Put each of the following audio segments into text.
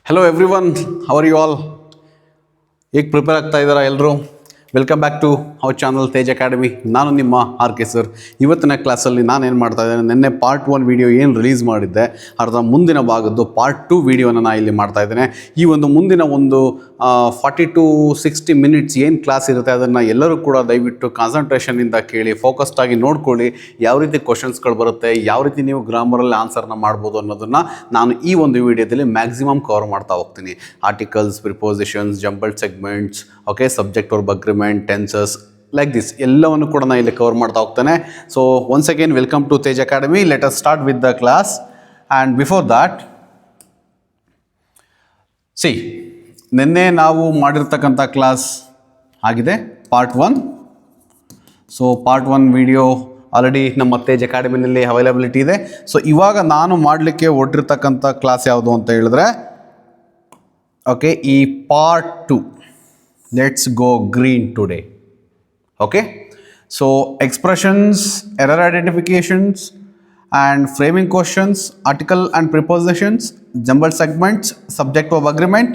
Hello everyone, how are you all? ಹೇಗೆ prepare ಆಗ್ತಾ ಇದ್ದೀರಾ ಎಲ್ಲರೂ? Welcome back to our channel Tej academy. ನಾನು ನಿಮ್ಮ ಆರ್ ಕೆ ಸರ್. ಇವತ್ತಿನ ಕ್ಲಾಸಲ್ಲಿ ನಾನೇನು ಮಾಡ್ತಾ ಇದ್ದೇನೆ, ನಿನ್ನೆ ಪಾರ್ಟ್ 1 ವಿಡಿಯೋ ಏನು ರಿಲೀಸ್ ಮಾಡಿದ್ದೆ ಅದರ ಮುಂದಿನ ಭಾಗದ್ದು ಪಾರ್ಟ್ 2 ವಿಡಿಯೋನ ನಾನು ಇಲ್ಲಿ ಮಾಡ್ತಾ ಇದ್ದೇನೆ. ಈ ಒಂದು ಮುಂದಿನ ಒಂದು 40 to 60 ಮಿನಿಟ್ಸ್ ಏನು ಕ್ಲಾಸ್ ಇರುತ್ತೆ ಅದನ್ನು ಎಲ್ಲರೂ ಕೂಡ ದಯವಿಟ್ಟು ಕಾನ್ಸಂಟ್ರೇಷನಿಂದ ಕೇಳಿ, ಫೋಕಸ್ಡ್ ಆಗಿ ನೋಡ್ಕೊಳ್ಳಿ. ಯಾವ ರೀತಿ ಕ್ವಶನ್ಸ್ಗಳು ಬರುತ್ತೆ, ಯಾವ ರೀತಿ ನೀವು ಗ್ರಾಮರಲ್ಲಿ ಆನ್ಸರ್ನ ಮಾಡ್ಬೋದು ಅನ್ನೋದನ್ನು ನಾನು ಈ ಒಂದು ವಿಡಿಯೋದಲ್ಲಿ ಮ್ಯಾಕ್ಸಿಮಮ್ ಕವರ್ ಮಾಡ್ತಾ ಹೋಗ್ತೀನಿ. Articles, prepositions, jumbled segments, okay, subject verb agreement, tenses, like this ಎಲ್ಲವನ್ನು ಕೂಡ ನಾನು ಇಲ್ಲಿ ಕವರ್ ಮಾಡ್ತಾ ಹೋಗ್ತೇನೆ. So once again welcome to Tej academy. Let us start with the class. And before that, see, ನಿನ್ನೆ ನಾವು ಮಾಡಿರ್ತಕ್ಕಂಥ ಕ್ಲಾಸ್ ಆಗಿದೆ part 1. So part 1 video already ನಮ್ಮ ತೇಜ್ ಅಕಾಡೆಮಿನಲ್ಲಿ ಅವೈಲಬಿಲಿಟಿ ಇದೆ. ಸೊ ಇವಾಗ ನಾನು ಮಾಡಲಿಕ್ಕೆ ಹೊರಟಿರ್ತಕ್ಕಂಥ ಕ್ಲಾಸ್ ಯಾವುದು ಅಂತ ಹೇಳಿದ್ರೆ, ಓಕೆ, ಈ part 2. Let's go green today. Okay, so expressions, error identifications and framing questions, article and prepositions, jumbled segments, subject verb agreement,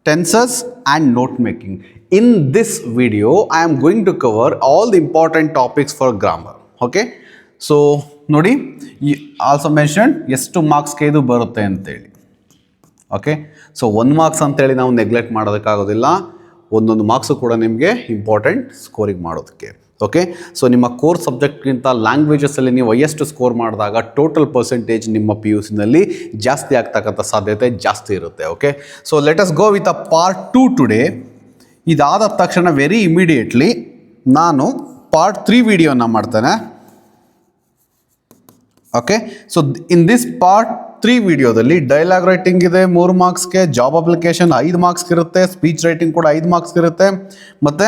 tenses and note making. In this video I am going to cover all the important topics for grammar. Okay, so ನೋಡಿ, also mentioned ಎಷ್ಟು ಮಾರ್ಕ್ಸ್ಗೆ ಇದು ಬರುತ್ತೆ ಅಂತೇಳಿ. Okay, so 1 marks ಅಂತೇಳಿ ನಾವು neglect ಮಾಡೋದಕ್ಕಾಗೋದಿಲ್ಲ. ಒಂದೊಂದು marks ಕೂಡ ನಿಮಗೆ ಇಂಪಾರ್ಟೆಂಟ್ ಸ್ಕೋರಿಂಗ್ ಮಾಡೋದಕ್ಕೆ. ಓಕೆ, ಸೊ ನಿಮ್ಮ ಕೋರ್ ಸಬ್ಜೆಕ್ಟ್ಗಿಂತ ಲ್ಯಾಂಗ್ವೇಜಸಲ್ಲಿ ನೀವು ಹೈಯೆಸ್ಟ್ ಸ್ಕೋರ್ ಮಾಡಿದಾಗ ಟೋಟಲ್ ಪರ್ಸೆಂಟೇಜ್ ನಿಮ್ಮ PUCನಲ್ಲಿ ಜಾಸ್ತಿ ಆಗ್ತಕ್ಕಂಥ ಸಾಧ್ಯತೆ ಜಾಸ್ತಿ ಇರುತ್ತೆ. Okay, so let us go with a part 2 today. ಇದಾದ ತಕ್ಷಣ ವೆರಿ ಇಮಿಡಿಯೇಟ್ಲಿ ನಾನು ಪಾರ್ಟ್ 3 ವಿಡಿಯೋನ ಮಾಡ್ತೇನೆ. Okay, so in this part 3 ವಿಡಿಯೋದಲ್ಲಿ ಡೈಲಾಗ್ ರೈಟಿಂಗ್ ಇದೆ 3 ಮಾರ್ಕ್ಸ್ಗೆ, ಜಾಬ್ ಅಪ್ಲಿಕೇಶನ್ 5 ಮಾರ್ಕ್ಸ್ಗೆ ಇರುತ್ತೆ, ಸ್ಪೀಚ್ ರೈಟಿಂಗ್ ಕೂಡ 5 ಮಾರ್ಕ್ಸ್ಗೆ ಇರುತ್ತೆ, ಮತ್ತು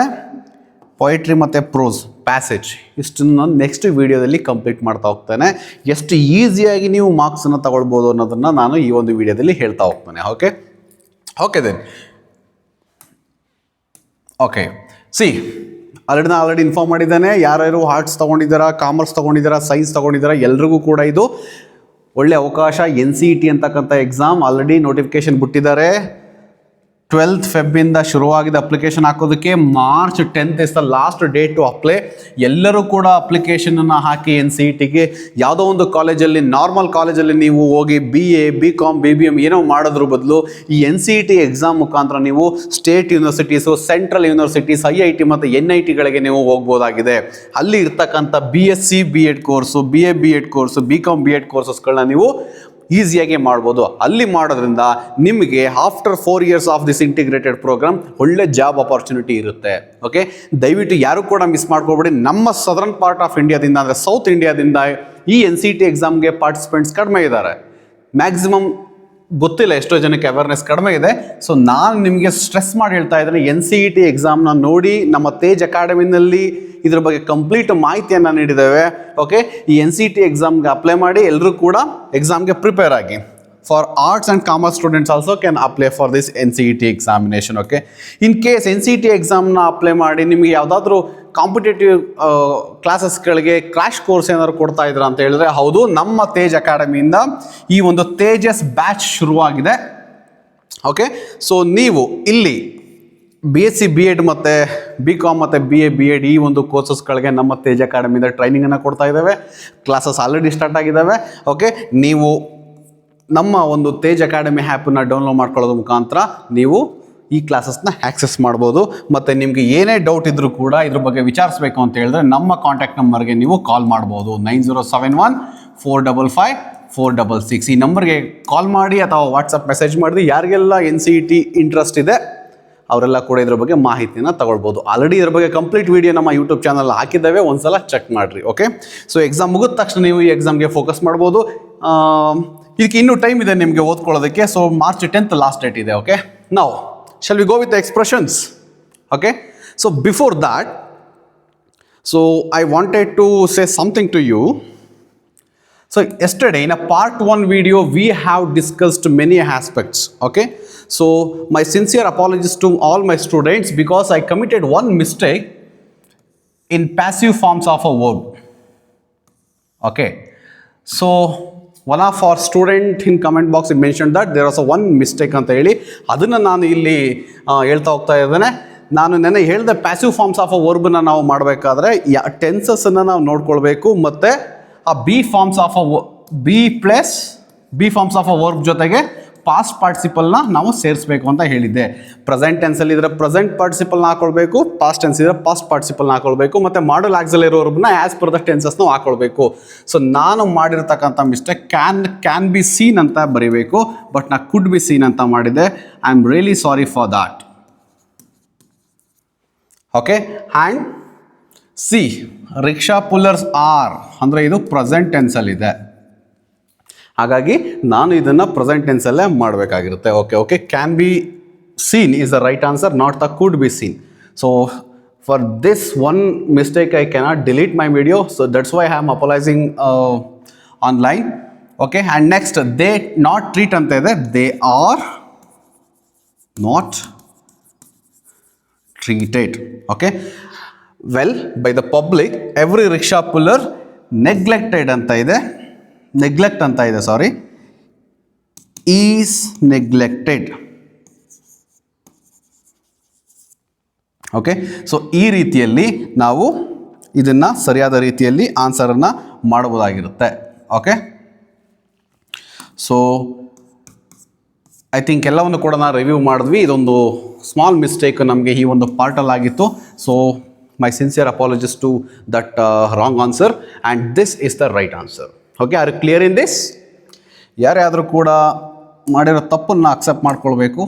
ಪೊಯಿಟ್ರಿ ಮತ್ತು ಪ್ರೋಸ್ ಪ್ಯಾಸೇಜ್ ಇಷ್ಟನ್ನು ನಾನು ನೆಕ್ಸ್ಟ್ ವಿಡಿಯೋದಲ್ಲಿ ಕಂಪ್ಲೀಟ್ ಮಾಡ್ತಾ ಹೋಗ್ತೇನೆ. ಎಷ್ಟು ಈಸಿಯಾಗಿ ನೀವು ಮಾರ್ಕ್ಸನ್ನು ತಗೊಳ್ಬೋದು ಅನ್ನೋದನ್ನು ನಾನು ಈ ಒಂದು ವಿಡಿಯೋದಲ್ಲಿ ಹೇಳ್ತಾ ಹೋಗ್ತೇನೆ. Okay okay then, okay, see, already inform ಮಾಡಿದ್ದಾನೆ. ಯಾರ್ಯಾರು ಆರ್ಟ್ಸ್ ತೊಗೊಂಡಿದ್ದಾರಾ, ಕಾಮರ್ಸ್ ತೊಗೊಂಡಿದ್ದಾರಾ, ಸೈನ್ಸ್ ತೊಗೊಂಡಿದ್ದಾರಾ, ಎಲ್ರಿಗೂ ಕೂಡ ಇದು ಒಳ್ಳೆ ಅವಕಾಶ. NCET ಅಂತಕ್ಕಂಥ ಎಕ್ಸಾಮ್ ಆಲ್ರೆಡಿ ನೋಟಿಫಿಕೇಶನ್ ಬಿಟ್ಟಿದ್ದಾರೆ. 12th ಫೆಬ್ರಿಂದ ಶುರುವಾಗಿದೆ ಅಪ್ಲಿಕೇಶನ್ ಹಾಕೋದಕ್ಕೆ. March 10th is the last date to apply. ಎಲ್ಲರೂ ಕೂಡ ಅಪ್ಲಿಕೇಶನನ್ನು ಹಾಕಿ NCETಗೆ. ಯಾವುದೋ ಒಂದು ಕಾಲೇಜಲ್ಲಿ, ನಾರ್ಮಲ್ ಕಾಲೇಜಲ್ಲಿ ನೀವು ಹೋಗಿ BA, BCom, BBM ಏನೋ ಮಾಡೋದ್ರ ಬದಲು ಈ NCET ಎಕ್ಸಾಮ್ ಮುಖಾಂತರ ನೀವು state universities, central universities, IIT ಮತ್ತು NITಗಳಿಗೆ ನೀವು ಹೋಗ್ಬೋದಾಗಿದೆ. ಅಲ್ಲಿ ಇರ್ತಕ್ಕಂಥ BSc B.Ed course, BA B.Ed course, BCom B.Ed ಕೋರ್ಸಸ್ಗಳನ್ನ ನೀವು ಈಸಿಯಾಗಿ ಮಾಡ್ಬೋದು. ಅಲ್ಲಿ ಮಾಡೋದ್ರಿಂದ ನಿಮಗೆ after 4 years of this integrated programme ಒಳ್ಳೆ ಜಾಬ್ ಅಪಾರ್ಚುನಿಟಿ ಇರುತ್ತೆ. ಓಕೆ, ದಯವಿಟ್ಟು ಯಾರು ಕೂಡ ಮಿಸ್ ಮಾಡ್ಕೊಬೇಡಿ. ನಮ್ಮ ಸದರ್ನ್ ಪಾರ್ಟ್ ಆಫ್ ಇಂಡಿಯಾದಿಂದ, ಅಂದರೆ ಸೌತ್ ಇಂಡಿಯಾದಿಂದ ಈ NCET ಎಕ್ಸಾಮ್ಗೆ ಪಾರ್ಟಿಸಿಪೆಂಟ್ಸ್ ಕಡಿಮೆ ಇದ್ದಾರೆ. ಮ್ಯಾಕ್ಸಿಮಮ್ ಗೊತ್ತಿಲ್ಲ, ಎಷ್ಟೋ ಜನಕ್ಕೆ ಅವೇರ್ನೆಸ್ ಕಡಿಮೆ ಇದೆ. ಸೊ ನಾನು ನಿಮಗೆ ಸ್ಟ್ರೆಸ್ ಮಾಡಿ ಹೇಳ್ತಾ ಇದ್ದೇನೆ, NCET ಎಕ್ಸಾಮ್ನ ನೋಡಿ. ನಮ್ಮ ತೇಜ್ ಅಕಾಡೆಮಿನಲ್ಲಿ ಇದ್ರ ಬಗ್ಗೆ ಕಂಪ್ಲೀಟ್ ಮಾಹಿತಿಯನ್ನು ನೀಡಿದ್ದೇವೆ. ಓಕೆ, ಈ NCET ಎಕ್ಸಾಮ್ಗೆ ಅಪ್ಲೈ ಮಾಡಿ ಎಲ್ಲರೂ ಕೂಡ ಎಕ್ಸಾಮ್ಗೆ ಪ್ರಿಪೇರ್ ಆಗಿ. For arts and commerce students also can apply for this NCET examination. Okay, in case NCET ಎಕ್ಸಾಮ್ನ ಅಪ್ಲೈ ಮಾಡಿ ನಿಮಗೆ ಯಾವುದಾದ್ರೂ ಕಾಂಪಿಟೇಟಿವ್ ಕ್ಲಾಸಸ್ಗಳಿಗೆ ಕ್ರ್ಯಾಶ್ ಕೋರ್ಸ್ ಏನಾದ್ರು ಕೊಡ್ತಾ ಇದ್ರ ಅಂತ ಹೇಳಿದ್ರೆ, ಹೌದು, ನಮ್ಮ ತೇಜ್ ಅಕಾಡೆಮಿಯಿಂದ ಈ ಒಂದು ತೇಜಸ್ ಬ್ಯಾಚ್ ಶುರುವಾಗಿದೆ. ಓಕೆ, ಸೊ ನೀವು ಇಲ್ಲಿ BSc B.Ed ಮತ್ತು BCom ಮತ್ತು BA B.Ed ಈ ಒಂದು ಕೋರ್ಸಸ್ಗಳಿಗೆ ನಮ್ಮ ತೇಜ್ ಅಕಾಡೆಮಿಯಿಂದ ಟ್ರೈನಿಂಗನ್ನು ಕೊಡ್ತಾ ಇದ್ದೇವೆ. ಕ್ಲಾಸಸ್ ಆಲ್ರೆಡಿ ಸ್ಟಾರ್ಟ್ ಆಗಿದ್ದಾವೆ. ಓಕೆ, ನೀವು ನಮ್ಮ ಒಂದು ತೇಜ್ ಅಕಾಡೆಮಿ ಆ್ಯಪನ್ನು ಡೌನ್ಲೋಡ್ ಮಾಡ್ಕೊಳ್ಳೋದ್ರ ಮುಖಾಂತರ ನೀವು ಈ ಕ್ಲಾಸಸ್ನ ಆ್ಯಕ್ಸೆಸ್ ಮಾಡ್ಬೋದು. ಮತ್ತು ನಿಮಗೆ ಏನೇ ಡೌಟ್ ಇದ್ದರೂ ಕೂಡ ಇದ್ರ ಬಗ್ಗೆ ವಿಚಾರಿಸಬೇಕು ಅಂತ ಹೇಳಿದ್ರೆ ನಮ್ಮ ಕಾಂಟ್ಯಾಕ್ಟ್ ನಂಬರ್ಗೆ ನೀವು ಕಾಲ್ ಮಾಡ್ಬೋದು. 9071-455-466 ಈ ನಂಬರ್ಗೆ ಕಾಲ್ ಮಾಡಿ ಅಥವಾ ವಾಟ್ಸಪ್ ಮೆಸೇಜ್ ಮಾಡಿ. ಯಾರಿಗೆಲ್ಲ NCET ಇಂಟ್ರೆಸ್ಟ್ ಇದೆ ಅವರೆಲ್ಲ ಕೂಡ ಇದ್ರ ಬಗ್ಗೆ ಮಾಹಿತಿನ ತಗೊಳ್ಬೋದು. ಆಲ್ರೆಡಿ ಇದ್ರ ಬಗ್ಗೆ ಕಂಪ್ಲೀಟ್ ವಿಡಿಯೋ ನಮ್ಮ ಯೂಟ್ಯೂಬ್ ಚಾನಲ್ ಹಾಕಿದ್ದೇವೆ, ಒಂದ್ಸಲ ಚೆಕ್ ಮಾಡಿರಿ. ಓಕೆ, ಸೊ ಎಕ್ಸಾಮ್ ಮುಗಿದ ತಕ್ಷಣ ನೀವು ಈ ಎಕ್ಸಾಮ್ಗೆ ಫೋಕಸ್ ಮಾಡ್ಬೋದು. ಇದಕ್ಕೆ ಇನ್ನೂ ಟೈಮ್ ಇದೆ ನಿಮಗೆ ಓದ್ಕೊಳ್ಳೋದಕ್ಕೆ. So March 10th last date ಇದೆ. ಓಕೆ, ನಾವು shall we go with the expressions? Okay, so before that, so I wanted to say something to you. So yesterday in a part 1 video we have discussed many aspects. Okay, so my sincere apologies to all my students because I committed one mistake in passive forms of a verb. Okay, so one of our student in comment box mention that there was one mistake ಅಂತ ಹೇಳಿ ಅದನ್ನು ನಾನು ಇಲ್ಲಿ ಹೇಳ್ತಾ ಹೋಗ್ತಾ ಇದ್ದೇನೆ. ನಾನು ನೆನ್ನೆ ಹೇಳಿದೆ ಪ್ಯಾಸಿವ್ ಫಾರ್ಮ್ಸ್ ಆಫ್ ಅ ವರ್ಬ್ನ ನಾವು ಮಾಡಬೇಕಾದ್ರೆ ಟೆನ್ಸಸ್ಸನ್ನು ನಾವು ನೋಡ್ಕೊಳ್ಬೇಕು ಮತ್ತು ಆ be forms of a verb ಜೊತೆಗೆ ಪಾಸ್ಟ್ ಪಾರ್ಟಿಸಿಪಲ್ನ ನಾವು ಸೇರಿಸಬೇಕು ಅಂತ ಹೇಳಿದ್ದೆ. ಪ್ರೆಸೆಂಟ್ ಟೆನ್ಸಲ್ಲಿ ಇದ್ರೆ ಪ್ರೆಸೆಂಟ್ ಪಾರ್ಟಿಸಿಪಲ್ನ ಹಾಕೊಳ್ಬೇಕು, ಪಾಸ್ಟ್ ಟೆನ್ಸ್ ಇದ್ರೆ ಪಾಸ್ಟ್ ಪಾರ್ಟಿಸಿಪಲ್ನ ಹಾಕೊಳ್ಬೇಕು, ಮತ್ತು ಮಾಡಲ್ ಆಕ್ಸಿಲರಿ ವರ್ಬ್ನ ಆ್ಯಸ್ ಪರ್ ದ ಟೆನ್ಸಸ್ನ ಹಾಕೊಳ್ಬೇಕು. ಸೊ ನಾನು ಮಾಡಿರ್ತಕ್ಕಂಥ ಮಿಸ್ಟೇಕ್ ಕ್ಯಾನ್ ಬಿ ಸೀನ್ ಅಂತ ಬರೀಬೇಕು, ಬಟ್ ನಾ ಕುಡ್ ಬಿ ಸೀನ್ ಅಂತ ಮಾಡಿದ್ದೆ. I am really sorry for that. Okay, and C rickshaw pullers are ಅಂದರೆ ಇದು ಪ್ರೆಸೆಂಟ್ ಟೆನ್ಸಲ್ಲಿದೆ, ಹಾಗಾಗಿ ನಾನು ಇದನ್ನು ಪ್ರೆಸೆಂಟ್ ಟೆನ್ಸಲ್ಲೇ ಮಾಡಬೇಕಾಗಿರುತ್ತೆ. Okay, can be seen is the right answer, not the could be seen. So for this one mistake I cannot delete my video, so that's why I am apologising online. Okay, and next they not treat ಅಂತ ಇದೆ, they are not treated. Okay, well by the public every rickshaw puller neglected ಅಂತ ಇದೆ, neglect ಅಂತ ಇದೆ, ಸಾರಿ, is neglected. Okay, so ಈ ರೀತಿಯಲ್ಲಿ ನಾವು ಇದನ್ನು ಸರಿಯಾದ ರೀತಿಯಲ್ಲಿ ಆನ್ಸರನ್ನು ಮಾಡಬಹುದಾಗಿರುತ್ತೆ. ಓಕೆ, ಸೊ ಐ ಥಿಂಕ್ ಎಲ್ಲವನ್ನು ಕೂಡ ನಾವು ರಿವ್ಯೂ ಮಾಡಿದ್ವಿ. ಇದೊಂದು ಸ್ಮಾಲ್ ಮಿಸ್ಟೇಕ್ ನಮಗೆ ಈ ಒಂದು ಪಾರ್ಟಲ್ಲಾಗಿತ್ತು. So my sincere apologies to that wrong answer and this is the right answer. Okay, are you clear in this? ಯಾರ್ಯಾದರೂ ಕೂಡ ಮಾಡಿರೋ ತಪ್ಪನ್ನು ಅಕ್ಸೆಪ್ಟ್ ಮಾಡ್ಕೊಳ್ಬೇಕು.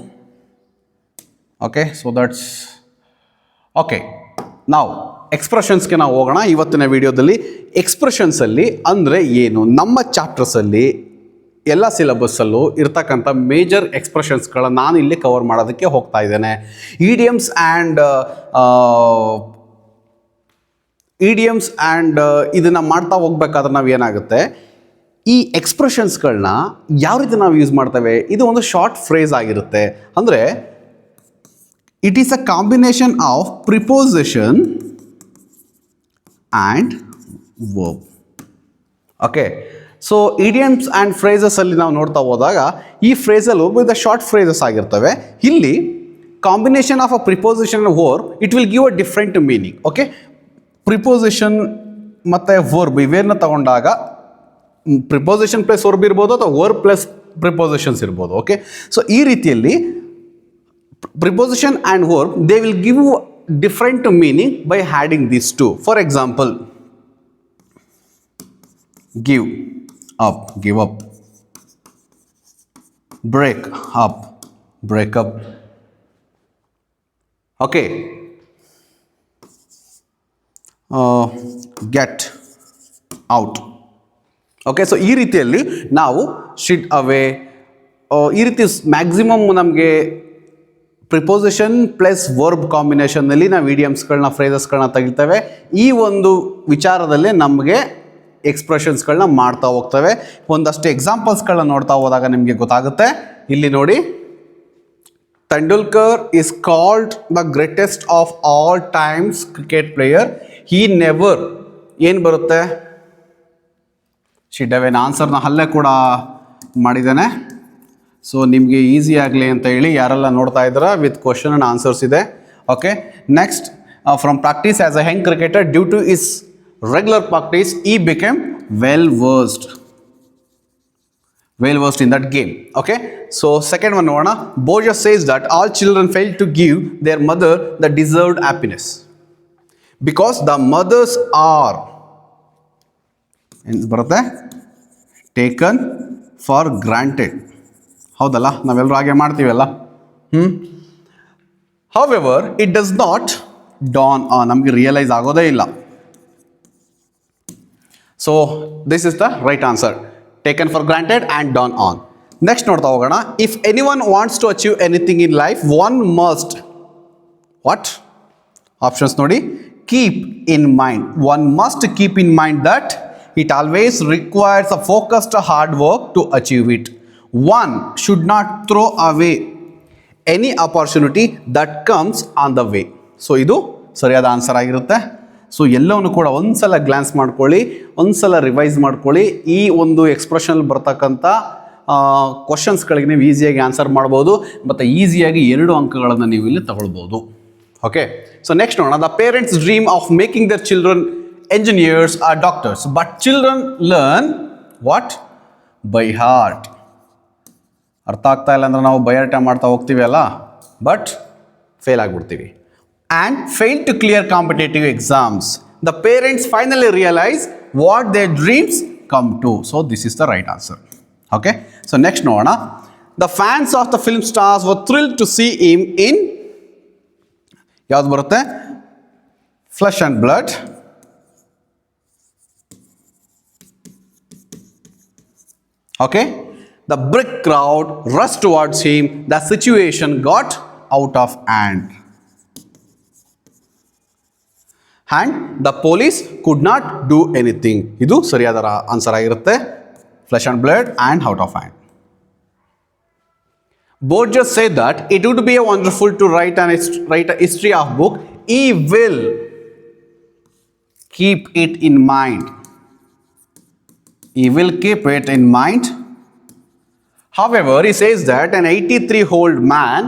Okay, so that's okay. ನಾವು ಎಕ್ಸ್ಪ್ರೆಷನ್ಸ್ಗೆ ನಾವು ಹೋಗೋಣ. ಇವತ್ತಿನ ವಿಡಿಯೋದಲ್ಲಿ ಎಕ್ಸ್ಪ್ರೆಷನ್ಸಲ್ಲಿ ಅಂದರೆ ಏನು, ನಮ್ಮ ಚಾಪ್ಟರ್ಸಲ್ಲಿ ಎಲ್ಲ ಸಿಲೆಬಸ್ಸಲ್ಲೂ ಇರ್ತಕ್ಕಂಥ ಮೇಜರ್ ಎಕ್ಸ್ಪ್ರೆಷನ್ಸ್ಗಳನ್ನ ನಾನು ಇಲ್ಲಿ ಕವರ್ ಮಾಡೋದಕ್ಕೆ ಹೋಗ್ತಾ ಇದ್ದೇನೆ. ಇಡಿಯಮ್ಸ್ ಆ್ಯಂಡ್ ಇದನ್ನು ಮಾಡ್ತಾ ಹೋಗ್ಬೇಕಾದ್ರೆ ನಾವು ಏನಾಗುತ್ತೆ, ಈ ಎಕ್ಸ್ಪ್ರೆಷನ್ಸ್ಗಳನ್ನ ಯಾವ ರೀತಿ ನಾವು ಯೂಸ್ ಮಾಡ್ತೇವೆ, ಇದು ಒಂದು ಶಾರ್ಟ್ ಫ್ರೇಸ್ ಆಗಿರುತ್ತೆ. ಅಂದರೆ it is a combination of preposition and verb. Okay, so idioms and ಫ್ರೇಸಸಲ್ಲಿ ನಾವು ನೋಡ್ತಾ ಹೋದಾಗ ಈ ಫ್ರೇಸಲ್ಲಿ ವಿತ್ ಶಾರ್ಟ್ ಫ್ರೇಸಸ್ ಆಗಿರ್ತವೆ. ಇಲ್ಲಿ combination of a preposition and verb it will give a different meaning. Okay, preposition ಮತ್ತು ವರ್ಬ್ ಇವೇನ ತಗೊಂಡಾಗ ಪ್ರಿಪೋಸಿಷನ್ ಪ್ಲಸ್ ವರ್ಬ್ ಇರ್ಬೋದು ಅಥವಾ ವರ್ಬ್ ಪ್ಲಸ್ ಪ್ರಿಪೋಸಿಷನ್ಸ್ ಇರ್ಬೋದು. ಓಕೆ, ಸೊ ಈ ರೀತಿಯಲ್ಲಿ preposition and verb they will give different meaning by ಹ್ಯಾಡಿಂಗ್ these two. For example, give up, give up, break up, break up. Okay, get out. Okay, so ಈ ರೀತಿಯಲ್ಲಿ ನಾವು ಶಿಡ್ ಅವೇ, ಈ ರೀತಿ maximum ನಮಗೆ preposition plus verb ಕಾಂಬಿನೇಷನ್ನಲ್ಲಿ ನಾವು ಇಡಿಯಮ್ಸ್ಗಳನ್ನ ಫ್ರೇಸಸ್ಗಳನ್ನ ತೆಗಿತೇವೆ. ಈ ಒಂದು ವಿಚಾರದಲ್ಲಿ ನಮಗೆ ಎಕ್ಸ್ಪ್ರೆಷನ್ಸ್ಗಳನ್ನ ಮಾಡ್ತಾ ಹೋಗ್ತವೆ. ಒಂದಷ್ಟು ಎಕ್ಸಾಂಪಲ್ಸ್ಗಳನ್ನ ನೋಡ್ತಾ ಹೋದಾಗ ನಿಮಗೆ ಗೊತ್ತಾಗುತ್ತೆ. ಇಲ್ಲಿ ನೋಡಿ, Tendulkar is called the greatest of all times cricket player. He never, ಏನು ಬರುತ್ತೆ, ಶಿಡ್ ಹ್ಯಾವ್ ಎನ್ ಆನ್ಸರ್ನ ಅಲ್ಲೇ ಕೂಡ ಮಾಡಿದ್ದೇನೆ. ಸೊ ನಿಮಗೆ ಈಸಿ ಆಗಲಿ ಅಂತ ಹೇಳಿ ಯಾರೆಲ್ಲ ನೋಡ್ತಾ ಇದ್ದೀರಾ ವಿತ್ ಕ್ವಶನ್ ಆ್ಯಂಡ್ ಆನ್ಸರ್ಸ್ ಇದೆ. Okay, next from practice as a young cricketer due to his regular practice he became well versed in that game. Okay, so second one novana, Bojas says that all children fail to give their mother the deserved happiness because the mothers are barutte taken for granted. ಹೌದಲ್ಲ, ನಾವೆಲ್ಲರೂ ಹಾಗೆ ಮಾಡ್ತೀವಲ್ಲ. however it does not dawn on, ನಮಗೆ realise ಆಗೋದೇ ಇಲ್ಲ. So this is the right answer, taken for granted and done on. Next ನೋಡ್ತಾ ಹೋಗೋಣ. If anyone wants to achieve anything in life, one must what? Options ನೋಡಿ. Keep in mind. One must keep in mind that it always requires a focused hard work to achieve it. One should not throw away any opportunity that comes on the way. So ಇದು ಸರಿಯಾದ answer ಆಗಿರುತ್ತೆ. So ಎಲ್ಲವನ್ನು ಕೂಡ ಒಂದ್ಸಲ glance ಮಾಡ್ಕೊಳ್ಳಿ, ಒಂದ್ಸಲ revise ಮಾಡ್ಕೊಳ್ಳಿ. ಈ ಒಂದು ಎಕ್ಸ್ಪ್ರೆಷನ್ ಬರ್ತಕ್ಕಂಥ ಕ್ವಶನ್ಸ್ಗಳಿಗೆ ನೀವು ಈಸಿಯಾಗಿ ಆನ್ಸರ್ ಮಾಡ್ಬೋದು ಮತ್ತು ಈಸಿಯಾಗಿ 2 ಅಂಕಗಳನ್ನು ನೀವು ಇಲ್ಲಿ ತಗೊಳ್ಬೋದು. ಓಕೆ, ಸೊ ನೆಕ್ಸ್ಟ್ ನೋಡೋಣ. The parents dream of making their children engineers or doctors, but children learn what? By heart. ಅರ್ಥ ಆಗ್ತಾ ಇಲ್ಲ ಅಂದ್ರೆ ನಾವು ಬಯಾಟ ಮಾಡ್ತಾ ಹೋಗ್ತೀವಿ ಅಲ್ಲ, ಬಟ್ ಫೇಲ್ ಆಗಿಬಿಡ್ತೀವಿ. And fail to clear competitive exams. The parents finally realise what their dreams come to. So this is the right answer. Okay, so next ನೋಡೋಣ. The fans of the film stars were thrilled to see him in ಯಾವ್ದು ಬರುತ್ತೆ? Flesh and blood. Okay, the brick crowd rushed towards him. The situation got out of hand. And the police could not do anything. ಇದು ಸರಿಯಾದ answer ಆಗಿರುತ್ತೆ. Flesh and blood and out of hand. Borges said that it would be wonderful to write a history of book. He will keep it in mind. He will keep it in mind. However, he says that an 83-year-old man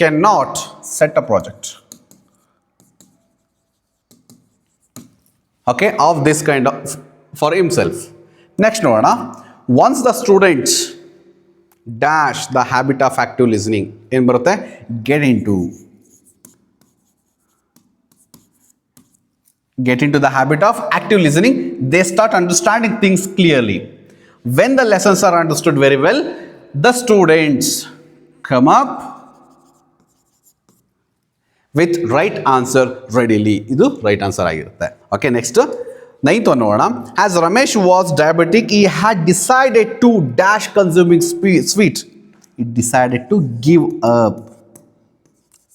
cannot set a project, okay, of this kind of for himself. Next ನೋಡೋಣ. Once the students dash the habit of active listening, ಏನು ಬರುತ್ತೆ? Get into the habit of active listening, they start understanding things clearly. When the lessons are understood very well, the students come up with right answer readily. ಇದು right answer ಆಗಿರುತ್ತೆ. Okay, next 9th one ನೋಡೋಣ. As Ramesh was diabetic, he had decided to dash consuming sweet. He decided to give up,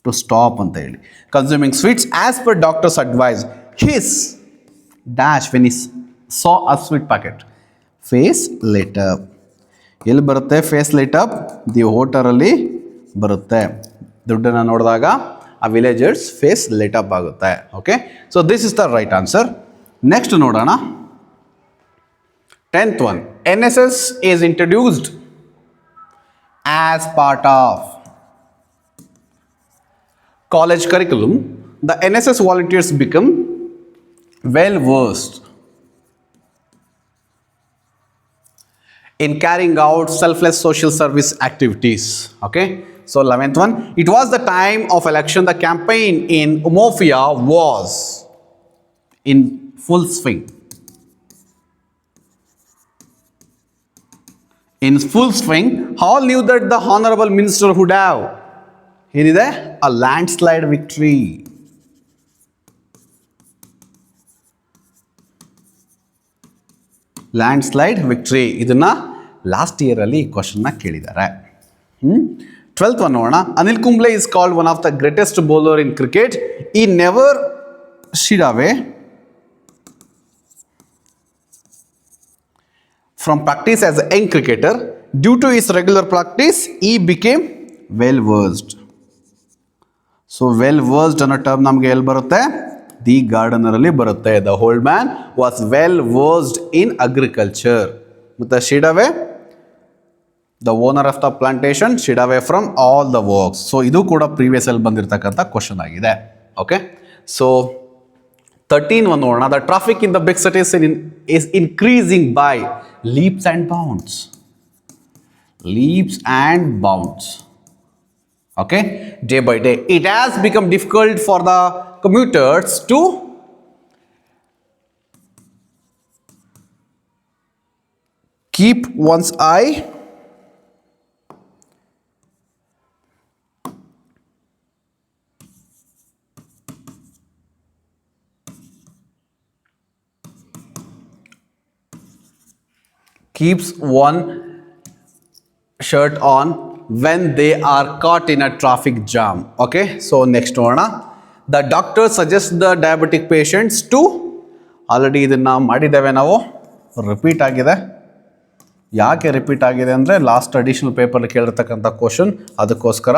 to stop ಅಂತ ಹೇಳಿ. Consuming sweets as per doctor's advice. His dash when he saw a sweet packet. Face lit up. ಎಲ್ಲಿ ಬರುತ್ತೆ? Face light up the ಹೋಟರಲ್ಲಿ ಬರುತ್ತೆ. ದುಡ್ಡನ್ನು ನೋಡಿದಾಗ ಆ villagers face light up ಆಗುತ್ತೆ. Okay, so this is the right answer. Next ನೋಡೋಣ. 10th one. NSS is introduced as part of college curriculum. The NSS volunteers become well versed in carrying out selfless social service activities. Okay, so 11th one. It was the time of election. The campaign in Umofia was in full swing. In full swing, all knew that the honorable minister would have ಏನಿದೆ? A landslide victory. Landslide victory. ಇದನ್ನು last ಇಯರಲ್ಲಿ ಈ ಕ್ವಶನ್ನ ಕೇಳಿದ್ದಾರೆ. 12th one ನೋಡೋಣ. Anil Kumble is called one of the greatest bowler in cricket. He never shied away from practice as a young cricketer. Due to his regular practice, he became well versed. So well versed ಅನ್ನೋ term ನಮಗೆ ಎಲ್ಲಿ ಬರುತ್ತೆ? The ಗಾರ್ಡನರಲ್ಲಿ ಬರುತ್ತೆ. The old man was well versed in agriculture. ಮತ್ತು shied away, the owner of the plantation shied away from all the works. So ಇದು ಕೂಡ previous ಅಲ್ಲಿ ಬಂದಿರತಕ್ಕಂಥ ಕ್ವಶನ್ ಆಗಿದೆ. ಓಕೆ, ಸೊ 13 ಒಂದು ನೋಡೋಣ. The traffic in the big cities is increasing by leaps and bounds. Leaps and bounds. Okay, day by day. It has become difficult for the commuters to keep one's eye keeps one shirt on when they are caught in a traffic jam. Okay, so next one. The doctor suggests the diabetic patients to, already ಇದನ್ನು ಮಾಡಿದ್ದೇವೆ ನಾವು, repeat ಆಗಿದೆ. ಯಾಕೆ repeat ಆಗಿದೆ ಅಂದರೆ last additional paper ಕೇಳಿರ್ತಕ್ಕಂಥ question, ಅದಕ್ಕೋಸ್ಕರ.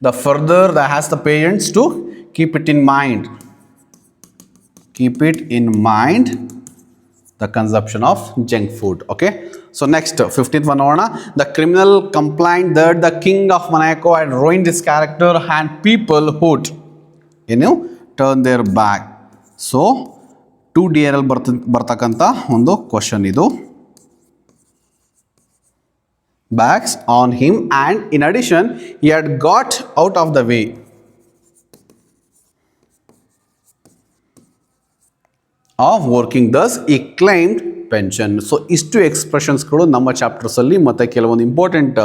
The further that has the patients to Keep it in mind. Keep it in mind the consumption of junk food. Okay. So next, 15th one ನೋಡೋಣ. The criminal complained that the king of Monaco had ruined his character and people would turn their back. So 2DR ಅಲ್ಲಿ ಬರ್ತಕ್ಕಂಥ ಒಂದು question ಇದು. Backs on him, and in addition he had got out of the way of working, thus he claimed pension. So ಇಷ್ಟು ಎಕ್ಸ್ಪ್ರೆಷನ್ಸ್ಗಳು ನಮ್ಮ ಚಾಪ್ಟರ್ಸಲ್ಲಿ ಮತ್ತು ಕೆಲವೊಂದು important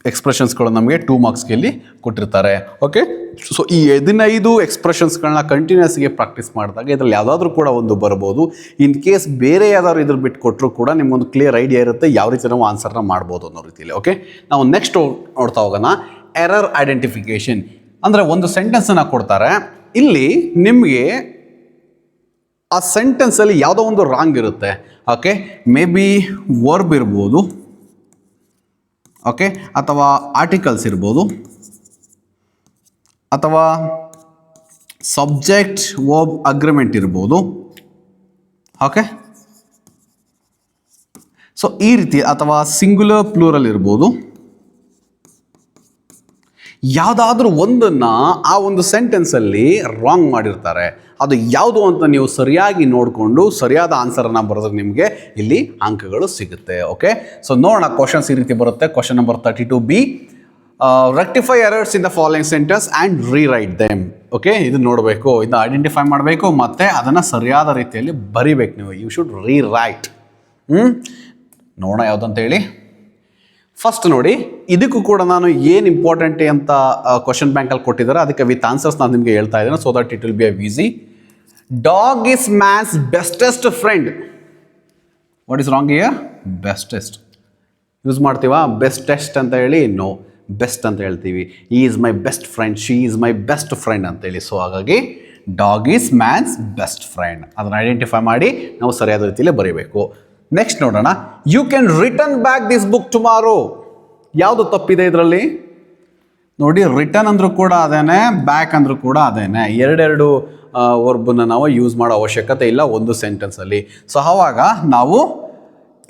ಎಕ್ಸ್ಪ್ರೆಷನ್ಸ್ಗಳು ನಮಗೆ 2 ಮಾರ್ಕ್ಸ್ಗೆ ಇಲ್ಲಿ ಕೊಟ್ಟಿರ್ತಾರೆ. ಓಕೆ, ಸೊ ಈ 15 ಎಕ್ಸ್ಪ್ರೆಷನ್ಸ್ಗಳನ್ನ ಕಂಟಿನ್ಯೂಸ್ಗೆ ಪ್ರಾಕ್ಟೀಸ್ ಮಾಡಿದಾಗ ಇದರಲ್ಲಿ ಯಾವುದಾದ್ರೂ ಕೂಡ ಒಂದು ಬರ್ಬೋದು. ಇನ್ ಕೇಸ್ ಬೇರೆ ಯಾವ್ದಾದ್ರು ಇದ್ರ ಬಿಟ್ಟು ಕೊಟ್ಟರು ಕೂಡ ನಿಮ್ಗೊಂದು ಕ್ಲಿಯರ್ ಐಡಿಯಾ ಇರುತ್ತೆ ಯಾವ ರೀತಿ ನಾವು ಆನ್ಸರ್ನ ಮಾಡ್ಬೋದು ಅನ್ನೋ ರೀತಿಯಲ್ಲಿ. ಓಕೆ, ನಾವು ನೆಕ್ಸ್ಟ್ ನೋಡ್ತಾ ಹೋಗೋಣ. ಎರರ್ ಐಡೆಂಟಿಫಿಕೇಶನ್ ಅಂದರೆ ಒಂದು ಸೆಂಟೆನ್ಸನ್ನು ಕೊಡ್ತಾರೆ. ಇಲ್ಲಿ ನಿಮಗೆ ಆ ಸೆಂಟೆನ್ಸಲ್ಲಿ ಯಾವುದೋ ಒಂದು ರಾಂಗ್ ಇರುತ್ತೆ. ಓಕೆ, ಮೇ ಬಿ ವರ್ಬ್ ಇರ್ಬೋದು, ಓಕೆ, ಅಥವಾ ಆರ್ಟಿಕಲ್ಸ್ ಇರ್ಬೋದು, ಅಥವಾ ಸಬ್ಜೆಕ್ಟ್ ವರ್ಬ್ ಅಗ್ರಿಮೆಂಟ್ ಇರ್ಬೋದು. ಓಕೆ, ಸೊ ಈ ರೀತಿ, ಅಥವಾ ಸಿಂಗ್ಯುಲರ್ ಪ್ಲೂರಲ್ ಇರ್ಬೋದು. ಯಾವುದಾದ್ರೂ ಒಂದನ್ನು ಆ ಒಂದು ಸೆಂಟೆನ್ಸಲ್ಲಿ ರಾಂಗ್ ಮಾಡಿರ್ತಾರೆ. ಅದು ಯಾವುದು ಅಂತ ನೀವು ಸರಿಯಾಗಿ ನೋಡಿಕೊಂಡು ಸರಿಯಾದ ಆನ್ಸರನ್ನು ಬರೆದ್ರೆ ನಿಮಗೆ ಇಲ್ಲಿ ಅಂಕಗಳು ಸಿಗುತ್ತೆ. ಓಕೆ, ಸೊ ನೋಡೋಣ. ಕ್ವಶನ್ಸ್ ಈ ರೀತಿ ಬರುತ್ತೆ. Question number 32B, rectify errors in the following sentence and rewrite them. Okay, ಇದು ನೋಡಬೇಕು, ಇದನ್ನ ಐಡೆಂಟಿಫೈ ಮಾಡಬೇಕು ಮತ್ತು ಅದನ್ನು ಸರಿಯಾದ ರೀತಿಯಲ್ಲಿ ಬರಿಬೇಕು ನೀವು. You should rewrite. ನೋಡೋಣ ಯಾವುದಂತ ಹೇಳಿ. ಫಸ್ಟ್ ನೋಡಿ, ಇದಕ್ಕೂ ಕೂಡ ನಾನು ಏನು ಇಂಪಾರ್ಟೆಂಟ್ ಅಂತ ಕ್ವಶನ್ ಬ್ಯಾಂಕಲ್ಲಿ ಕೊಟ್ಟಿದ್ದಾರೆ, ಅದಕ್ಕೆ ವಿತ್ ಆನ್ಸರ್ಸ್ ನಾನು ನಿಮಗೆ ಹೇಳ್ತಾ ಇದ್ದೇನೆ, so that it will be a easy. Dog is man's bestest friend. What is wrong here? Bestest use ಮಾಡ್ತೀವಾ? ಬೆಸ್ಟೆಸ್ಟ್ ಅಂತ ಹೇಳಿ ನೋ, ಬೆಸ್ಟ್ ಅಂತ ಹೇಳ್ತೀವಿ. He is my best friend, she is my best friend ಅಂತೇಳಿ. So ಹಾಗಾಗಿ dog is man's best friend, ಅದನ್ನು identify ಮಾಡಿ ನಾವು ಸರಿಯಾದ ರೀತಿಯಲ್ಲಿ ಬರೀಬೇಕು. ನೆಕ್ಸ್ಟ್ ನೋಡೋಣ. You can return back this book tomorrow. ಯಾವುದು ತಪ್ಪಿದೆ ಇದರಲ್ಲಿ ನೋಡಿ. ರಿಟರ್ನ್ ಅಂದರೂ ಕೂಡ ಅದೇನೆ, ಬ್ಯಾಕ್ ಅಂದರೂ ಕೂಡ ಅದೇನೆ. ಎರಡೆರಡು ವರ್ಬನ್ನು ನಾವು ಯೂಸ್ ಮಾಡೋ ಅವಶ್ಯಕತೆ ಇಲ್ಲ ಒಂದು ಸೆಂಟೆನ್ಸಲ್ಲಿ. ಸೊ ಆವಾಗ ನಾವು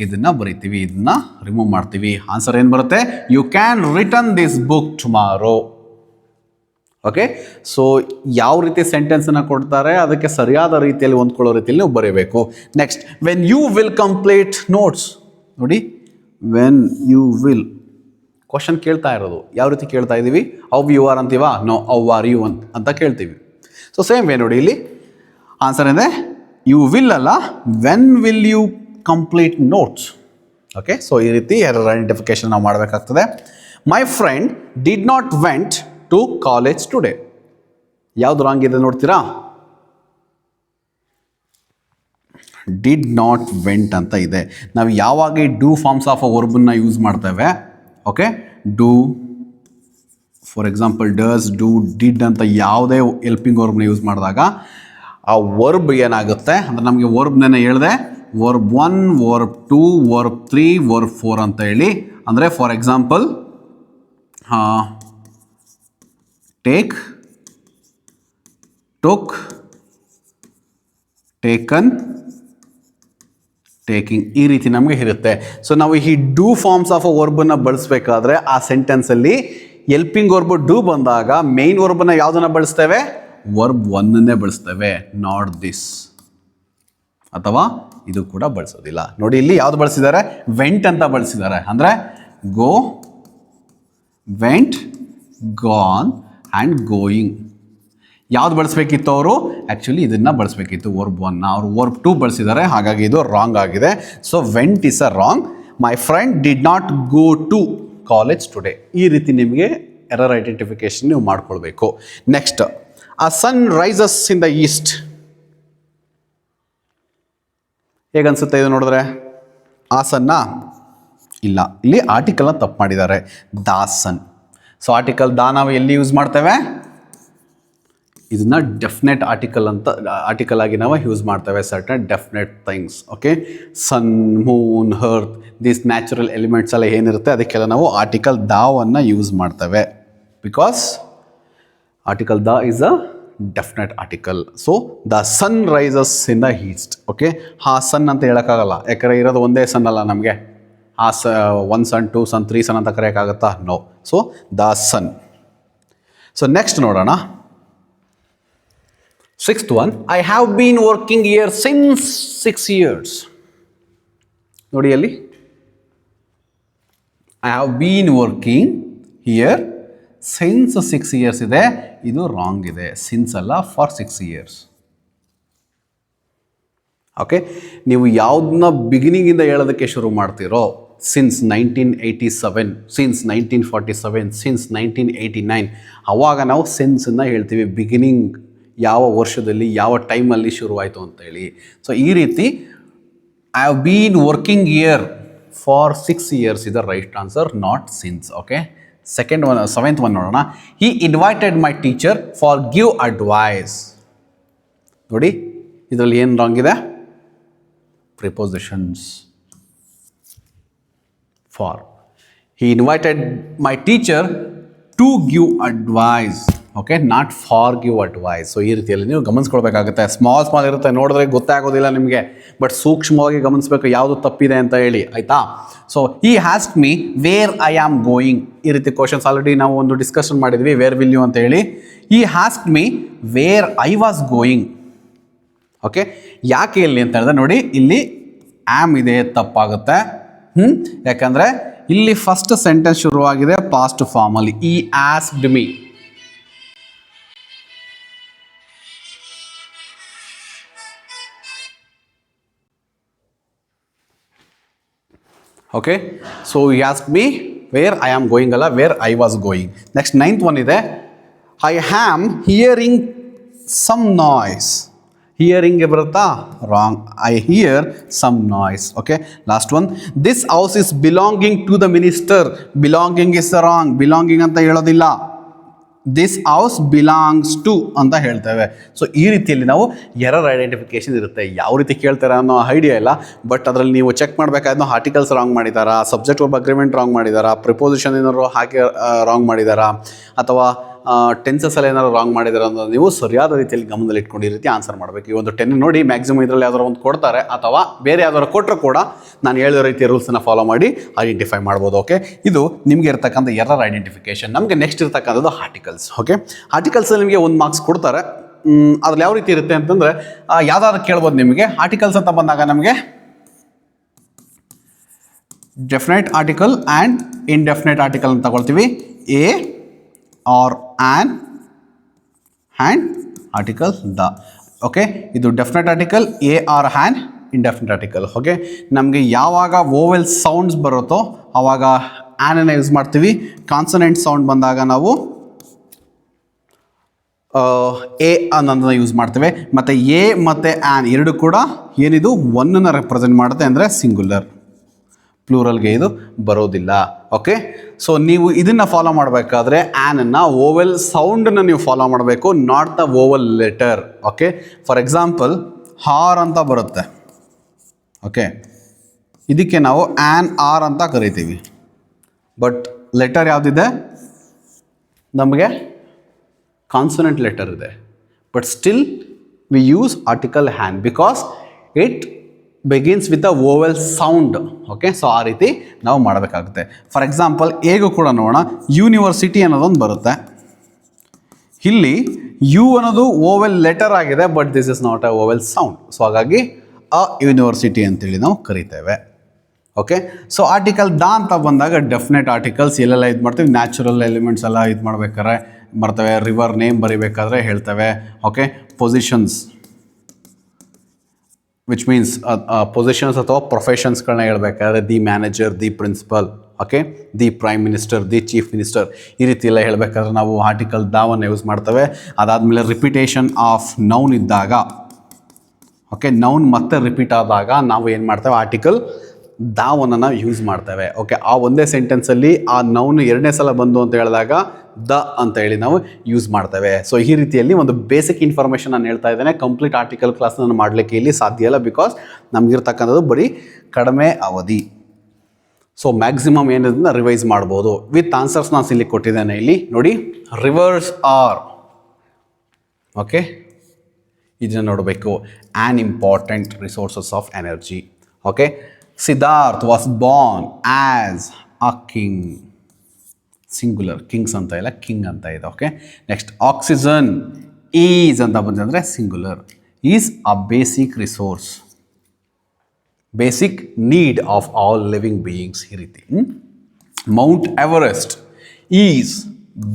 ಇದನ್ನು ಬರಿತೀವಿ, ಇದನ್ನು ರಿಮೂವ್ ಮಾಡ್ತೀವಿ. ಆನ್ಸರ್ ಏನು ಬರುತ್ತೆ? You can return this book tomorrow. Okay, so ಯಾವ ರೀತಿ ಸೆಂಟೆನ್ಸನ್ನು ಕೊಡ್ತಾರೆ ಅದಕ್ಕೆ ಸರಿಯಾದ ರೀತಿಯಲ್ಲಿ ಹೊಂದ್ಕೊಳ್ಳೋ ರೀತಿಯಲ್ಲಿ ನೀವು ಬರೀಬೇಕು. Next, when you will complete notes. ನೋಡಿ, ವೆನ್ ಯು ವಿಲ್ ಕ್ವಶನ್ ಕೇಳ್ತಾ ಇರೋದು ಯಾವ ರೀತಿ ಕೇಳ್ತಾ ಇದ್ದೀವಿ? ಹೌ ಯು ಆರ್ ಅಂತೀವಾ? ನೋ, ಹೌ ಆರ್ ಯು ಅಂತ ಕೇಳ್ತೀವಿ. ಸೊ ಸೇಮ್ ವೇ ನೋಡಿ, ಇಲ್ಲಿ ಆನ್ಸರ್ ಇದೆ ಯು ವಿಲ್ ಅಲ್ಲ, when will you complete notes. Okay, so ಈ ರೀತಿ ಎರರ್ ಐಡೆಂಟಿಫಿಕೇಶನ್ ನಾವು ಮಾಡಬೇಕಾಗ್ತದೆ. My friend did not went to college today. ಯಾವುದು ರಾಂಗ್ ಇದೆ ನೋಡ್ತೀರಾ? ಡಿಡ್ ನಾಟ್ ವೆಂಟ್ ಅಂತ ಇದೆ. ನಾವು ಯಾವಾಗ ಈ ಡೂ ಫಾರ್ಮ್ಸ್ ಆಫ್ ಅ ವರ್ಬನ್ನು ಯೂಸ್ ಮಾಡ್ತೇವೆ, okay, do, for example does, do, did ಅಂತ ಯಾವುದೇ ಹೆಲ್ಪಿಂಗ್ ವರ್ಬ್ನ ಯೂಸ್ ಮಾಡಿದಾಗ ಆ ವರ್ಬ್ ಏನಾಗುತ್ತೆ ಅಂದರೆ ನಮಗೆ ವರ್ಬ್ನೇ ಹೇಳಿದೆ, ವರ್ಬ್ 1, ವರ್ಬ್ 2, ವರ್ಬ್ 3, ವರ್ಬ್ 4 ಅಂತ ಹೇಳಿ. ಅಂದರೆ for example take, took, taken, taking, ಈ ರೀತಿ ನಮಗೆ ಇರುತ್ತೆ. ಸೊ ನಾವು ಈ ಡೂ ಫಾರ್ಮ್ಸ್ ಆಫ್ ಅ ವರ್ಬನ್ನು ಬಳಸಬೇಕಾದ್ರೆ ಆ ಸೆಂಟೆನ್ಸಲ್ಲಿ ಹೆಲ್ಪಿಂಗ್ ವರ್ಬ್ ಡೂ ಬಂದಾಗ ಮೇನ್ ವರ್ಬನ್ನು ಯಾವುದನ್ನು ಬಳಸ್ತೇವೆ? ವರ್ಬ್ 1 ಬಳಸ್ತೇವೆ. ನಾಟ್ ದಿಸ್, ಅಥವಾ ಇದು ಕೂಡ ಬಳಸೋದಿಲ್ಲ. ನೋಡಿ, ಇಲ್ಲಿ ಯಾವುದು ಬಳಸಿದ್ದಾರೆ? ವೆಂಟ್ ಅಂತ ಬಳಸಿದ್ದಾರೆ. ಅಂದರೆ ಗೋ, ವೆಂಟ್, ಗಾನ್ ಆ್ಯಂಡ್ ಗೋಯಿಂಗ್. ಯಾವ್ದು ಬಳಸಬೇಕಿತ್ತು ಅವರು? ಆ್ಯಕ್ಚುಲಿ ಇದನ್ನು ಬಳಸಬೇಕಿತ್ತು, ವರ್ಬ್ 1. ಅವರು ವರ್ಬ್ 2 ಬಳಸಿದ್ದಾರೆ, ಹಾಗಾಗಿ ಇದು ರಾಂಗ್ ಆಗಿದೆ. So went is a wrong. My friend did not go to college today. ಈ ರೀತಿ ನಿಮಗೆ ಎರರ್ ಐಡೆಂಟಿಫಿಕೇಶನ್ ನೀವು ಮಾಡ್ಕೊಳ್ಬೇಕು. Next, a sun rises in the east. ಹೇಗನ್ಸುತ್ತೆ ಇದು ನೋಡಿದ್ರೆ? ಆ ಸನ್ನ ಇಲ್ಲ, ಇಲ್ಲಿ ಆರ್ಟಿಕಲ್ನ ತಪ್ಪು ಮಾಡಿದ್ದಾರೆ, ದಾಸನ್. ಸೊ ಆರ್ಟಿಕಲ್ ದಾ ನಾವು ಎಲ್ಲಿ ಯೂಸ್ ಮಾಡ್ತೇವೆ? ಇದನ್ನ ಡೆಫಿನೆಟ್ ಆರ್ಟಿಕಲ್ ಆಗಿ ನಾವು ಯೂಸ್ ಮಾಡ್ತೇವೆ. Certain definite things. Okay, sun, moon, earth, this natural elements ಎಲ್ಲ ಏನಿರುತ್ತೆ ಅದಕ್ಕೆಲ್ಲ ನಾವು ಆರ್ಟಿಕಲ್ ದಾವನ್ನು ಯೂಸ್ ಮಾಡ್ತೇವೆ. Because article the is a definite article. So the sun rises in the east. Okay, ಆ ಸನ್ ಅಂತ ಹೇಳೋಕ್ಕಾಗಲ್ಲ, ಯಾಕಂದರೆ ಇರೋದು ಒಂದೇ ಸನ್ ಅಲ್ಲ ನಮಗೆ. ಆ one sun, two sun, three sun ಅಂತ ಕರೆಯೋಕ್ಕಾಗತ್ತಾ? No. So the sun. So next ನೋಡೋಣ. Sixth one, I have been working here since 6 years. ನೋಡಿ ಅಲ್ಲಿ, I have been working here since 6 years ಇದೆ. ಇದು ರಾಂಗ್ ಇದೆ, ಸಿನ್ಸ್ ಅಲ್ಲ, ಫಾರ್ 6 years. ಓಕೆ, ನೀವು ಯಾವುದನ್ನ ಬಿಗಿನಿಂಗಿಂದ ಹೇಳೋದಕ್ಕೆ ಶುರು ಮಾಡ್ತೀರೋ, ಸಿನ್ಸ್ 1987, ಸಿನ್ಸ್ 1947, ಸಿನ್ಸ್ 1989, ಅವಾಗ ನಾವು ಸಿನ್ಸನ್ನು ಹೇಳ್ತೀವಿ. ಬಿಗಿನಿಂಗ್ ಯಾವ ವರ್ಷದಲ್ಲಿ, ಯಾವ ಟೈಮಲ್ಲಿ ಶುರುವಾಯಿತು ಅಂತೇಳಿ. ಸೊ ಈ ರೀತಿ I have been working here for 6 years is the right answer, not since. Okay, second one, seventh one ನೋಡೋಣ. He invited my teacher for give advice. ನೋಡಿ, ಇದರಲ್ಲಿ ಏನು ರಾಂಗ್ ಇದೆ? Prepositions. For. He invited my teacher to give advice. Okay, not for give advice. So ಈ ರೀತಿಯಲ್ಲಿ ನೀವು ಗಮನಿಸ್ಕೊಳ್ಬೇಕಾಗುತ್ತೆ. Small ಇರುತ್ತೆ, ನೋಡಿದ್ರೆ ಗೊತ್ತೇ ಆಗೋದಿಲ್ಲ ನಿಮಗೆ, ಬಟ್ ಸೂಕ್ಷ್ಮವಾಗಿ ಗಮನಿಸಬೇಕು ಯಾವುದು ತಪ್ಪಿದೆ ಅಂತ ಹೇಳಿ, ಆಯಿತಾ? ಸೊ ಈ ಹ್ಯಾಸ್ಕ್ me where I am going. ಈ ರೀತಿ ಕ್ವಶನ್ಸ್ ಆಲ್ರೆಡಿ ನಾವು ಒಂದು ಡಿಸ್ಕಷನ್ ಮಾಡಿದ್ವಿ, ವೇರ್ ವಿಲ್ ಯು ಅಂತ ಹೇಳಿ. ಈ ಹ್ಯಾಸ್ಕ್ me where I was going. Okay, ಯಾಕೆ ಇಲ್ಲಿ ಅಂತ ಹೇಳಿದ್ರೆ ನೋಡಿ, ಇಲ್ಲಿ ಆಮ್ ಇದೆ, ತಪ್ಪಾಗುತ್ತೆ. ಯಾಕಂದರೆ ಇಲ್ಲಿ ಫಸ್ಟ್ ಸೆಂಟೆನ್ಸ್ ಶುರುವಾಗಿದೆ ಪಾಸ್ಟ್ ಫಾರ್ಮಲ್ಲಿ, he asked me. Okay, so you ask me where I am going ಅಲ್ಲ, where I was going. Next 9th one ಇದೆ, I am hearing some noise. Hearing ಬರುತ್ತಾ? Wrong. I hear some noise. Okay, last one, this house is belonging to the minister. Belonging is wrong. Belonging ಅಂತ ಹೇಳೋದಿಲ್ಲ, this house belongs to ಅಂತ ಹೇಳ್ತೇವೆ. So ಈ ರೀತಿಯಲ್ಲಿ ನಾವು error identification ಇರುತ್ತೆ. ಯಾವ ರೀತಿ ಕೇಳ್ತಾರೆ ಅನ್ನೋ ಐಡಿಯಾ ಇಲ್ಲ, ಬಟ್ ಅದರಲ್ಲಿ ನೀವು ಚೆಕ್ ಮಾಡಬೇಕಾದ್ರೂ ಆರ್ಟಿಕಲ್ಸ್ ರಾಂಗ್ ಮಾಡಿದಾರಾ, ಸಬ್ಜೆಕ್ಟ್ ವರ್ಬ್ ಅಗ್ರಿಮೆಂಟ್ ರಾಂಗ್ ಮಾಡಿದಾರಾ, ಪ್ರಿಪೋಸಿಷನ್ ಏನಾದ್ರು ಹಾಕಿ ರಾಂಗ್ ಮಾಡಿದಾರಾ, ಅಥವಾ ಟೆನ್ಸಸಲ್ಲಿ ಏನಾದ್ರು ರಾಂಗ್ ಮಾಡಿದಾರೆ ಅನ್ನೋದು ನೀವು ಸರಿಯಾದ ರೀತಿಯಲ್ಲಿ ಗಮನದಲ್ಲಿ ಇಟ್ಕೊಂಡು ಈ ರೀತಿ ಆನ್ಸರ್ ಮಾಡಬೇಕು. ಈ ಒಂದು 10 ನೋಡಿ, ಮ್ಯಾಕ್ಸಿಮಮ್ ಇದರಲ್ಲಿ ಯಾವ್ದಾರು ಒಂದು ಕೊಡ್ತಾರೆ, ಅಥವಾ ಬೇರೆ ಯಾವ್ದಾರು ಕೊಟ್ಟರು ಕೂಡ ನಾನು ಹೇಳಿದ ರೀತಿಯ ರೂಲ್ಸನ್ನು ಫಾಲೋ ಮಾಡಿ ಐಡೆಂಟಿಫೈ ಮಾಡ್ಬೋದು. ಓಕೆ, ಇದು ನಿಮಗೆ ಇರ್ತಕ್ಕಂಥ ಎರರ್ ಐಡೆಂಟಿಫಿಕೇಶನ್. ನಮಗೆ ನೆಕ್ಸ್ಟ್ ಇರ್ತಕ್ಕಂಥದ್ದು ಆರ್ಟಿಕಲ್ಸ್. ಓಕೆ, ಆರ್ಟಿಕಲ್ಸಲ್ಲಿ ನಿಮಗೆ 1 ಮಾರ್ಕ್ಸ್ ಕೊಡ್ತಾರೆ. ಅದ್ರಲ್ಲಿ ಯಾವ ರೀತಿ ಇರುತ್ತೆ ಅಂತಂದರೆ, ಯಾವ್ದಾದ್ರು ಕೇಳ್ಬೋದು ನಿಮಗೆ. ಆರ್ಟಿಕಲ್ಸ್ ಅಂತ ಬಂದಾಗ ನಮಗೆ definite article and indefinite article ಅಂತ ತಗೊಳ್ತೀವಿ. A or an and article the. Okay, ಇದು definite article, a or an indefinite article. Okay, ನಮಗೆ ಯಾವಾಗ ವೋವೆಲ್ ಸೌಂಡ್ಸ್ ಬರುತ್ತೋ ಆವಾಗ ಆ್ಯನನ್ನು ಯೂಸ್ ಮಾಡ್ತೀವಿ. ಕಾನ್ಸನೆಂಟ್ ಸೌಂಡ್ ಬಂದಾಗ ನಾವು ಎ ಅನ್ನೋದನ್ನ ಯೂಸ್ ಮಾಡ್ತೇವೆ. ಮತ್ತು ಎ ಮತ್ತು ಆ್ಯನ್ ಎರಡು ಕೂಡ ಏನಿದು ಒನ್ನನ್ನು ರೆಪ್ರೆಸೆಂಟ್ ಮಾಡುತ್ತೆ, ಅಂದರೆ ಸಿಂಗುಲರ್. ಪ್ಲೂರಲ್ಗೆ ಇದು ಬರೋದಿಲ್ಲ. ಓಕೆ, ಸೊ ನೀವು ಇದನ್ನು ಫಾಲೋ ಮಾಡಬೇಕಾದ್ರೆ ಆ್ಯನನ್ನು, ವೋವೆಲ್ ಸೌಂಡನ್ನು ನೀವು ಫಾಲೋ ಮಾಡಬೇಕು, not the vowel letter. Okay, for example hour ಅಂತ ಬರುತ್ತೆ. ಓಕೆ, ಇದಕ್ಕೆ ನಾವು ಆ್ಯನ್ ಆರ್ ಅಂತ ಕರಿತೀವಿ, ಬಟ್ ಲೆಟರ್ ಯಾವುದಿದೆ ನಮಗೆ? ಕಾನ್ಸನೆಂಟ್ ಲೆಟರ್ ಇದೆ, but still we use article an because it begins with a vowel sound. Okay, so ಆ ರೀತಿ ನಾವು ಮಾಡಬೇಕಾಗುತ್ತೆ. ಫಾರ್ ಎಕ್ಸಾಂಪಲ್ ಹೇಗೂ ಕೂಡ ನೋಡೋಣ. ಯೂನಿವರ್ಸಿಟಿ ಅನ್ನೋದೊಂದು ಬರುತ್ತೆ. ಇಲ್ಲಿ ಯು ಅನ್ನೋದು ವೋವೆಲ್ ಲೆಟರ್ ಆಗಿದೆ, but this is not a vowel sound. So ಹಾಗಾಗಿ ಅ ಯೂನಿವರ್ಸಿಟಿ ಅಂತೇಳಿ ನಾವು ಕರಿತೇವೆ. ಓಕೆ, ಸೊ ಆರ್ಟಿಕಲ್ ದ ಅಂತ ಬಂದಾಗ ಡೆಫಿನೆಟ್ ಆರ್ಟಿಕಲ್ಸ್ ಎಲ್ಲೆಲ್ಲ ಇದು ಮಾಡ್ತೀವಿ, ನ್ಯಾಚುರಲ್ ಎಲಿಮೆಂಟ್ಸ್ ಎಲ್ಲ ಇದು ಮಾಡ್ಬೇಕಾದ್ರೆ ಬರ್ತವೆ. ರಿವರ್ ನೇಮ್ ಬರಿಬೇಕಾದ್ರೆ ಹೇಳ್ತೇವೆ. Okay, positions which means positions ಅಥವಾ ಪ್ರೊಫೆಷನ್ಸ್ಗಳನ್ನ ಹೇಳ್ಬೇಕಾದ್ರೆ the manager, the principal, okay, the prime minister, the chief minister, ಈ ರೀತಿ ಎಲ್ಲ ಹೇಳಬೇಕಾದ್ರೆ ನಾವು ಆರ್ಟಿಕಲ್ ದಾವನ್ನು ಯೂಸ್ ಮಾಡ್ತೇವೆ. ಅದಾದಮೇಲೆ ರಿಪಿಟೇಷನ್ ಆಫ್ ನೌನ್ ಇದ್ದಾಗ, ಓಕೆ, ನೌನ್ ಮತ್ತೆ ರಿಪೀಟ್ ಆದಾಗ ನಾವು ಏನು ಮಾಡ್ತೇವೆ? ಆರ್ಟಿಕಲ್ ದಾವನ್ನು ಯೂಸ್ ಮಾಡ್ತೇವೆ. ಓಕೆ, ಆ ಒಂದೇ ಸೆಂಟೆನ್ಸಲ್ಲಿ ಆ ನೌನ್ 2ನೇ ಸಲ ಬಂದು ಅಂತ ಹೇಳಿದಾಗ ದ ಅಂತ ಹೇಳಿ ನಾವು ಯೂಸ್ ಮಾಡ್ತೇವೆ. ಸೊ ಈ ರೀತಿಯಲ್ಲಿ ಒಂದು ಬೇಸಿಕ್ ಇನ್ಫಾರ್ಮೇಷನ್ ನಾನು ಹೇಳ್ತಾ ಇದ್ದೇನೆ. ಕಂಪ್ಲೀಟ್ ಆರ್ಟಿಕಲ್ ಕ್ಲಾಸ್ ನಾನು ಮಾಡಲಿಕ್ಕೆ ಇಲ್ಲಿ ಸಾಧ್ಯ ಇಲ್ಲ, ಬಿಕಾಸ್ ನಮಗಿರ್ತಕ್ಕಂಥದ್ದು ಬರೀ ಕಡಿಮೆ ಅವಧಿ. ಸೊ ಮ್ಯಾಕ್ಸಿಮಮ್ ಏನದನ್ನ ರಿವೈಸ್ ಮಾಡ್ಬೋದು. ವಿತ್ ಆನ್ಸರ್ಸ್ ನಾನು ಇಲ್ಲಿ ಕೊಟ್ಟಿದ್ದೇನೆ. ಇಲ್ಲಿ ನೋಡಿ, ರಿವರ್ಸ್ ಆರ್ ಓಕೆ, ಇದನ್ನು ನೋಡಬೇಕು. An important resources of energy. Okay, Siddharth was Born as a king. Singular, Kings ಅಂತ ಇಲ್ಲ, ಕಿಂಗ್ ಅಂತ ಇದೆ. ಓಕೆ, ನೆಕ್ಸ್ಟ್ ಆಕ್ಸಿಜನ್ ಈಸ್ ಅಂತ ಬಂತಂದರೆ singular. Is a basic resource, basic need of all living beings. ಈ ರೀತಿ. Mount Everest is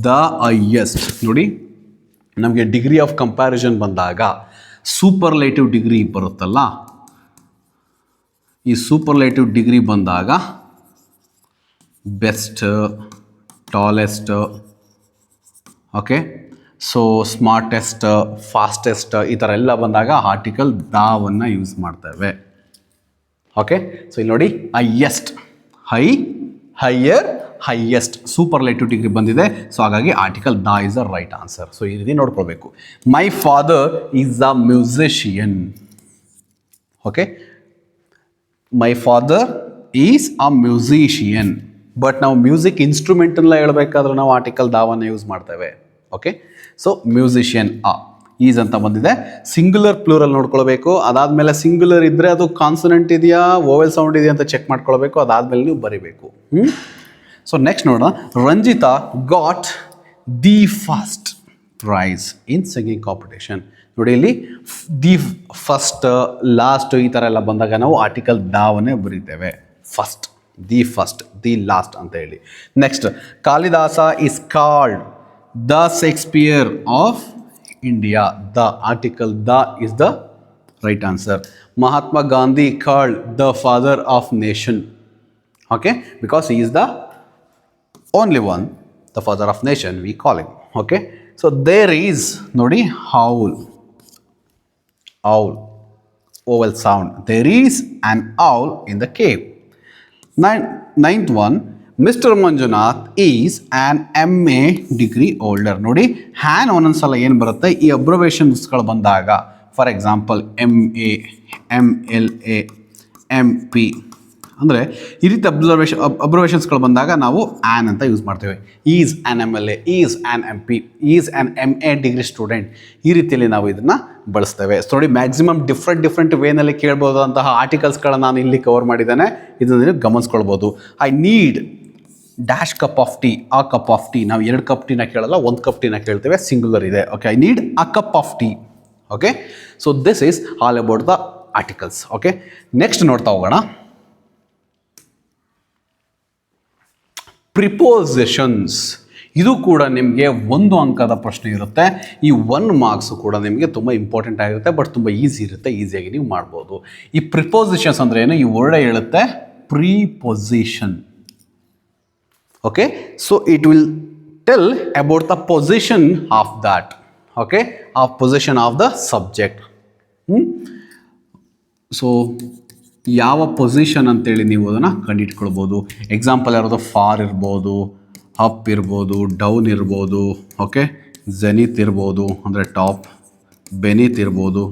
the highest. ನೋಡಿ, ನಮಗೆ ಡಿಗ್ರಿ ಆಫ್ ಕಂಪ್ಯಾರಿಸನ್ ಬಂದಾಗ ಸೂಪರ್ಲೇಟಿವ್ ಡಿಗ್ರಿ ಬರುತ್ತಲ್ಲ, ಈ ಸೂಪರ್ಲೇಟಿವ್ ಡಿಗ್ರಿ ಬಂದಾಗ best, tallest, okay, so smartest, fastest, ಈ ಥರ ಎಲ್ಲ ಬಂದಾಗ ಆರ್ಟಿಕಲ್ ದಾವನ್ನು ಯೂಸ್ ಮಾಡ್ತೇವೆ. ಓಕೆ, ಸೊ ಇಲ್ಲಿ ನೋಡಿ, highest, higher, highest, superlative degree ಬಂದಿದೆ. ಸೊ ಹಾಗಾಗಿ article the is the right answer. So ಈ ರೀತಿ ನೋಡ್ಕೊಳ್ಬೇಕು. My father is a musician. Okay, my father is a musician. But ನಾವು ಮ್ಯೂಸಿಕ್ ಇನ್ಸ್ಟ್ರೂಮೆಂಟನ್ನ ಹೇಳ್ಬೇಕಾದ್ರೆ ನಾವು ಆರ್ಟಿಕಲ್ ದಾವನ್ನು ಯೂಸ್ ಮಾಡ್ತೇವೆ. ಓಕೆ, ಸೊ ಮ್ಯೂಸಿಷಿಯನ್ ಈಸ್ ಅಂತ ಬಂದಿದೆ. ಸಿಂಗುಲರ್ ಪ್ಲೂರಲ್ ನೋಡ್ಕೊಳ್ಬೇಕು. ಅದಾದಮೇಲೆ ಸಿಂಗುಲರ್ ಇದ್ದರೆ ಅದು ಕಾನ್ಸನೆಂಟ್ ಇದೆಯಾ, ವೋವೆಲ್ ಸೌಂಡ್ ಇದೆಯಾ ಅಂತ ಚೆಕ್ ಮಾಡ್ಕೊಳ್ಬೇಕು. ಅದಾದಮೇಲೆ ನೀವು ಬರೀಬೇಕು. ಸೊ ನೆಕ್ಸ್ಟ್ ನೋಡೋಣ. Ranjitha got the first prize in singing competition. ನೋಡಿ, ಇಲ್ಲಿ ದಿ ಫಸ್ಟ್, ಲಾಸ್ಟ್ ಈ ಥರ ಎಲ್ಲ ಬಂದಾಗ ನಾವು ಆರ್ಟಿಕಲ್ ದಾವನ್ನೇ ಬರೀತೇವೆ. First, the first, the last ಅಂತ ಹೇಳಿ. Next, Kalidasa is called the Shakespeare of India. The article the is the right answer. Mahatma Gandhi called the father of nation. Okay, because he is the only one, the father of nation we call him. Okay, so there is, ನೋಡಿ, howl, owl, vowel sound. There is an owl in the cave. Ninth one, Mr. Manjunath is an MA degree holder. ನೋಡಿ, ಹ್ಯಾನ್ ಒಂದೊಂದ್ಸಲ ಏನು ಬರುತ್ತೆ ಈ ಅಬ್ರವೇಷನ್ಸ್ಗಳು ಬಂದಾಗ. For example MA, MLA, MP ಅಂದರೆ ಈ ರೀತಿ ಅಬ್ಸರ್ವೇಷನ್ಸ್ಗಳು ಬಂದಾಗ ನಾವು ಆ್ಯನ್ ಅಂತ ಯೂಸ್ ಮಾಡ್ತೇವೆ. Is an MLA, is an MP, is an MA degree student. ಈ ರೀತಿಯಲ್ಲಿ ನಾವು ಇದನ್ನು ಬಳಸ್ತೇವೆ. ಸೊ ನೋಡಿ, ಮ್ಯಾಕ್ಸಿಮಮ್ ಡಿಫ್ರೆಂಟ್ ವೇನಲ್ಲಿ ಕೇಳ್ಬೋದಂತಹ ಆರ್ಟಿಕಲ್ಸ್ಗಳನ್ನ ನಾನು ಇಲ್ಲಿ ಕವರ್ ಮಾಡಿದ್ದೇನೆ. ಇದನ್ನು ನೀವು ಗಮನಿಸ್ಕೊಳ್ಬೋದು. I need dash cup of tea, a cup of tea. ನಾವು 2 ಕಪ್ ಟೀನ ಕೇಳಲ್ಲ, 1 ಕಪ್ ಟೀನ ಕೇಳ್ತೇವೆ. ಸಿಂಗುಲರ್ ಇದೆ. Okay, I need a cup of tea. Okay, so this is all about the articles. Okay, next ನೋಡ್ತಾ ಹೋಗೋಣ. ಪ್ರಿಪೋಸಿಷನ್ಸ್. ಇದು ಕೂಡ ನಿಮಗೆ 1 ಅಂಕದ ಪ್ರಶ್ನೆ ಇರುತ್ತೆ. ಈ 1 ಮಾರ್ಕ್ಸು ಕೂಡ ನಿಮಗೆ ತುಂಬ ಇಂಪಾರ್ಟೆಂಟ್ ಆಗಿರುತ್ತೆ, ಬಟ್ ತುಂಬ ಈಸಿ ಇರುತ್ತೆ. ಈಸಿಯಾಗಿ ನೀವು ಮಾಡ್ಬೋದು. ಈ ಪ್ರಿಪೋಸಿಷನ್ಸ್ ಅಂದರೆ ಏನು? ಈ ವರ್ಡ್ ಹೇಳುತ್ತೆ preposition. Okay, so it will tell about the position of that. Okay, ಆ position of the subject. So ಯಾವ ಪೊಸಿಷನ್ ಅಂತೇಳಿ ನೀವು ಅದನ್ನು ಕಂಡುಹಿಟ್ಕೊಳ್ಬೋದು. ಎಕ್ಸಾಂಪಲ್ ಯಾವುದು? ಫಾರ್ ಇರ್ಬೋದು, ಅಪ್ ಇರ್ಬೋದು, ಡೌನ್ ಇರ್ಬೋದು. ಓಕೆ, ಜೆನಿತ್ ಇರ್ಬೋದು, ಅಂದರೆ ಟಾಪ್, ಬೆನಿತ್ ಇರ್ಬೋದು.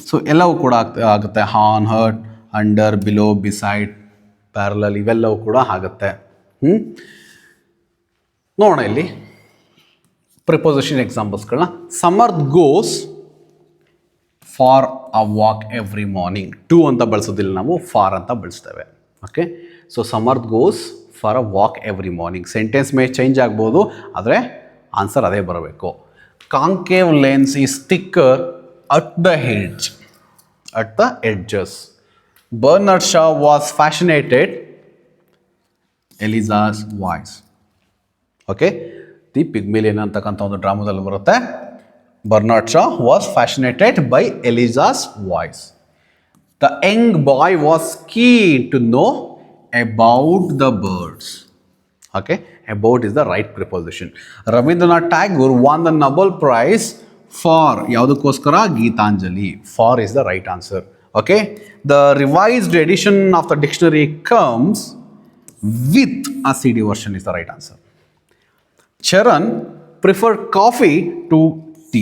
ಸೊ ಎಲ್ಲವೂ ಕೂಡ ಆಗುತ್ತೆ. On, hurt, under, below, beside, parallel, ಇವೆಲ್ಲವೂ ಕೂಡ ಆಗುತ್ತೆ. ನೋಡೋಣ ಇಲ್ಲಿ ಪ್ರಿಪೊಸಿಷನ್ ಎಕ್ಸಾಂಪಲ್ಸ್ಗಳನ್ನ. Samarth goes for a walk every morning. To ಅಂತ ಬಳಸೋದಿಲ್ಲ ನಾವು, ಫಾರ್ ಅಂತ ಬಳಸ್ತೇವೆ. Okay, so Samarth goes for a walk every morning. Sentence may change ಆಗ್ಬೋದು, ಆದರೆ ಆನ್ಸರ್ ಅದೇ ಬರಬೇಕು. Concave lens is thicker at the edge, at the edges. Bernard Shaw was fascinated Eliza's voice. Okay, the Pygmalion ಅಂತಕ್ಕಂಥ ಒಂದು ಡ್ರಾಮಾದಲ್ಲಿ ಬರುತ್ತೆ. Bernard Shaw was fascinated by Eliza's voice. The young boy was keen to know about the birds. Okay, about is the right preposition. Rabindranath Tagore won the Nobel Prize for ಯಾವುದಕ್ಕೋಸ್ಕರ? Gitanjali. For is the right answer. Okay, the revised edition of the dictionary comes with a CD version is the right answer. Charan preferred coffee to tea.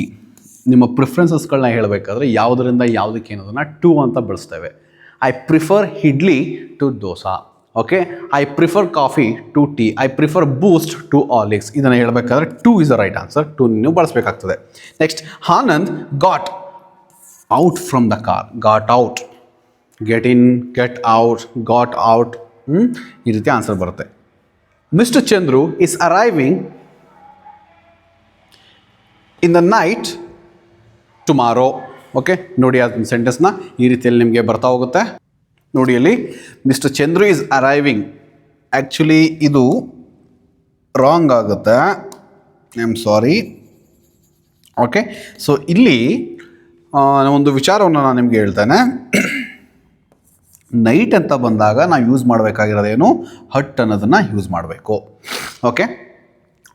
ನಿಮ್ಮ ಪ್ರಿಫರೆನ್ಸಸ್ಗಳನ್ನ ಹೇಳಬೇಕಾದ್ರೆ ಯಾವುದರಿಂದ ಯಾವುದಕ್ಕೆ ಏನೋದನ್ನು to ಅಂತ ಬಳಸ್ತೇವೆ. I prefer idli to dosa. Okay, I prefer coffee to tea, I prefer Boost to Horlicks. ಇದನ್ನು ಹೇಳಬೇಕಾದ್ರೆ to is the right answer. To ನೀವು ಬಳಸಬೇಕಾಗ್ತದೆ. Next, Anand got out from the car, got out, get in, get out, got out, ಈ ರೀತಿ answer ಬರುತ್ತೆ. Mister Chandru is arriving in the night tomorrow. Okay, ನೋಡಿ ಆ ಸೆಂಟೆನ್ಸ್ನ ಈ ರೀತಿಯಲ್ಲಿ ನಿಮಗೆ ಬರ್ತಾ ಹೋಗುತ್ತೆ. ನೋಡಿ ಅಲ್ಲಿ mister Chandru is arriving, actually ಇದು ರಾಂಗ್ ಆಗುತ್ತೆ, I am sorry. Okay, so ಇಲ್ಲಿ ಒಂದು ವಿಚಾರವನ್ನು ನಾನು ನಿಮಗೆ ಹೇಳ್ತೇನೆ. ನೈಟ್ ಅಂತ ಬಂದಾಗ ನಾವು ಯೂಸ್ ಮಾಡಬೇಕಾಗಿರೋದೇನು, ಹಟ್ ಅನ್ನೋದನ್ನು ಯೂಸ್ ಮಾಡಬೇಕು. Okay,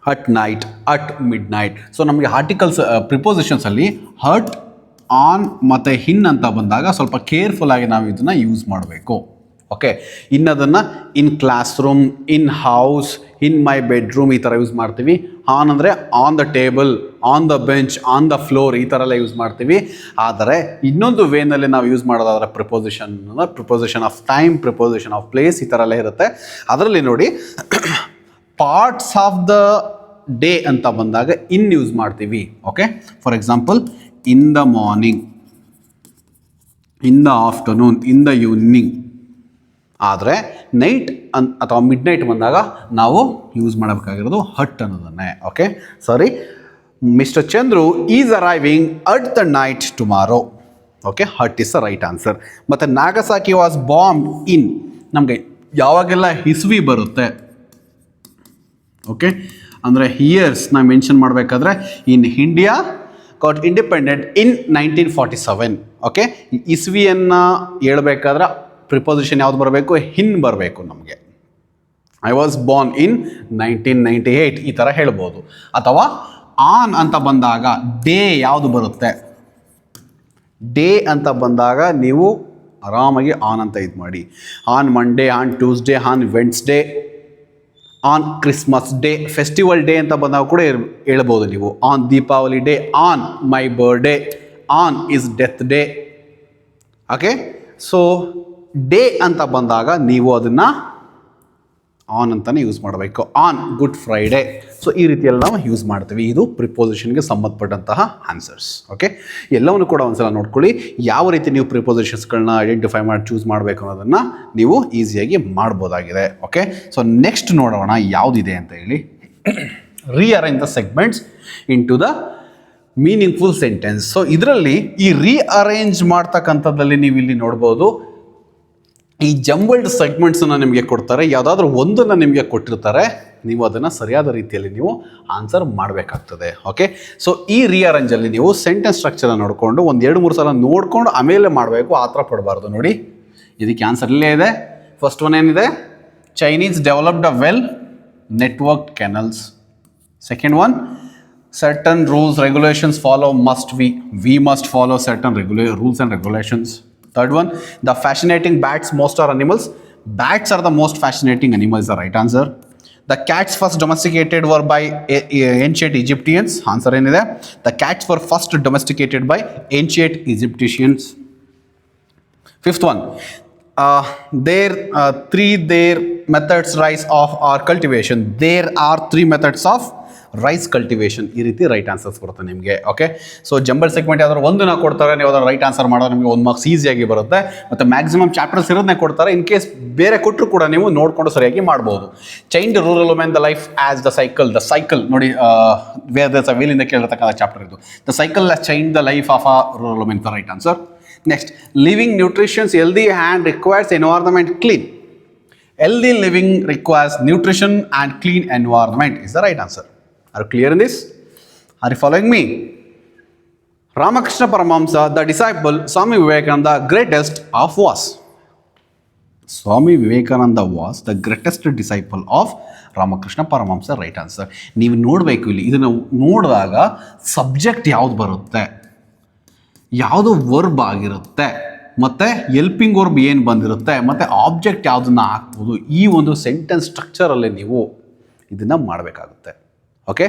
hut night, at mid night. So ನಮಗೆ ಆರ್ಟಿಕಲ್ಸ್ ಪ್ರಿಪೋಸಿಷನ್ಸಲ್ಲಿ ಹಟ್, ಆನ್ ಮತ್ತು ಹಿನ್ ಅಂತ ಬಂದಾಗ ಸ್ವಲ್ಪ ಕೇರ್ಫುಲ್ಲಾಗಿ ನಾವು ಇದನ್ನು ಯೂಸ್ ಮಾಡಬೇಕು. ಓಕೆ, ಇನ್ನದನ್ನು in class room, in house, in my bedroom ಈ ಥರ ಯೂಸ್ ಮಾಡ್ತೀವಿ. ಆನ್ ಅಂದರೆ on the table, on the bench, on the floor ಈ ಥರ ಎಲ್ಲ ಯೂಸ್ ಮಾಡ್ತೀವಿ. ಆದರೆ ಇನ್ನೊಂದು ವೇನಲ್ಲಿ ನಾವು ಯೂಸ್ ಮಾಡೋದಾದ್ರೆ preposition of time, preposition of place ಈ ಥರ ಎಲ್ಲ ಇರುತ್ತೆ. ಅದರಲ್ಲಿ ನೋಡಿ ಪಾರ್ಟ್ಸ್ ಆಫ್ ದ ಡೇ ಅಂತ ಬಂದಾಗ ಇನ್ ಯೂಸ್ ಮಾಡ್ತೀವಿ. Okay, for example in the morning, in the afternoon, in the evening. ಆದರೆ ನೈಟ್ ಅಥವಾ ಮಿಡ್ ನೈಟ್ ಬಂದಾಗ ನಾವು ಯೂಸ್ ಮಾಡಬೇಕಾಗಿರೋದು ಹಟ್ ಅನ್ನೋದನ್ನೇ. Okay, sorry, mister Chandru is arriving at the night tomorrow. Okay, at is the right answer. ಮತ್ತು Nagasaki was bomb in, ನಮಗೆ ಯಾವಾಗೆಲ್ಲ ಇಸ್ವಿ ಬರುತ್ತೆ, ಓಕೆ, ಅಂದರೆ ಇಯರ್ಸ್ ನಾವು ಮೆನ್ಷನ್ ಮಾಡಬೇಕಾದ್ರೆ in India got independent in 1947. Okay, ಇಸ್ವಿಯನ್ನು ಹೇಳ್ಬೇಕಾದ್ರೆ ಪ್ರಿಪೋಸಿಷನ್ ಯಾವ್ದು ಬರಬೇಕು, ಹಿನ್ ಬರಬೇಕು ನಮಗೆ. ಐ ವಾಸ್ ಬಾರ್ನ್ ಇನ್ 1998 ಈ ಥರ ಹೇಳ್ಬೋದು. ಅಥವಾ ಆನ್ ಅಂತ ಬಂದಾಗ ಡೇ ಯಾವುದು ಬರುತ್ತೆ, ಡೇ ಅಂತ ಬಂದಾಗ ನೀವು ಆರಾಮಾಗಿ ಆನ್ ಅಂತ ಇದು ಮಾಡಿ. On Monday, on Tuesday, on Wednesday, on Christmas day, festival day ಅಂತ ಬಂದಾಗ ಕೂಡ ಹೇಳ್ಬೋದು ನೀವು. On Deepavali day, on my birthday, on is death day. Okay, so day ಅಂತ ಬಂದಾಗ ನೀವು ಅದನ್ನು ಆನ್ ಅಂತಲೇ ಯೂಸ್ ಮಾಡಬೇಕು. On good Friday. ಸೊ ಈ ರೀತಿಯಲ್ಲಿ ನಾವು ಯೂಸ್ ಮಾಡ್ತೀವಿ. ಇದು ಪ್ರಿಪೋಸಿಷನ್ಗೆ ಸಂಬಂಧಪಟ್ಟಂತಹ ಆನ್ಸರ್ಸ್. ಓಕೆ, ಎಲ್ಲವನ್ನು ಕೂಡ ಒಂದ್ಸಲ ನೋಡ್ಕೊಳ್ಳಿ. ಯಾವ ರೀತಿ ನೀವು ಪ್ರಿಪೋಸಿಷನ್ಸ್ಗಳನ್ನ ಐಡೆಂಟಿಫೈ ಮಾಡಿ ಚೂಸ್ ಮಾಡಬೇಕು ಅನ್ನೋದನ್ನು ನೀವು ಈಸಿಯಾಗಿ ಮಾಡ್ಬೋದಾಗಿದೆ. ಓಕೆ, ಸೊ ನೆಕ್ಸ್ಟ್ ನೋಡೋಣ ಯಾವುದಿದೆ ಅಂತ ಹೇಳಿ. Rearrange the segments into the meaningful sentence. So ಇದರಲ್ಲಿ ಈ ರೀಅರೇಂಜ್ ಮಾಡ್ತಕ್ಕಂಥದ್ದಲ್ಲಿ ನೀವು ಇಲ್ಲಿ ನೋಡ್ಬೋದು, ಈ ಜಂಬಲ್ಡ್ ಸೆಗ್ಮೆಂಟ್ಸನ್ನು ನಿಮಗೆ ಕೊಡ್ತಾರೆ. ಯಾವುದಾದ್ರೂ ಒಂದನ್ನು ನಿಮಗೆ ಕೊಟ್ಟಿರ್ತಾರೆ, ನೀವು ಅದನ್ನು ಸರಿಯಾದ ರೀತಿಯಲ್ಲಿ ನೀವು ಆನ್ಸರ್ ಮಾಡಬೇಕಾಗ್ತದೆ. ಓಕೆ, ಸೊ ಈ ರೀಅರೇಂಜಲ್ಲಿ ನೀವು ಸೆಂಟೆನ್ಸ್ ಸ್ಟ್ರಕ್ಚರನ್ನು ನೋಡಿಕೊಂಡು ಒಂದು 2-3 ಸಲ ನೋಡಿಕೊಂಡು ಆಮೇಲೆ ಮಾಡಬೇಕು, ಆ ಥರ ಪಡಬಾರ್ದು. ನೋಡಿ, ಇದಕ್ಕೆ ಆನ್ಸರ್ ಇಲ್ಲೇ ಇದೆ. ಫಸ್ಟ್ ಒನ್ ಏನಿದೆ, Chinese developed a well network channels. Second one, certain rules regulations follow must we must follow certain rules and regulations. Third one, the fascinating bats most are animals. Bats are the most fascinating animal is the right answer. The cats first domesticated were by ancient Egyptians. Answer ಏನಿದೆ, the cats were first domesticated by ancient Egyptians. Fifth one, there methods rise of our cultivation. There are 3 methods of rice cultivation. ಈ ರೀತಿ right answers ಬರುತ್ತೆ ನಿಮಗೆ. Okay, so jumble segment ಯಾವ್ದಾದ್ರು ಒಂದನ್ನ ಕೊಡ್ತಾರೆ, ನೀವು ಅದರ ರೈಟ್ ಆನ್ಸರ್ ಮಾಡೋದು ನಿಮಗೆ 1 ಮಾರ್ಕ್ಸ್ ಈಸಿಯಾಗಿ ಬರುತ್ತೆ. ಮತ್ತು ಮ್ಯಾಕ್ಸಿಮಮ್ ಚಾಪ್ಟರ್ಸ್ ಇರೋದನ್ನೇ ಕೊಡ್ತಾರೆ. ಇನ್ ಕೇಸ್ ಬೇರೆ ಕೊಟ್ಟರು ಕೂಡ ನೀವು ನೋಡಿಕೊಂಡು ಸರಿಯಾಗಿ ಮಾಡ್ಬೋದು. Child rural women the life as the cycle ನೋಡಿ, ವೇರ್ ದರ್ಸ್ ಅ ವೀಲ್ ಇಂದ ಕೇಳಿರ್ತಕ್ಕಂಥ ಚಾಪ್ಟರ್ ಇದು. The cycle has change the life of a rural women, the right answer. Next, living nutritions healthy and requires environment clean. Healthy living requires nutrition and clean environment is the right answer. Are you clear in this? Are you following me? Ramakrishna Paramahamsa, the disciple, Swami Vivekananda, greatest of was. Swami Vivekananda was the greatest disciple of Ramakrishna Paramahamsa, right answer. ನೀವು ನೋಡಬೇಕು ಇಲ್ಲಿ, ಇದನ್ನು ನೋಡಿದಾಗ subject ಯಾವ್ದು ಬರುತ್ತೆ, ಯಾವುದು verb ಆಗಿರುತ್ತೆ, ಮತ್ತು ಎಲ್ಪಿಂಗ್ ವರ್ಬ್ ಏನು ಬಂದಿರುತ್ತೆ, ಮತ್ತು ಆಬ್ಜೆಕ್ಟ್ ಯಾವುದನ್ನು ಹಾಕ್ಬೋದು, ಈ ಒಂದು ಸೆಂಟೆನ್ಸ್ ಸ್ಟ್ರಕ್ಚರಲ್ಲಿ ನೀವು ಇದನ್ನು ಮಾಡಬೇಕಾಗುತ್ತೆ. ಓಕೆ,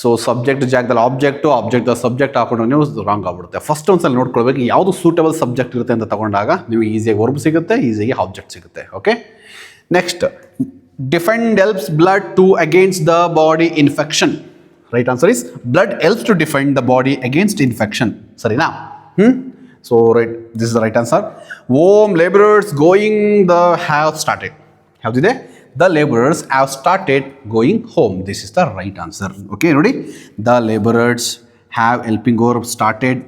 ಸೊ ಸಬ್ಜೆಕ್ಟ್ ಜಾಗದಲ್ಲಿ ಆಬ್ಜೆಕ್ಟ್ ಸಬ್ಜೆಕ್ಟ್ ಹಾಕೊಂಡು ನೀವು ರಾಂಗ್ ಆಗ್ಬಿಡುತ್ತೆ. ಫಸ್ಟ್ ಒಂದ್ಸಲ ನೋಡ್ಕೊಳ್ಬೇಕು ಯಾವುದು ಸೂಟಬಲ್ ಸಬ್ಜೆಕ್ಟ್ ಇರುತ್ತೆ ಅಂತ ತಗೊಂಡಾಗ ನೀವು ಈಸಿಯಾಗಿ ವರ್ಬ್ ಸಿಗುತ್ತೆ, ಈಸಿಯಾಗಿ ಆಬ್ಜೆಕ್ಟ್ ಸಿಗುತ್ತೆ. Okay, next defend helps blood to against the body infection. Right answer is blood helps to defend the body against infection. Sorry now. So right, this is the right answer. Home laborers going the have started. How did they? The laborers have started going home. This is the right answer. Okay, ready? The laborers have helping verb started.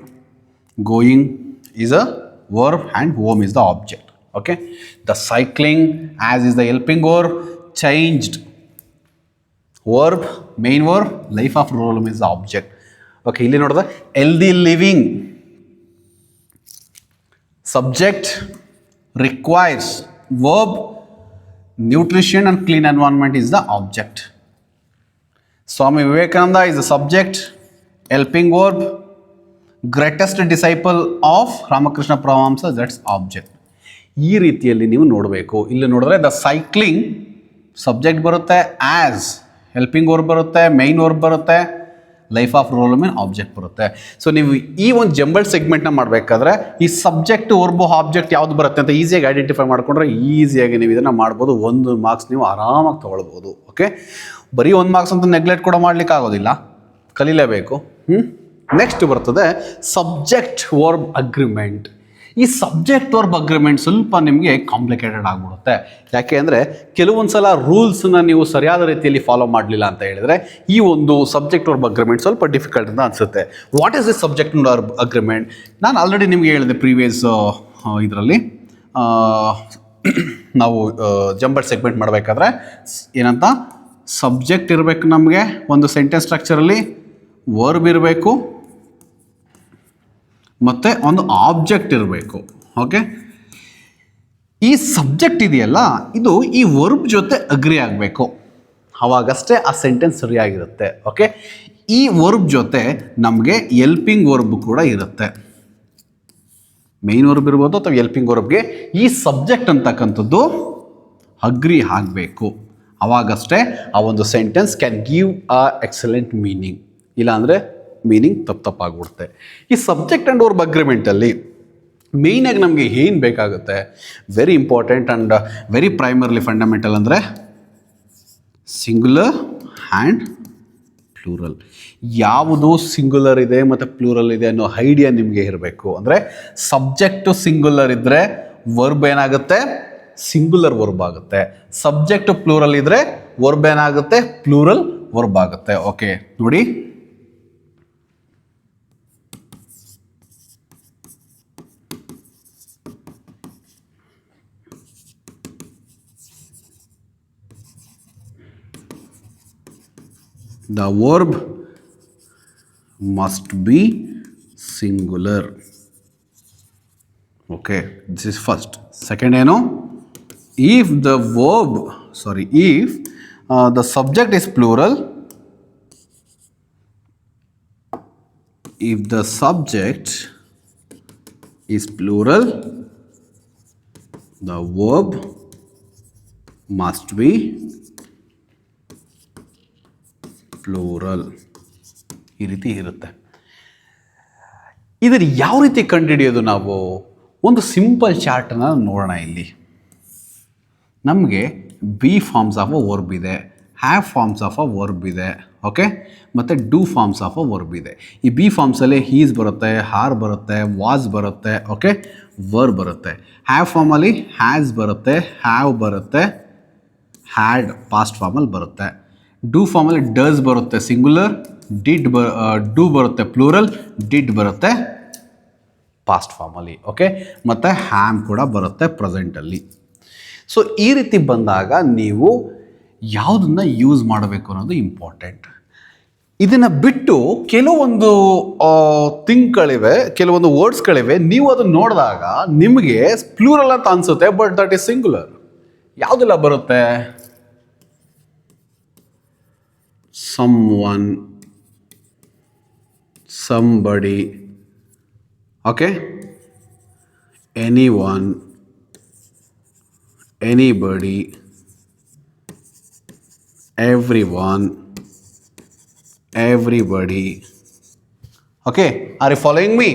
Going is a verb and home is the object. Okay, the cycling as is the helping verb, changed verb, main verb, life of rural is the object. Okay, ಇಲ್ಲಿ ನೋಡಿದ್ರೆ healthy living subject requires verb, nutrition and clean environment is the object. Swami Vivekananda is the subject, helping verb, greatest disciple of Ramakrishna Paramahamsa, that's object. ಈ ರೀತಿಯಲ್ಲಿ ನೀವು ನೋಡಬೇಕು. ಇಲ್ಲಿ ನೋಡಿದ್ರೆ the cycling subject ಬರುತ್ತೆ, as helping verb ಬರುತ್ತೆ, main verb ಬರುತ್ತೆ, life of rural women object ಬರುತ್ತೆ. ಸೊ ನೀವು ಈ ಒಂದು ಜಂಬಲ್ಡ್ ಸೆಗ್ಮೆಂಟ್ನ ಮಾಡಬೇಕಾದ್ರೆ ಈ ಸಬ್ಜೆಕ್ಟ್ ವರ್ಬು ಆಬ್ಜೆಕ್ಟ್ ಯಾವ್ದು ಬರುತ್ತೆ ಅಂತ ಈಸಿಯಾಗಿ ಐಡೆಂಟಿಫೈ ಮಾಡ್ಕೊಂಡ್ರೆ ಈಸಿಯಾಗಿ ನೀವು ಇದನ್ನು ಮಾಡ್ಬೋದು. 1 ಮಾರ್ಕ್ಸ್ ನೀವು ಆರಾಮಾಗಿ ತೊಗೊಳ್ಬೋದು. ಓಕೆ, ಬರೀ 1 ಮಾರ್ಕ್ಸ್ ಅಂತ ನೆಗ್ಲೆಕ್ಟ್ ಕೂಡ ಮಾಡ್ಲಿಕ್ಕೆ ಆಗೋದಿಲ್ಲ, ಕಲೀಲೇಬೇಕು. ನೆಕ್ಸ್ಟ್ ಬರ್ತದೆ ಸಬ್ಜೆಕ್ಟ್ ವರ್ಬ್ ಅಗ್ರಿಮೆಂಟ್. ಈ ಸಬ್ಜೆಕ್ಟ್ ವರ್ಬ್ ಅಗ್ರಿಮೆಂಟ್ ಸ್ವಲ್ಪ ನಿಮಗೆ ಕಾಂಪ್ಲಿಕೇಟೆಡ್ ಆಗಿಬಿಡುತ್ತೆ. ಯಾಕೆ ಅಂದರೆ ಕೆಲವೊಂದು ಸಲ ರೂಲ್ಸನ್ನ ನೀವು ಸರಿಯಾದ ರೀತಿಯಲ್ಲಿ ಫಾಲೋ ಮಾಡಲಿಲ್ಲ ಅಂತ ಹೇಳಿದರೆ ಈ ಒಂದು ಸಬ್ಜೆಕ್ಟ್ ವರ್ಬ್ ಅಗ್ರಿಮೆಂಟ್ ಸ್ವಲ್ಪ ಡಿಫಿಕಲ್ಟ್ ಅಂತ ಅನಿಸುತ್ತೆ. What is this subject verb agreement? ನಾನು ಆಲ್ರೆಡಿ ನಿಮಗೆ ಹೇಳಿದೆ ಪ್ರೀವಿಯಸ್ ಇದರಲ್ಲಿ ನಾವು ಜಂಬಲ್ಡ್ ಸೆಗ್ಮೆಂಟ್ ಮಾಡಬೇಕಾದ್ರೆ ಏನಂತ, ಸಬ್ಜೆಕ್ಟ್ ಇರಬೇಕು ನಮಗೆ ಒಂದು ಸೆಂಟೆನ್ಸ್ ಸ್ಟ್ರಕ್ಚರಲ್ಲಿ, ವರ್ಬ್ ಇರಬೇಕು ಮತ್ತು ಒಂದು ಆಬ್ಜೆಕ್ಟ್ ಇರಬೇಕು. ಓಕೆ, ಈ ಸಬ್ಜೆಕ್ಟ್ ಇದೆಯಲ್ಲ ಇದು ಈ ವರ್ಬ್ ಜೊತೆ ಅಗ್ರಿ ಆಗಬೇಕು, ಅವಾಗಷ್ಟೇ ಆ ಸೆಂಟೆನ್ಸ್ ಸರಿಯಾಗಿರುತ್ತೆ. ಓಕೆ, ಈ ವರ್ಬ್ ಜೊತೆ ನಮಗೆ ಎಲ್ಪಿಂಗ್ ವರ್ಬ್ ಕೂಡ ಇರುತ್ತೆ. ಮೇನ್ ವರ್ಬ್ ಇರ್ಬೋದು ಅಥವಾ ಎಲ್ಪಿಂಗ್ ವರ್ಬ್ಗೆ ಈ ಸಬ್ಜೆಕ್ಟ್ ಅಂತಕ್ಕಂಥದ್ದು ಅಗ್ರಿ ಆಗಬೇಕು, ಅವಾಗಷ್ಟೇ ಆ ಒಂದು sentence can give a excellent meaning. ಇಲ್ಲಾಂದರೆ ಮೀನಿಂಗ್ ತಪ್ಪಾಗ್ಬಿಡುತ್ತೆ. ಈ ಸಬ್ಜೆಕ್ಟ್ ಆ್ಯಂಡ್ ವರ್ಬ್ ಅಗ್ರಿಮೆಂಟಲ್ಲಿ ಮೇಯ್ನಾಗಿ ನಮಗೆ ಏನು ಬೇಕಾಗುತ್ತೆ, very important and very primarily fundamental ಅಂದರೆ ಸಿಂಗುಲರ್ ಆ್ಯಂಡ್ ಪ್ಲೂರಲ್. ಯಾವುದು ಸಿಂಗುಲರ್ ಇದೆ ಮತ್ತು ಪ್ಲೂರಲ್ ಇದೆ ಅನ್ನೋ ಐಡಿಯಾ ನಿಮಗೆ ಇರಬೇಕು. ಅಂದರೆ ಸಬ್ಜೆಕ್ಟು ಸಿಂಗುಲರ್ ಇದ್ದರೆ ವರ್ಬ್ ಏನಾಗುತ್ತೆ, ಸಿಂಗುಲರ್ ವರ್ಬ್ ಆಗುತ್ತೆ. ಸಬ್ಜೆಕ್ಟು ಪ್ಲೂರಲ್ ಇದ್ದರೆ ವರ್ಬ್ ಏನಾಗುತ್ತೆ, ಪ್ಲೂರಲ್ ವರ್ಬ್ ಆಗುತ್ತೆ. ಓಕೆ ನೋಡಿ, the verb must be singular. Okay, this is first. Second ಏನು, if the subject is plural, if the subject is plural, the verb must be plural. ಈ ರೀತಿ ಇರುತ್ತೆ. ಇದನ್ನು ಯಾವ ರೀತಿ ಕಂಡುಹಿಡಿಯೋದು ನಾವು? ಒಂದು ಸಿಂಪಲ್ ಚಾರ್ಟನ್ನು ನೋಡೋಣ. ಇಲ್ಲಿ ನಮಗೆ be forms of a verb ಇದೆ, have forms of a verb ಇದೆ, ಓಕೆ, ಮತ್ತು do forms of a verb ಇದೆ. ಈ ಬಿ ಫಾರ್ಮ್ಸಲ್ಲಿ ಹೀಸ್ ಬರುತ್ತೆ, ಹಾರ್ ಬರುತ್ತೆ, ವಾಸ್ ಬರುತ್ತೆ, ಓಕೆ, ವರ್ಬ್ ಬರುತ್ತೆ. ಹ್ಯಾವ್ ಫಾರ್ಮಲ್ಲಿ ಹ್ಯಾಸ್ ಬರುತ್ತೆ, ಹ್ಯಾವ್ ಬರುತ್ತೆ, ಹ್ಯಾಡ್ ಪಾಸ್ಟ್ ಫಾರ್ಮಲ್ಲಿ ಬರುತ್ತೆ. ಡೂ ಫಾರ್ಮಲ್ಲಿ ಡಸ್ ಬರುತ್ತೆ ಸಿಂಗುಲರ್, ಡೂ ಬರುತ್ತೆ ಪ್ಲೂರಲ್, ಡಿಡ್ ಬರುತ್ತೆ ಪಾಸ್ಟ್ ಫಾರ್ಮಲ್ಲಿ, ಓಕೆ, ಮತ್ತು ಹ್ಯಾಮ್ ಕೂಡ ಬರುತ್ತೆ ಪ್ರೆಸೆಂಟಲ್ಲಿ. ಸೊ ಈ ರೀತಿ ಬಂದಾಗ ನೀವು ಯಾವುದನ್ನು ಯೂಸ್ ಮಾಡಬೇಕು ಅನ್ನೋದು ಇಂಪಾರ್ಟೆಂಟ್. ಇದನ್ನು ಬಿಟ್ಟು ಕೆಲವೊಂದು ಥಿಂಗ್ಗಳಿವೆ, ಕೆಲವೊಂದು ವರ್ಡ್ಸ್ಗಳಿವೆ, ನೀವು ಅದನ್ನು ನೋಡಿದಾಗ ನಿಮಗೆ ಪ್ಲೂರಲ್ ಅಂತ ಅನಿಸುತ್ತೆ, ಬಟ್ ದಟ್ ಈಸ್ ಸಿಂಗುಲರ್. ಯಾವುದೆಲ್ಲ ಬರುತ್ತೆ? someone, somebody, okay, anyone, anybody, everyone, everybody. Okay, are you following me?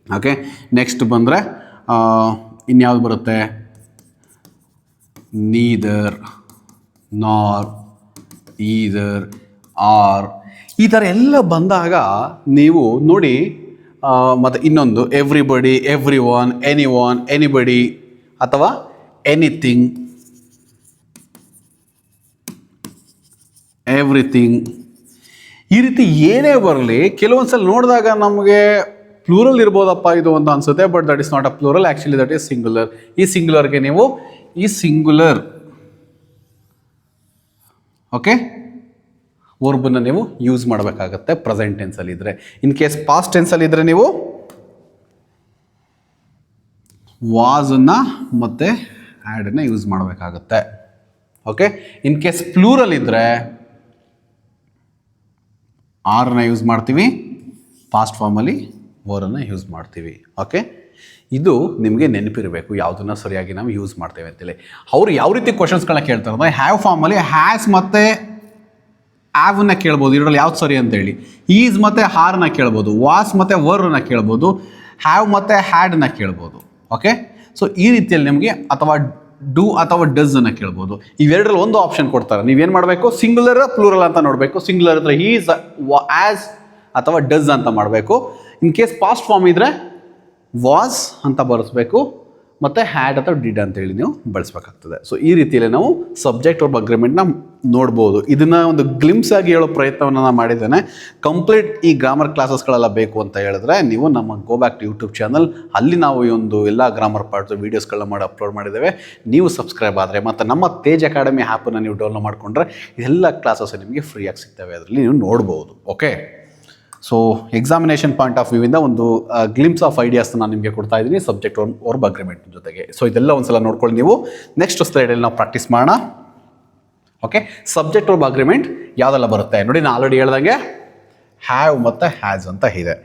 Okay, next ಬಂದರೆ ಇನ್ಯಾವುದು ಬರುತ್ತೆ? ನೀದರ್, ನಾರ್, ಈದರ್, ಆರ್, ಈ ಥರ ಎಲ್ಲ ಬಂದಾಗ ನೀವು ನೋಡಿ. ಮತ್ತು ಇನ್ನೊಂದು ಎವ್ರಿಬಡಿ, ಎವ್ರಿ ಒನ್, ಎನಿಬಡಿ ಅಥವಾ ಎನಿಥಿಂಗ್, ಎವ್ರಿಥಿಂಗ್, ಈ ರೀತಿ ಏನೇ ಬರಲಿ ಕೆಲವೊಂದು ಸಲ ನೋಡಿದಾಗ ನಮಗೆ ಪ್ಲೂರಲ್ ಇರ್ಬೋದಪ್ಪ ಇದು ಅಂತ ಅನ್ಸುತ್ತೆ. But that is not a plural, actually that is singular. ಈ ಸಿಂಗುಲರ್ಗೆ ನೀವು ಈ ಸಿಂಗುಲರ್ ಓಕೆ ವರ್ಬನ್ನು ನೀವು ಯೂಸ್ ಮಾಡಬೇಕಾಗತ್ತೆ ಪ್ರೆಸೆಂಟ್ ಟೆನ್ಸಲ್ಲಿ ಇದ್ದರೆ. ಇನ್ ಕೇಸ್ ಪಾಸ್ಟ್ ಟೆನ್ಸಲ್ಲಿ ಇದ್ದರೆ ನೀವು ವಾಸನ್ನು ಮತ್ತು ಹ್ಯಾಡನ್ನು ಯೂಸ್ ಮಾಡಬೇಕಾಗತ್ತೆ. ಓಕೆ, ಇನ್ ಕೇಸ್ ಪ್ಲೂರಲ್ ಇದ್ದರೆ ಆರನ್ನು ಯೂಸ್ ಮಾಡ್ತೀವಿ, ಪಾಸ್ಟ್ ಫಾರ್ಮಲ್ಲಿ ವರನ್ನು ಯೂಸ್ ಮಾಡ್ತೀವಿ. ಓಕೆ, ಇದು ನಿಮಗೆ ನೆನಪಿರಬೇಕು ಯಾವುದನ್ನು ಸರಿಯಾಗಿ ನಾವು ಯೂಸ್ ಮಾಡ್ತೇವೆ ಅಂತೇಳಿ. ಅವರು ಯಾವ ರೀತಿ ಕ್ವಶನ್ಸ್ಗಳನ್ನ ಕೇಳ್ತಾರೆ ಅಂದರೆ ಹ್ಯಾವ್ ಫಾರ್ಮಲ್ಲಿ ಹ್ಯಾಸ್ ಮತ್ತು ಆ್ಯವನ್ನು ಕೇಳ್ಬೋದು, ಇದರಲ್ಲಿ ಯಾವ್ದು ಸರಿ ಅಂತೇಳಿ. ಈಸ್ ಮತ್ತು ಹಾರನ್ನ ಕೇಳ್ಬೋದು, ವಾಸ್ ಮತ್ತು ವರ್ನ ಕೇಳ್ಬೋದು, ಹ್ಯಾವ್ ಮತ್ತು ಹ್ಯಾಡನ್ನ ಕೇಳ್ಬೋದು. ಓಕೆ, ಸೊ ಈ ರೀತಿಯಲ್ಲಿ ನಿಮಗೆ ಅಥವಾ ಡೂ ಅಥವಾ ಡಸ್ ಅನ್ನು ಕೇಳ್ಬೋದು. ಇವೆರಡರಲ್ಲಿ ಒಂದು ಆಪ್ಷನ್ ಕೊಡ್ತಾರೆ, ನೀವೇನು ಮಾಡಬೇಕು, ಸಿಂಗುಲರ್ ಪ್ಲೂರಲ್ ಅಂತ ನೋಡಬೇಕು. ಸಿಂಗುಲರ್ ಇದ್ರೆ ಈಸ್, ಆ್ಯಸ್ ಅಥವಾ ಡಸ್ ಅಂತ ಮಾಡಬೇಕು. ಇನ್ ಕೇಸ್ ಪಾಸ್ಟ್ ಫಾರ್ಮ್ ಇದ್ದರೆ ವಾಸ್ ಅಂತ ಬರೆಸ್ಬೇಕು ಮತ್ತು ಹ್ಯಾಡ್ ಅಥವಾ ಡಿಡ್ ಅಂತೇಳಿ ನೀವು ಬಳಸಬೇಕಾಗ್ತದೆ. ಸೊ ಈ ರೀತಿಯಲ್ಲಿ ನಾವು ಸಬ್ಜೆಕ್ಟ್ ವರ್ಬ್ ಅಗ್ರಿಮೆಂಟ್ನ ನೋಡ್ಬೋದು. ಇದನ್ನು ಒಂದು ಗ್ಲಿಮ್ಸ್ ಆಗಿ ಹೇಳೋ ಪ್ರಯತ್ನವನ್ನು ನಾನು ಮಾಡಿದ್ದೇನೆ. ಕಂಪ್ಲೀಟ್ ಈ ಗ್ರಾಮರ್ ಕ್ಲಾಸಸ್ಗಳೆಲ್ಲ ಬೇಕು ಅಂತ ಹೇಳಿದ್ರೆ ನೀವು ನಮ್ಮ go back to YouTube channel, ಅಲ್ಲಿ ನಾವು ಈ ಒಂದು ಎಲ್ಲ ಗ್ರಾಮರ್ ಪಾರ್ಟ್ಸ್ ವೀಡಿಯೋಸ್ಗಳನ್ನ ಮಾಡಿ ಅಪ್ಲೋಡ್ ಮಾಡಿದ್ದೇವೆ. ನೀವು ಸಬ್ಸ್ಕ್ರೈಬ್ ಆದರೆ ಮತ್ತು ನಮ್ಮ ತೇಜ್ ಅಕಾಡೆಮಿ ಆ್ಯಪನ್ನು ನೀವು ಡೌನ್ಲೋಡ್ ಮಾಡಿಕೊಂಡ್ರೆ ಎಲ್ಲ ಕ್ಲಾಸಸ್ ನಿಮಗೆ ಫ್ರೀಯಾಗಿ ಸಿಗ್ತವೆ, ಅದರಲ್ಲಿ ನೀವು ನೋಡ್ಬೋದು. Okay, so examination point of ವ್ಯೂವಿಂದ ಒಂದು ಗ್ಲಿಮ್ಸ್ ಆಫ್ ಐಡಿಯಾಸ್ ನಾನು ನಿಮಗೆ ಕೊಡ್ತಾ ಇದ್ದೀನಿ ಸಬ್ಜೆಕ್ಟ್ ವರ್ಬ್ ಅಗ್ರಿಮೆಂಟ್ ಜೊತೆಗೆ. ಸೊ ಇದೆಲ್ಲ ಒಂದ್ಸಲ ನೋಡ್ಕೊಳ್ಳಿ ನೀವು. ನೆಕ್ಸ್ಟ್ ಸ್ಲೈಡಲ್ಲಿ ನಾವು ಪ್ರಾಕ್ಟೀಸ್ ಮಾಡೋಣ. ಓಕೆ, ಸಬ್ಜೆಕ್ಟ್ ವರ್ಬ್ ಅಗ್ರಿಮೆಂಟ್ ಯಾವುದೆಲ್ಲ ಬರುತ್ತೆ ನೋಡಿ. ನಾನು ಆಲ್ರೆಡಿ ಹೇಳ್ದಂಗೆ ಹ್ಯಾವ್ ಮತ್ತು ಹ್ಯಾಸ್ ಅಂತ ಇದೆ.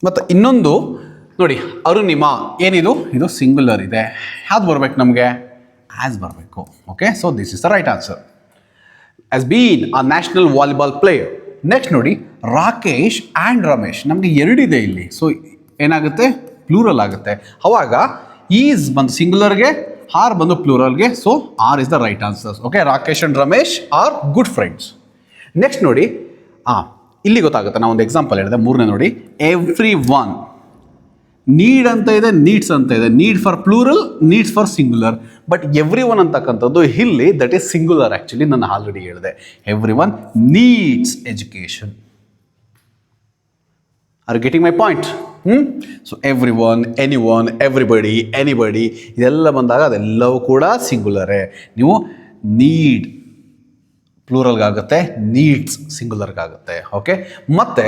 ಮತ್ತು ಇನ್ನೊಂದು ನೋಡಿ, ಅರುಣಿಮಾ ಏನಿದು, ಇದು ಸಿಂಗುಲರ್ ಇದೆ. ಯಾವ್ದು ಬರಬೇಕು ನಮಗೆ, ಹ್ಯಾಸ್ ಬರಬೇಕು. Okay, so this is the right answer. has been a national volleyball player. Next ನೋಡಿ, ರಾಕೇಶ್ ಆ್ಯಂಡ್ ರಮೇಶ್, ನಮಗೆ ಎರಡಿದೆ ಇಲ್ಲಿ. ಸೊ ಏನಾಗುತ್ತೆ, ಪ್ಲೂರಲ್ ಆಗುತ್ತೆ. ಅವಾಗ ಈಸ್ ಬಂದು ಸಿಂಗುಲರ್ಗೆ, ಆರ್ ಬಂದು ಪ್ಲೂರಲ್ಗೆ. So are is the right answer. Okay, Rakesh and Ramesh are good friends. Next ನೋಡಿ, ಇಲ್ಲಿ ಗೊತ್ತಾಗುತ್ತೆ. ನಾವು ಒಂದು ಎಕ್ಸಾಂಪಲ್ ಹೇಳಿದೆ, ಮೂರನೇ ನೋಡಿ, ಎವ್ರಿ ಒನ್. ನೀಡ್ ಅಂತ ಇದೆ, ನೀಡ್ಸ್ ಅಂತ ಇದೆ. Need for plural, needs for singular. But every one ಅಂತಕ್ಕಂಥದ್ದು ಇಲ್ಲಿ ದಟ್ ಈಸ್ ಸಿಂಗುಲರ್. ಆ್ಯಕ್ಚುಲಿ ನಾನು ಆಲ್ರೆಡಿ ಹೇಳಿದೆ, every one needs education. Are getting my point? So every one, everybody, anybody ಇದೆಲ್ಲ ಬಂದಾಗ ಅದೆಲ್ಲವೂ ಕೂಡ ಸಿಂಗುಲರೇ. ನೀವು ನೀಡ್ ಪ್ಲೂರಲ್ಗಾಗುತ್ತೆ, ನೀಡ್ಸ್ ಸಿಂಗುಲರ್ಗಾಗುತ್ತೆ. ಓಕೆ, ಮತ್ತು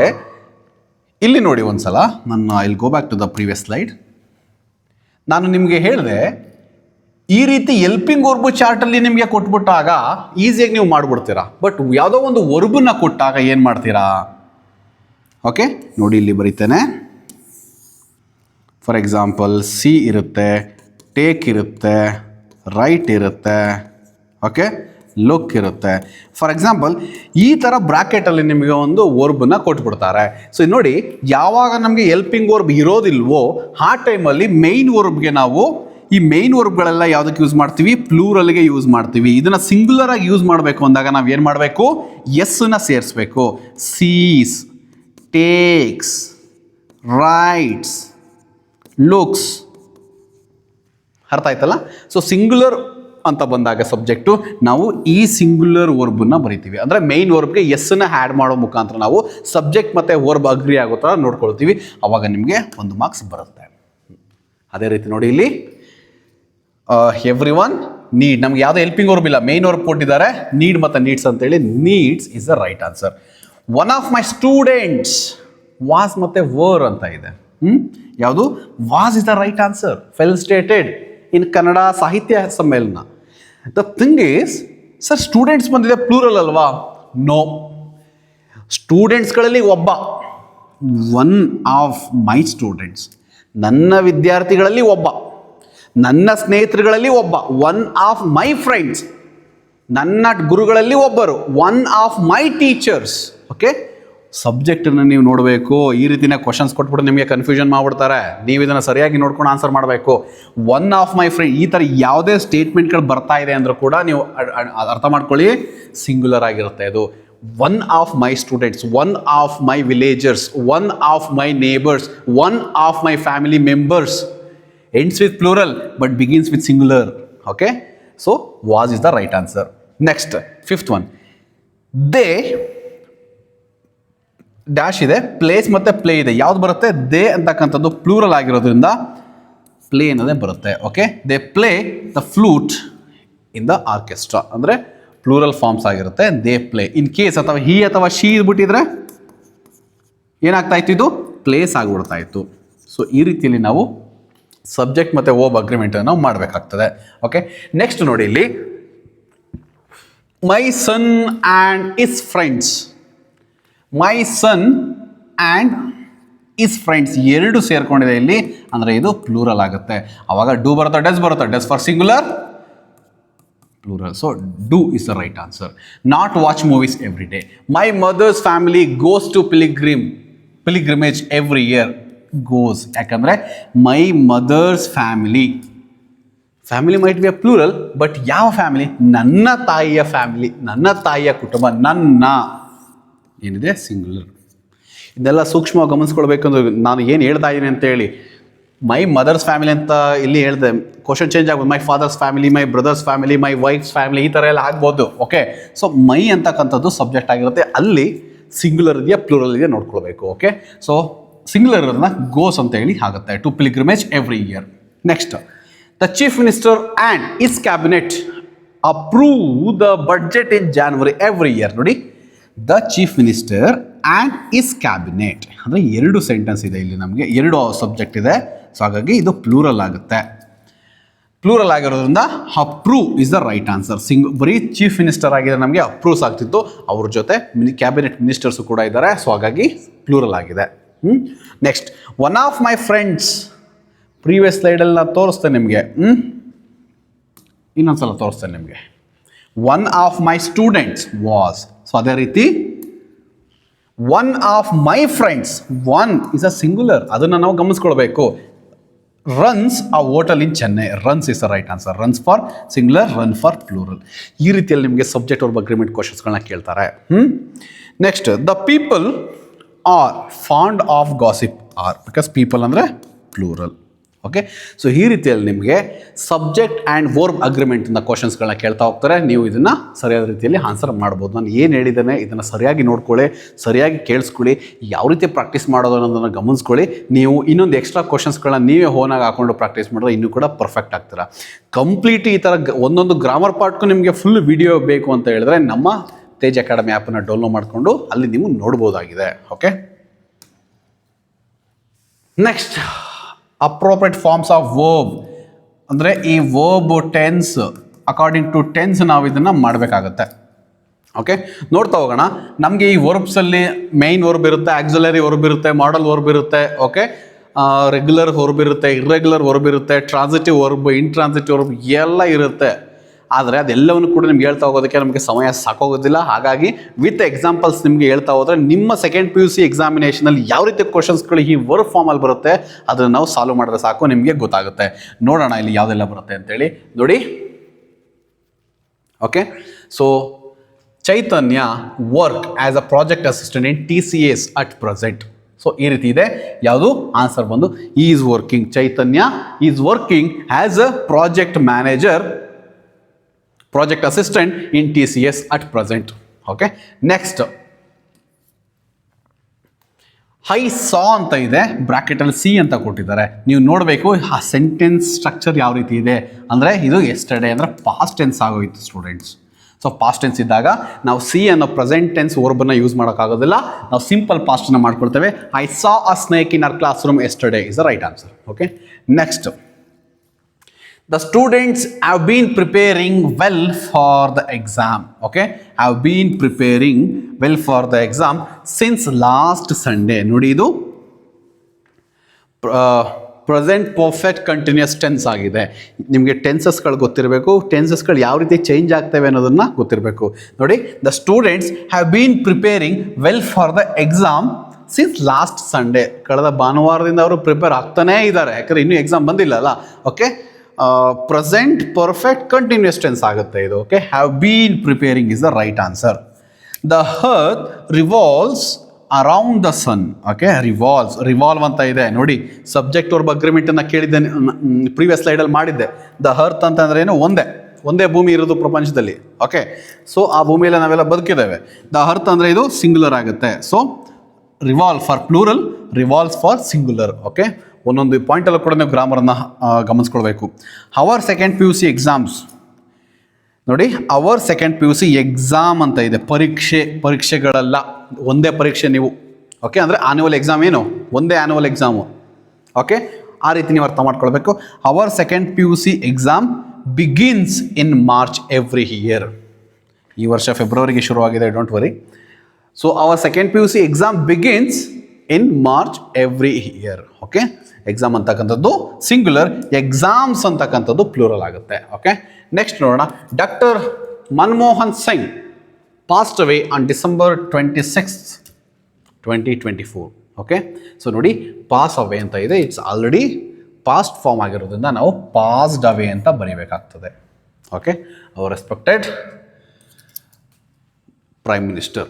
ಇಲ್ಲಿ ನೋಡಿ ಒಂದ್ಸಲ, ಇಲ್ಲಿ go back to the previous slide. ನಾನು ನಿಮಗೆ ಹೇಳಿದೆ, ಈ ರೀತಿ ಎಲ್ಪಿಂಗ್ ವರ್ಬ್ ಚಾರ್ಟಲ್ಲಿ ನಿಮಗೆ ಕೊಟ್ಬಿಟ್ಟಾಗ ಈಸಿಯಾಗಿ ನೀವು ಮಾಡಿಬಿಡ್ತೀರಾ. ಬಟ್ ಯಾವುದೋ ಒಂದು ವರ್ಬನ್ನ ಕೊಟ್ಟಾಗ ಏನು ಮಾಡ್ತೀರಾ? ಓಕೆ, ನೋಡಿ ಇಲ್ಲಿ ಬರೀತೇನೆ. ಫಾರ್ ಎಕ್ಸಾಂಪಲ್ ಸಿ ಇರುತ್ತೆ, ಟೇಕ್ ಇರುತ್ತೆ, ರೈಟ್ ಇರುತ್ತೆ, ಓಕೆ, ಲುಕ್ ಇರುತ್ತೆ. ಫಾರ್ ಎಕ್ಸಾಂಪಲ್ ಈ ಥರ ಬ್ರಾಕೆಟಲ್ಲಿ ನಿಮಗೆ ಒಂದು ವರ್ಬನ್ನ ಕೊಟ್ಬಿಡ್ತಾರೆ. ಸೊ ನೋಡಿ, ಯಾವಾಗ ನಮಗೆ ಎಲ್ಪಿಂಗ್ ವರ್ಬ್ ಇರೋದಿಲ್ವೋ ಆ ಟೈಮಲ್ಲಿ ಮೇಯ್ನ್ ವರ್ಬ್ಗೆ ನಾವು ಈ ಮೇಯ್ನ್ ವರ್ಬ್ಗಳೆಲ್ಲ ಯಾವುದಕ್ಕೆ ಯೂಸ್ ಮಾಡ್ತೀವಿ? ಪ್ಲೂರಲ್ಗೆ ಯೂಸ್ ಮಾಡ್ತೀವಿ. ಇದನ್ನು ಸಿಂಗುಲರ್ ಆಗಿ ಯೂಸ್ ಮಾಡಬೇಕು ಅಂದಾಗ ನಾವು ಏನು ಮಾಡಬೇಕು? ಎಸ್ಸನ್ನು ಸೇರಿಸ್ಬೇಕು. Sees, takes, writes, looks. ಅರ್ಥ ಆಯ್ತಲ್ಲ? ಸೊ ಸಿಂಗುಲರ್ ಅಂತ ಬಂದಾಗ ಸಬ್ಜೆಕ್ಟು ನಾವು ಈ ಸಿಂಗುಲರ್ ವರ್ಬನ್ನ ಬರಿತೀವಿ. ಅಂದರೆ ಮೇಯ್ನ್ ವರ್ಬ್ಗೆ ಎಸ್ಸನ್ನು ಆ್ಯಡ್ ಮಾಡೋ ಮುಖಾಂತರ ನಾವು ಸಬ್ಜೆಕ್ಟ್ ಮತ್ತು ವರ್ಬ್ ಅಗ್ರಿ ಆಗೋ ಥರ ನೋಡ್ಕೊಳ್ತೀವಿ. ಆವಾಗ ನಿಮಗೆ ಒಂದು ಮಾರ್ಕ್ಸ್ ಬರುತ್ತೆ. ಅದೇ ರೀತಿ ನೋಡಿ ಇಲ್ಲಿ ಎವ್ರಿ ಒನ್ ನೀಡ್, ನಮ್ಗೆ ಯಾವುದೇ ಹೆಲ್ಪಿಂಗ್ ವರ್ಬ್ ಇಲ್ಲ, ಮೇಯ್ನ್ ವರ್ಬ್ ಕೊಟ್ಟಿದ್ದಾರೆ ನೀಡ್ ಮತ್ತು ನೀಡ್ಸ್ ಅಂತೇಳಿ. Needs is the right answer. One of my students was ಮತ್ತು ವರ್ ಅಂತ ಇದೆ. ಯಾವುದು? Was is the right answer. Fell stated in Kannada Sahitya Sammelana. The thing is, sir students ಬಂದಿದೆ ಪ್ಲೂರಲ್ ಅಲ್ವಾ? ನೋ, ಸ್ಟೂಡೆಂಟ್ಸ್ಗಳಲ್ಲಿ ಒಬ್ಬ, ಒನ್ ಆಫ್ ಮೈ ಸ್ಟೂಡೆಂಟ್ಸ್, ನನ್ನ ವಿದ್ಯಾರ್ಥಿಗಳಲ್ಲಿ ಒಬ್ಬ, ನನ್ನ ಸ್ನೇಹಿತರುಗಳಲ್ಲಿ ಒಬ್ಬ, ಒನ್ ಆಫ್ ಮೈ ಫ್ರೆಂಡ್ಸ್, ನನ್ನ ಗುರುಗಳಲ್ಲಿ ಒಬ್ಬರು, one of my teachers. Okay, ಸಬ್ಜೆಕ್ಟನ್ನು ನೀವು ನೋಡಬೇಕು. ಈ ರೀತಿಯ ಕ್ವಶನ್ಸ್ ಕೊಟ್ಬಿಟ್ಟು ನಿಮಗೆ ಕನ್ಫ್ಯೂಷನ್ ಮಾಡಿಬಿಡ್ತಾರೆ. ನೀವು ಇದನ್ನು ಸರಿಯಾಗಿ ನೋಡ್ಕೊಂಡು ಆನ್ಸರ್ ಮಾಡಬೇಕು. ಒನ್ ಆಫ್ ಮೈ ಫ್ರೆಂಡ್, ಈ ಥರ ಯಾವುದೇ ಸ್ಟೇಟ್ಮೆಂಟ್ಗಳು ಬರ್ತಾ ಇದೆ ಅಂದರೂ ಕೂಡ ನೀವು ಅರ್ಥ ಮಾಡ್ಕೊಳ್ಳಿ, ಸಿಂಗ್ಯುಲರ್ ಆಗಿರುತ್ತೆ ಅದು. One of my students, one of my villagers, one of my neighbours, one of my family members ends with plural but begins with singular. Okay, so was is the right answer. Next, fifth one, they dash ಇದೆ, place ಮತ್ತು play ಇದೆ. ಯಾವ್ದು ಬರುತ್ತೆ? They ಅಂತಕ್ಕಂಥದ್ದು plural ಆಗಿರೋದ್ರಿಂದ play ಅನ್ನೋದೇ ಬರುತ್ತೆ. Okay, they play the flute in the orchestra ಅಂದರೆ ಪ್ಲೂರಲ್ ಫಾರ್ಮ್ಸ್ ಆಗಿರುತ್ತೆ. They play. ಇನ್ ಕೇಸ್ ಅಥವಾ ಹಿ ಅಥವಾ ಶಿ ಇದ್ಬಿಟ್ಟಿದ್ರೆ ಏನಾಗ್ತಾ ಇತ್ತು? ಇದು ಪ್ಲೇಸ್ ಆಗಿಬಿಡ್ತಾ ಇತ್ತು. ಸೊ ಈ ರೀತಿಯಲ್ಲಿ ನಾವು ಸಬ್ಜೆಕ್ಟ್ ಮತ್ತು ವರ್ಬ್ ಅಗ್ರಿಮೆಂಟನ್ನು ನಾವು ಮಾಡಬೇಕಾಗ್ತದೆ. ಓಕೆ, ನೆಕ್ಸ್ಟ್ ನೋಡಿ ಇಲ್ಲಿ, my son and his friends. My son and his friends ಎರಡು ಸೇರ್ಕೊಂಡಿದೆ ಇಲ್ಲಿ, ಅಂದರೆ ಇದು ಪ್ಲೂರಲ್ ಆಗುತ್ತೆ. ಆವಾಗ ಡೂ ಬರುತ್ತೆ, ಡಸ್ ಬರುತ್ತೆ. Does for singular, plural. So do is the right answer. Not watch movies every day. My mother's family goes to pilgrimage every year. Goes, ಯಾಕಂದರೆ my mother's family, family might be a plural, but ಯಾವ family? ನನ್ನ ತಾಯಿಯ family, ನನ್ನ ತಾಯಿಯ ಕುಟುಂಬ, ನನ್ನ ಏನಿದೆ singular. ಇದೆಲ್ಲ ಸೂಕ್ಷ್ಮವಾಗಿ ಗಮನಿಸ್ಕೊಳ್ಬೇಕಂದ್ರೆ ನಾನು ಏನು ಹೇಳ್ತಾ ಇದ್ದೀನಿ ಅಂತೇಳಿ. ಮೈ ಮದರ್ಸ್ ಫ್ಯಾಮಿಲಿ ಅಂತ ಇಲ್ಲಿ ಹೇಳಿದೆ, ಕ್ವಶನ್ ಚೇಂಜ್ ಆಗ್ಬೋದು. My father's family, my brothers family, my wives family, ಈ ಥರ ಎಲ್ಲ ಆಗ್ಬೋದು. ಓಕೆ, ಸೊ ಮೈ ಅಂತಕ್ಕಂಥದ್ದು ಸಬ್ಜೆಕ್ಟ್ ಆಗಿರುತ್ತೆ. ಅಲ್ಲಿ ಸಿಂಗುಲರ್ ಇದೆಯಾ ಪ್ಲೂರಲ್ ಇದೆಯಾ ನೋಡ್ಕೊಳ್ಬೇಕು. ಓಕೆ, ಸೊ ಸಿಂಗುಲರ್ ಅದನ್ನ ಗೋಸ್ ಅಂತ ಹೇಳಿ ಆಗುತ್ತೆ. To pilgrimage every year. Next, the chief minister and his cabinet approve the budget in January every year. ನೋಡಿ, the chief minister and his cabinet ಅಂದರೆ ಎರಡು ಸೆಂಟೆನ್ಸ್ ಇದೆ ಇಲ್ಲಿ, ನಮಗೆ ಎರಡು ಸಬ್ಜೆಕ್ಟ್ ಇದೆ. ಸೊ ಹಾಗಾಗಿ ಇದು ಪ್ಲೂರಲ್ ಆಗುತ್ತೆ. ಪ್ಲೂರಲ್ ಆಗಿರೋದ್ರಿಂದ approve is the right answer. ಬರೀ ಚೀಫ್ ಮಿನಿಸ್ಟರ್ ಆಗಿದ್ರೆ ನಮಗೆ ಅಪ್ರೂವ್ಸ್ ಆಗ್ತಿತ್ತು, ಅವ್ರ ಜೊತೆ ಕ್ಯಾಬಿನೆಟ್ ಮಿನಿಸ್ಟರ್ಸು ಕೂಡ ಇದ್ದಾರೆ. ಸೊ ಹಾಗಾಗಿ ಪ್ಲೂರಲ್ ಆಗಿದೆ. Next, one of my friends. Previous ಸ್ಲೈಡಲ್ಲಿ ನಾನು ತೋರಿಸ್ತೇನೆ ನಿಮಗೆ, ಇನ್ನೊಂದ್ಸಲ ತೋರಿಸ್ತೇನೆ ನಿಮಗೆ. One of my students was. So ಅದೇ ರೀತಿ one of my friends, one is a singular, ಅದನ್ನು ನಾವು ಗಮನಿಸ್ಕೊಳ್ಬೇಕು. Runs a hotel in Chennai. Runs is the right answer. Runs for singular, run for plural. ಈ ರೀತಿಯಲ್ಲಿ ನಿಮಗೆ ಸಬ್ಜೆಕ್ಟ್ ವರ್ಬ್ ಅಗ್ರಿಮೆಂಟ್ ಕ್ವಶನ್ಸ್ಗಳನ್ನ ಕೇಳ್ತಾರೆ. Next, the people are fond of gossip. Are because people ಅಂದರೆ plural. Okay, so ಈ ರೀತಿಯಲ್ಲಿ ನಿಮಗೆ subject and verb ಅಗ್ರಿಮೆಂಟಿಂದ ಕ್ವಶನ್ಸ್ಗಳನ್ನ ಕೇಳ್ತಾ ಹೋಗ್ತಾರೆ. ನೀವು ಇದನ್ನು ಸರಿಯಾದ ರೀತಿಯಲ್ಲಿ ಆನ್ಸರ್ ಮಾಡ್ಬೋದು. ನಾನು ಏನು ಹೇಳಿದ್ದೇನೆ ಇದನ್ನು ಸರಿಯಾಗಿ ನೋಡ್ಕೊಳ್ಳಿ, ಸರಿಯಾಗಿ ಕೇಳಿಸ್ಕೊಳ್ಳಿ, ಯಾವ ರೀತಿ ಪ್ರಾಕ್ಟೀಸ್ ಮಾಡೋದು ಅನ್ನೋದನ್ನು ಗಮನಿಸ್ಕೊಳ್ಳಿ. ನೀವು ಇನ್ನೊಂದು ಎಕ್ಸ್ಟ್ರಾ ಕ್ವಶನ್ಸ್ಗಳನ್ನ ನೀವೇ ಓನಾಗಿ ಹಾಕೊಂಡು ಪ್ರಾಕ್ಟೀಸ್ ಮಾಡಿದ್ರೆ ಇನ್ನೂ ಕೂಡ ಪರ್ಫೆಕ್ಟ್ ಆಗ್ತೀರಾ. ಕಂಪ್ಲೀಟ್ ಈ ಥರ ಒಂದೊಂದು ಗ್ರಾಮರ್ ಪಾರ್ಟ್ಗೂ ನಿಮಗೆ ಫುಲ್ ವಿಡಿಯೋ ಬೇಕು ಅಂತ ಹೇಳಿದ್ರೆ ನಮ್ಮ ತೇಜ್ ಅಕಾಡೆಮಿ ಆ್ಯಪನ್ನು ಡೌನ್ಲೋಡ್ ಮಾಡಿಕೊಂಡು ಅಲ್ಲಿ ನೀವು ನೋಡ್ಬೋದಾಗಿದೆ. Okay, next, appropriate forms of verb ಅಂದರೆ ಈ verb tense, according to tense ನಾವು ಇದನ್ನು ಮಾಡಬೇಕಾಗತ್ತೆ. ಓಕೆ, ನೋಡ್ತಾ ಹೋಗೋಣ. ನಮಗೆ ಈ ವರ್ಬ್ಸಲ್ಲಿ ಮೈನ್ ವರ್ಬ್ ಇರುತ್ತೆ, ಆಕ್ಸಿಲರಿ ವರ್ಬ್ ಇರುತ್ತೆ, ಮಾಡಲ್ ವರ್ಬ್ ಇರುತ್ತೆ. ಓಕೆ, ರೆಗ್ಯುಲರ್ ವರ್ಬ್ ಇರುತ್ತೆ, ಇರ್ರೆಗ್ಯುಲರ್ ವರ್ಬ್ ಇರುತ್ತೆ, ಟ್ರಾನ್ಸಿಟಿವ್ ವರ್ಬ್, ಇಂಟ್ರಾನ್ಸಿಟಿವ್ ವರ್ಬ್ ಎಲ್ಲ ಇರುತ್ತೆ. ಆದರೆ ಅದೆಲ್ಲವನ್ನು ಕೂಡ ನಿಮ್ಗೆ ಹೇಳ್ತಾ ಹೋಗೋದಕ್ಕೆ ನಮಗೆ ಸಮಯ ಸಾಕೋಗೋದಿಲ್ಲ. ಹಾಗಾಗಿ ವಿತ್ ಎಕ್ಸಾಂಪಲ್ಸ್ ನಿಮಗೆ ಹೇಳ್ತಾ ಹೋದರೆ ನಿಮ್ಮ ಸೆಕೆಂಡ್ PUC ಎಕ್ಸಾಮಿನೇಷನಲ್ಲಿ ಯಾವ ರೀತಿ ಕ್ವಶನ್ಸ್ಗಳು ಈ ವರ್ಬ್ ಫಾರ್ಮಲ್ಲಿ ಬರುತ್ತೆ ಅದನ್ನು ನಾವು ಸಾಲ್ವ್ ಮಾಡಿದ್ರೆ ಸಾಕು, ನಿಮಗೆ ಗೊತ್ತಾಗುತ್ತೆ. ನೋಡೋಣ ಇಲ್ಲಿ ಯಾವುದೆಲ್ಲ ಬರುತ್ತೆ ಅಂತೇಳಿ. ನೋಡಿ, okay, so Chaitanya work as a project assistant in TCS at present. So ಈ ರೀತಿ ಇದೆ. ಯಾವುದು ಆನ್ಸರ್ ಬಂದು is working. Chaitanya is working as a project manager, project assistant in TCS at present. Okay, next, I saw ಅಂತ ಇದೆ, ಬ್ರಾಕೆಟಲ್ಲಿ C ಅಂತ ಕೊಟ್ಟಿದ್ದಾರೆ. ನೀವು ನೋಡಬೇಕು ಆ ಸೆಂಟೆನ್ಸ್ ಸ್ಟ್ರಕ್ಚರ್ ಯಾವ ರೀತಿ ಇದೆ ಅಂದರೆ ಇದು ಎಸ್ಟರ್ಡೇ ಅಂದರೆ ಪಾಸ್ಟ್ ಟೆನ್ಸ್ ಆಗೋಯಿತು ಸ್ಟೂಡೆಂಟ್ಸ್. ಸೊ ಪಾಸ್ಟ್ ಟೆನ್ಸ್ ಇದ್ದಾಗ ನಾವು ಸಿ ಅನ್ನೋ ಪ್ರೆಸೆಂಟ್ ಟೆನ್ಸ್ ವರ್ಬನ್ನು ಯೂಸ್ ಮಾಡೋಕ್ಕಾಗೋದಿಲ್ಲ, ನಾವು ಸಿಂಪಲ್ ಪಾಸ್ಟನ್ನು ಮಾಡ್ಕೊಳ್ತೇವೆ. I saw a snake in our class room yesterday is the right answer. Okay, next, the students have been preparing well for the exam. Okay, have been preparing well for the exam since last Sunday. ನೋಡಿ, ಇದು present perfect continuous tense ಆಗಿದೆ. ನಿಮಗೆ ಟೆನ್ಸಸ್ಗಳು ಗೊತ್ತಿರಬೇಕು, ಟೆನ್ಸಸ್ಗಳು ಯಾವ ರೀತಿ change ಆಗ್ತವೆ ಅನ್ನೋದನ್ನು ಗೊತ್ತಿರಬೇಕು. ನೋಡಿ, the students have been preparing well for the exam since last Sunday. ಕಳೆದ ಭಾನುವಾರದಿಂದ ಅವರು ಪ್ರಿಪೇರ್ ಆಗ್ತಾನೇ ಇದ್ದಾರೆ, ಯಾಕಂದರೆ ಇನ್ನೂ ಎಕ್ಸಾಮ್ ಬಂದಿಲ್ಲ ಅಲ್ಲ. Okay, present perfect continuous tense ಆಗುತ್ತೆ ಇದು. Okay, have been preparing is the right answer. The earth revolves around the sun. Okay, revolve ಅಂತ ಇದೆ ನೋಡಿ. ಸಬ್ಜೆಕ್ಟ್ ವರ್ಬ್ ಅಗ್ರಿಮೆಂಟನ್ನು ಕೇಳಿದ್ದೆ, ಪ್ರೀವಿಯಸ್ ಸ್ಲೈಡಲ್ಲಿ ಮಾಡಿದ್ದೆ. ದ ಹರ್ತ್ ಅಂತಂದ್ರೆ ಏನು, ಒಂದೇ ಭೂಮಿ ಇರೋದು ಪ್ರಪಂಚದಲ್ಲಿ. ಓಕೆ, ಸೊ ಆ ಭೂಮಿಯಲ್ಲಿ ನಾವೆಲ್ಲ ಬದುಕಿದ್ದೇವೆ. ದ ಹರ್ತ್ ಅಂದರೆ ಇದು ಸಿಂಗುಲರ್ ಆಗುತ್ತೆ. So revolve for plural, revolves for singular. Okay, ಒಂದೊಂದು ಪಾಯಿಂಟಲ್ಲೂ ಕೂಡ ನೀವು ಗ್ರಾಮರನ್ನು ಗಮನಿಸ್ಕೊಳ್ಬೇಕು. ಅವರ್ ಸೆಕೆಂಡ್ PUC ಎಕ್ಸಾಮ್ಸ್ ನೋಡಿ, ಅವರ್ ಸೆಕೆಂಡ್ PUC ಎಕ್ಸಾಮ್ ಅಂತ ಇದೆ. ಪರೀಕ್ಷೆಗಳೆಲ್ಲ ಒಂದೇ ಪರೀಕ್ಷೆ ನೀವು. ಓಕೆ, ಅಂದರೆ ಆನ್ಯುವಲ್ ಎಕ್ಸಾಮ್ ಏನು, ಒಂದೇ ಆ್ಯನ್ಯುವಲ್ ಎಕ್ಸಾಮು. ಓಕೆ, ಆ ರೀತಿ ನೀವು ಅರ್ಥ ಮಾಡ್ಕೊಳ್ಬೇಕು. Our second PUC exam begins in March every year. ಈ ವರ್ಷ ಫೆಬ್ರವರಿಗೆ ಶುರುವಾಗಿದೆ, don't worry. So our second PUC exam begins in March every year. Okay, exam ಅಂತಕ್ಕಂಥದ್ದು ಸಿಂಗ್ಯುಲರ್, ಎಕ್ಸಾಮ್ಸ್ ಅಂತಕ್ಕಂಥದ್ದು ಪ್ಲೂರಲ್ ಆಗುತ್ತೆ. ಓಕೆ, ನೆಕ್ಸ್ಟ್ ನೋಡೋಣ. Doctor Manmohan Singh passed away on December 26, 2024. Okay, so ನೋಡಿ, pass away ಅಂತ ಇದೆ. ಇಟ್ಸ್ ಆಲ್ರೆಡಿ ಪಾಸ್ಟ್ ಫಾರ್ಮ್ ಆಗಿರೋದ್ರಿಂದ ನಾವು passed away ಅಂತ ಬರೀಬೇಕಾಗ್ತದೆ. Okay, our respected prime minister.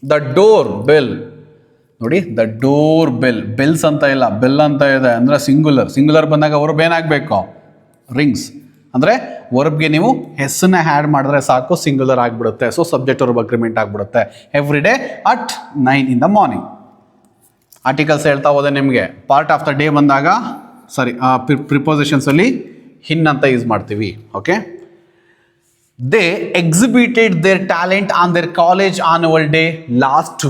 The door bell ನೋಡಿ, ದ ಡೋರ್ ಬೆಲ್ಸ್ ಅಂತ ಇಲ್ಲ, ಬೆಲ್ ಅಂತ ಇದೆ. ಅಂದರೆ ಸಿಂಗುಲರ್ ಬಂದಾಗ ವರ್ಬ್ ಏನಾಗಬೇಕು, ರಿಂಗ್ಸ್. ಅಂದರೆ ವರ್ಬ್ಗೆ ನೀವು ಹೆಸ್ಸನ್ನ ಆ್ಯಡ್ ಮಾಡಿದ್ರೆ ಸಾಕು, ಸಿಂಗುಲರ್ ಆಗಿಬಿಡುತ್ತೆ. ಸೊ ಸಬ್ಜೆಕ್ಟ್ ವರ್ಬ್ ಅಗ್ರಿಮೆಂಟ್ ಆಗಿಬಿಡುತ್ತೆ. Every day at 9 in the morning. Articles ಹೇಳ್ತಾ ಹೋದೆ ನಿಮಗೆ. ಪಾರ್ಟ್ ಆಫ್ ದ ಡೇ ಬಂದಾಗ ಪ್ರಿಪೋಸಿಷನ್ಸಲ್ಲಿ ಹಿನ್ ಅಂತ ಯೂಸ್ ಮಾಡ್ತೀವಿ. Okay, they exhibited their talent on their college annual day last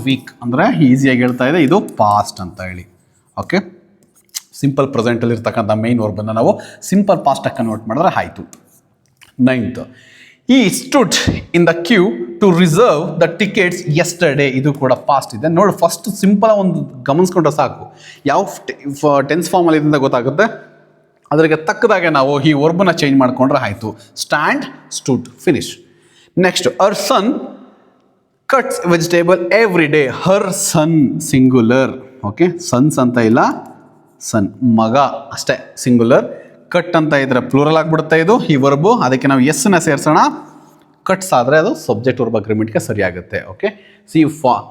week ಅಂದರೆ ಈಸಿಯಾಗಿ ಹೇಳ್ತಾ ಇದೆ, ಇದು ಪಾಸ್ಟ್ ಅಂತ ಹೇಳಿ. ಓಕೆ, ಸಿಂಪಲ್ ಪ್ರೆಸೆಂಟಲ್ಲಿ ಇರ್ತಕ್ಕಂಥ ಮೈನ್ ವರ್ಬನ್ನು ನಾವು ಸಿಂಪಲ್ ಪಾಸ್ಟಾಗಿ ಕನ್ವರ್ಟ್ ಮಾಡಿದ್ರೆ ಆಯಿತು. 9th, ಈ stood in the queue to reserve the tickets yesterday. ಇದು ಕೂಡ ಪಾಸ್ಟ್ ಇದೆ. ನೋಡಿ, ಫಸ್ಟ್ ಸಿಂಪಲ್ ಒಂದು ಗಮನಿಸ್ಕೊಂಡ್ರೆ ಸಾಕು, ಯಾವ ಟೆನ್ಸ್ ಫಾರ್ಮಲ್ಲಿ ಇದೆ ಅಂತ ಗೊತ್ತಾಗುತ್ತೆ. ಅದಕ್ಕೆ ತಕ್ಕದಾಗೆ ನಾವು ಈ ವರ್ಬನ್ನು ಚೇಂಜ್ ಮಾಡಿಕೊಂಡ್ರೆ ಆಯಿತು. Stand, stood, finish. Next, our son cuts vegetable every day. Her son singular. Okay, sons ಅಂತ ಇಲ್ಲ, ಸನ್ ಮಗ ಅಷ್ಟೇ, ಸಿಂಗುಲರ್. ಕಟ್ ಅಂತ ಇದ್ರೆ ಪ್ಲೂರಲ್ ಆಗಿಬಿಡುತ್ತೆ ಇದು ಈ ವರ್ಬು. ಅದಕ್ಕೆ ನಾವು ಎಸ್ನ ಸೇರಿಸೋಣ. ಕಟ್ಸ್ ಆದರೆ ಅದು ಸಬ್ಜೆಕ್ಟ್ ವರ್ಬ್ ಅಗ್ರಿಮೆಂಟ್ಗೆ ಸರಿಯಾಗುತ್ತೆ. Okay, see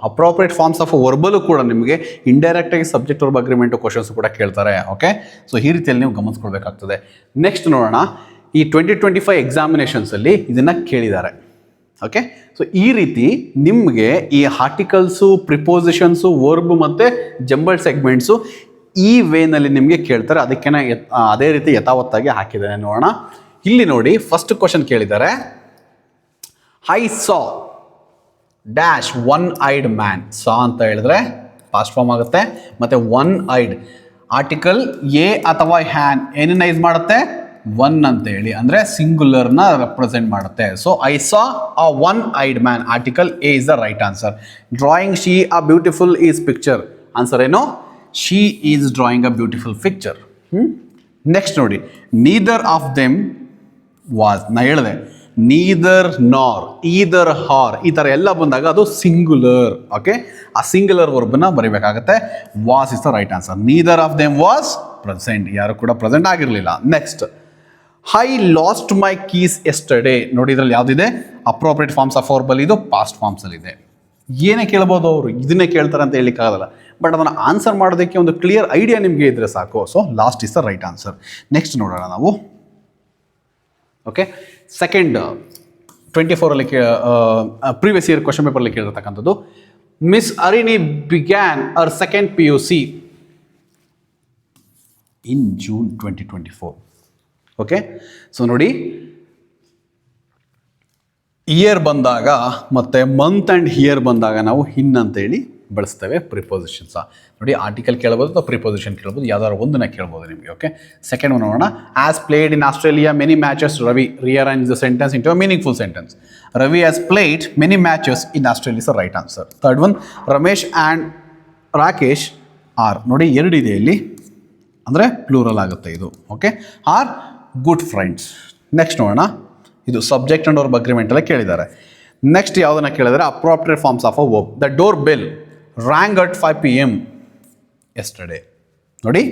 appropriate forms of ವರ್ಬಲ್ಲೂ ಕೂಡ ನಿಮಗೆ ಇಂಡೈರೆಕ್ಟಾಗಿ ಸಬ್ಜೆಕ್ಟ್ ವರ್ಬ್ ಅಗ್ರಿಮೆಂಟು ಕ್ವಶನ್ಸ್ ಕೂಡ ಕೇಳ್ತಾರೆ. ಓಕೆ, ಸೊ ಈ ರೀತಿಯಲ್ಲಿ ನೀವು ಗಮನಿಸ್ಕೊಳ್ಬೇಕಾಗ್ತದೆ. ನೆಕ್ಸ್ಟ್ ನೋಡೋಣ, ಈ 2025 ಎಕ್ಸಾಮಿನೇಷನ್ಸಲ್ಲಿ ಇದನ್ನು ಕೇಳಿದ್ದಾರೆ. ಓಕೆ, ಸೊ ಈ ರೀತಿ ನಿಮಗೆ ಈ ಆರ್ಟಿಕಲ್ಸು, ಪ್ರಿಪೋಸಿಷನ್ಸು, ವರ್ಬ್ ಮತ್ತು ಜಂಬಲ್ ಸೆಗ್ಮೆಂಟ್ಸು ಈ ವೇನಲ್ಲಿ ನಿಮಗೆ ಕೇಳ್ತಾರೆ. ಅದಕ್ಕೆ ಅದೇ ರೀತಿ ಯಥಾವತ್ತಾಗಿ ಹಾಕಿದ್ದೇನೆ. ನೋಡೋಣ, ಇಲ್ಲಿ ನೋಡಿ, ಫಸ್ಟ್ ಕ್ವಶನ್ ಕೇಳಿದ್ದಾರೆ, I saw dash one eyed man. Saw ಅಂತ ಹೇಳಿದ್ರೆ ಪಾಸ್ಟ್ ಫಾರ್ಮ್ ಆಗುತ್ತೆ. ಮತ್ತು ಒನ್ ಐಡ್ ಆರ್ಟಿಕಲ್ ಎ ಅಥವಾ ಹ್ಯಾನ್ ಏನನ್ನ ಯೂಸ್ ಮಾಡುತ್ತೆ, ಒನ್ ಅಂತ ಹೇಳಿ, ಅಂದರೆ ಸಿಂಗುಲರ್ನ ರೆಪ್ರೆಸೆಂಟ್ ಮಾಡುತ್ತೆ. So I saw a one eyed man, article a is the right answer. Drawing she a beautiful is picture. Answer ಏನು, she is drawing a beautiful picture. Next ನೋಡಿ, ನೀದರ್ ಆಫ್ ದೆಮ್ ವಾಸ್. ನಾ ಹೇಳಿದೆ neither ನಾರ್, either ಹಾರ್, ಈ ಥರ ಎಲ್ಲ ಬಂದಾಗ ಅದು ಸಿಂಗುಲರ್. ಓಕೆ, ಆ ಸಿಂಗುಲರ್ ವರ್ಬನ್ನ ಬರೀಬೇಕಾಗತ್ತೆ. Was is the right answer. Neither of them was present, ಯಾರು ಕೂಡ ಪ್ರೆಸೆಂಟ್ ಆಗಿರಲಿಲ್ಲ. Next, I lost my keys yesterday. ನೋಡಿ, ಇದರಲ್ಲಿ ಯಾವುದಿದೆ, ಅಪ್ರೋಪ್ರಿಯೇಟ್ ಫಾರ್ಮ್ಸ್ ಆಫ್ ವರ್ಬಲ್, ಇದು ಪಾಸ್ಟ್ ಫಾರ್ಮ್ಸಲ್ಲಿದೆ. ಏನೇ ಕೇಳ್ಬೋದು ಅವರು, ಇದನ್ನೇ ಕೇಳ್ತಾರೆ ಅಂತ ಹೇಳಲಿಕ್ಕಾಗಲ್ಲ. ಬಟ್ ಅದನ್ನು ಆನ್ಸರ್ ಮಾಡೋದಕ್ಕೆ ಒಂದು ಕ್ಲಿಯರ್ ಐಡಿಯಾ ನಿಮಗೆ ಇದ್ದರೆ ಸಾಕು. So lost is the right answer. Next ನೋಡೋಣ ನಾವು. Okay, second 24 previous year question ಪೇಪರಲ್ಲಿ ಕೇಳಿರ್ತಕ್ಕಂಥದ್ದು. Miss Arini began our second PUC in June 2024. Okay, so ನೋಡಿ, ಇಯರ್ ಬಂದಾಗ ಮತ್ತು ಮಂತ್ ಆ್ಯಂಡ್ ಇಯರ್ ಬಂದಾಗ ನಾವು ಹಿನ್ ಅಂತೇಳಿ ಬಳಸ್ತೇವೆ ಪ್ರಿಪೋಸಿಷನ್ಸ. ನೋಡಿ, ಆರ್ಟಿಕಲ್ ಕೇಳ್ಬೋದು ಅಥವಾ ಪ್ರಿಪೋಸಿಷನ್ ಕೇಳ್ಬೋದು, ಯಾವ್ದಾದ್ರು ಒಂದನ್ನ ಕೇಳ್ಬೋದು ನಿಮಗೆ. ಓಕೆ, ಸೆಕೆಂಡ್ ಒನ್ ನೋಡೋಣ. Has played in Australia many matches Ravi. Rearrange the sentence into a meaningful sentence. Ravi has played many matches in Australia is the right answer. Third one, Ramesh and Rakesh are ನೋಡಿ ಎರಡಿದೆ ಇಲ್ಲಿ, ಅಂದರೆ ಪ್ಲೂರಲ್ ಆಗುತ್ತೆ ಇದು. Okay, are good friends. Next ನೋಡೋಣ, ಇದು subject and verb agreement ಎಲ್ಲ ಕೇಳಿದ್ದಾರೆ. ನೆಕ್ಸ್ಟ್ ಯಾವುದನ್ನ ಕೇಳಿದರೆ appropriate forms of a verb. The door bell rang at 5 PM yesterday. ನೋಡಿ,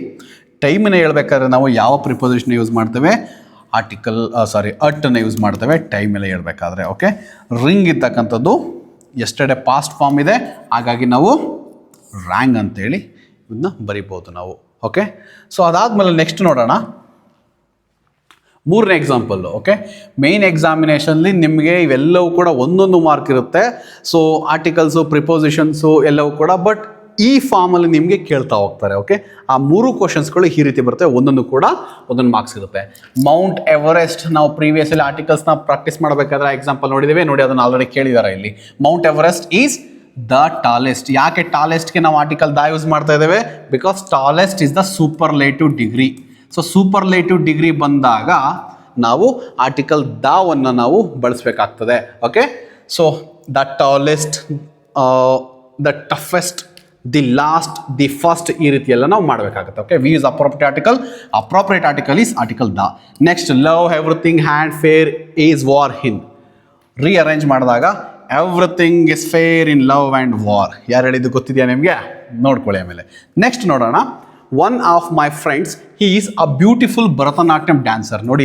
ಟೈಮನ್ನು ಹೇಳ್ಬೇಕಾದ್ರೆ ನಾವು ಯಾವ ಪ್ರಿಪೋಸಿಷನ್ ಯೂಸ್ ಮಾಡ್ತೇವೆ? ಅಟ್ಟನ್ನು ಯೂಸ್ ಮಾಡ್ತೇವೆ ಟೈಮ್ ಎಲ್ಲ ಹೇಳ್ಬೇಕಾದ್ರೆ. ಓಕೆ, ರಿಂಗ್ ಇರ್ತಕ್ಕಂಥದ್ದು ಎಸ್ಟರ್ಡೇ ಪಾಸ್ಟ್ ಫಾರ್ಮ್ ಇದೆ, ಹಾಗಾಗಿ ನಾವು ರ್ಯಾಂಗ್ ಅಂತೇಳಿ ಇದನ್ನ ಬರಿಬೋದು ನಾವು. ಓಕೆ, ಸೊ ಅದಾದಮೇಲೆ ನೆಕ್ಸ್ಟ್ ನೋಡೋಣ, ಮೂರನೇ ಎಕ್ಸಾಂಪಲ್ಲು. ಓಕೆ, ಮೇನ್ ಎಕ್ಸಾಮಿನೇಷನ್ಲಿ ನಿಮಗೆ ಇವೆಲ್ಲವೂ ಕೂಡ ಒಂದೊಂದು ಮಾರ್ಕ್ ಇರುತ್ತೆ. ಸೊ ಆರ್ಟಿಕಲ್ಸು, ಪ್ರಿಪೋಸಿಷನ್ಸು ಎಲ್ಲವೂ ಕೂಡ, ಬಟ್ ಈ ಫಾರ್ಮಲ್ಲಿ ನಿಮಗೆ ಕೇಳ್ತಾ ಹೋಗ್ತಾರೆ. ಓಕೆ, ಆ 3 ಕ್ವಶನ್ಸ್ಗಳು ಈ ರೀತಿ ಬರುತ್ತೆ, ಒಂದೊಂದು ಕೂಡ ಒಂದೊಂದು ಮಾರ್ಕ್ಸ್ ಇರುತ್ತೆ. ಮೌಂಟ್ ಎವರೆಸ್ಟ್ ನಾವು ಪ್ರೀವಿಯಸ್ಲಿ ಆರ್ಟಿಕಲ್ಸ್ನ ಪ್ರಾಕ್ಟೀಸ್ ಮಾಡಬೇಕಾದ್ರೆ ಎಕ್ಸಾಂಪಲ್ ನೋಡಿದ್ದೇವೆ, ನೋಡಿ ಅದನ್ನು ಆಲ್ರೆಡಿ ಕೇಳಿದ್ದಾರೆ ಇಲ್ಲಿ. Mount Everest is the tallest. ಯಾಕೆ ಟಾಲೆಸ್ಟ್ಗೆ ನಾವು ಆರ್ಟಿಕಲ್ ದ ಯೂಸ್ ಮಾಡ್ತಾ ಇದ್ದೇವೆ? Because tallest is the superlative degree. So superlative degree ಬಂದಾಗ ನಾವು ಆರ್ಟಿಕಲ್ ದಾವನ್ನು ನಾವು ಬಳಸಬೇಕಾಗ್ತದೆ. Okay, so the tallest, the toughest, the last, the first, ಈ ರೀತಿಯೆಲ್ಲ ನಾವು ಮಾಡಬೇಕಾಗುತ್ತೆ. Okay, we use appropriate article is article the. Next, love everything and fair is war in. Rearrange ಮಾಡಿದಾಗ everything is fair in love and war. ಯಾರು ಹೇಳಿದ್ದು ಗೊತ್ತಿದೆಯಾ ನಿಮಗೆ? ನೋಡ್ಕೊಳ್ಳಿ ಆಮೇಲೆ. ನೆಕ್ಸ್ಟ್ ನೋಡೋಣ, one of my friends he is a beautiful Bharatanatyam dancer. ನೋಡಿ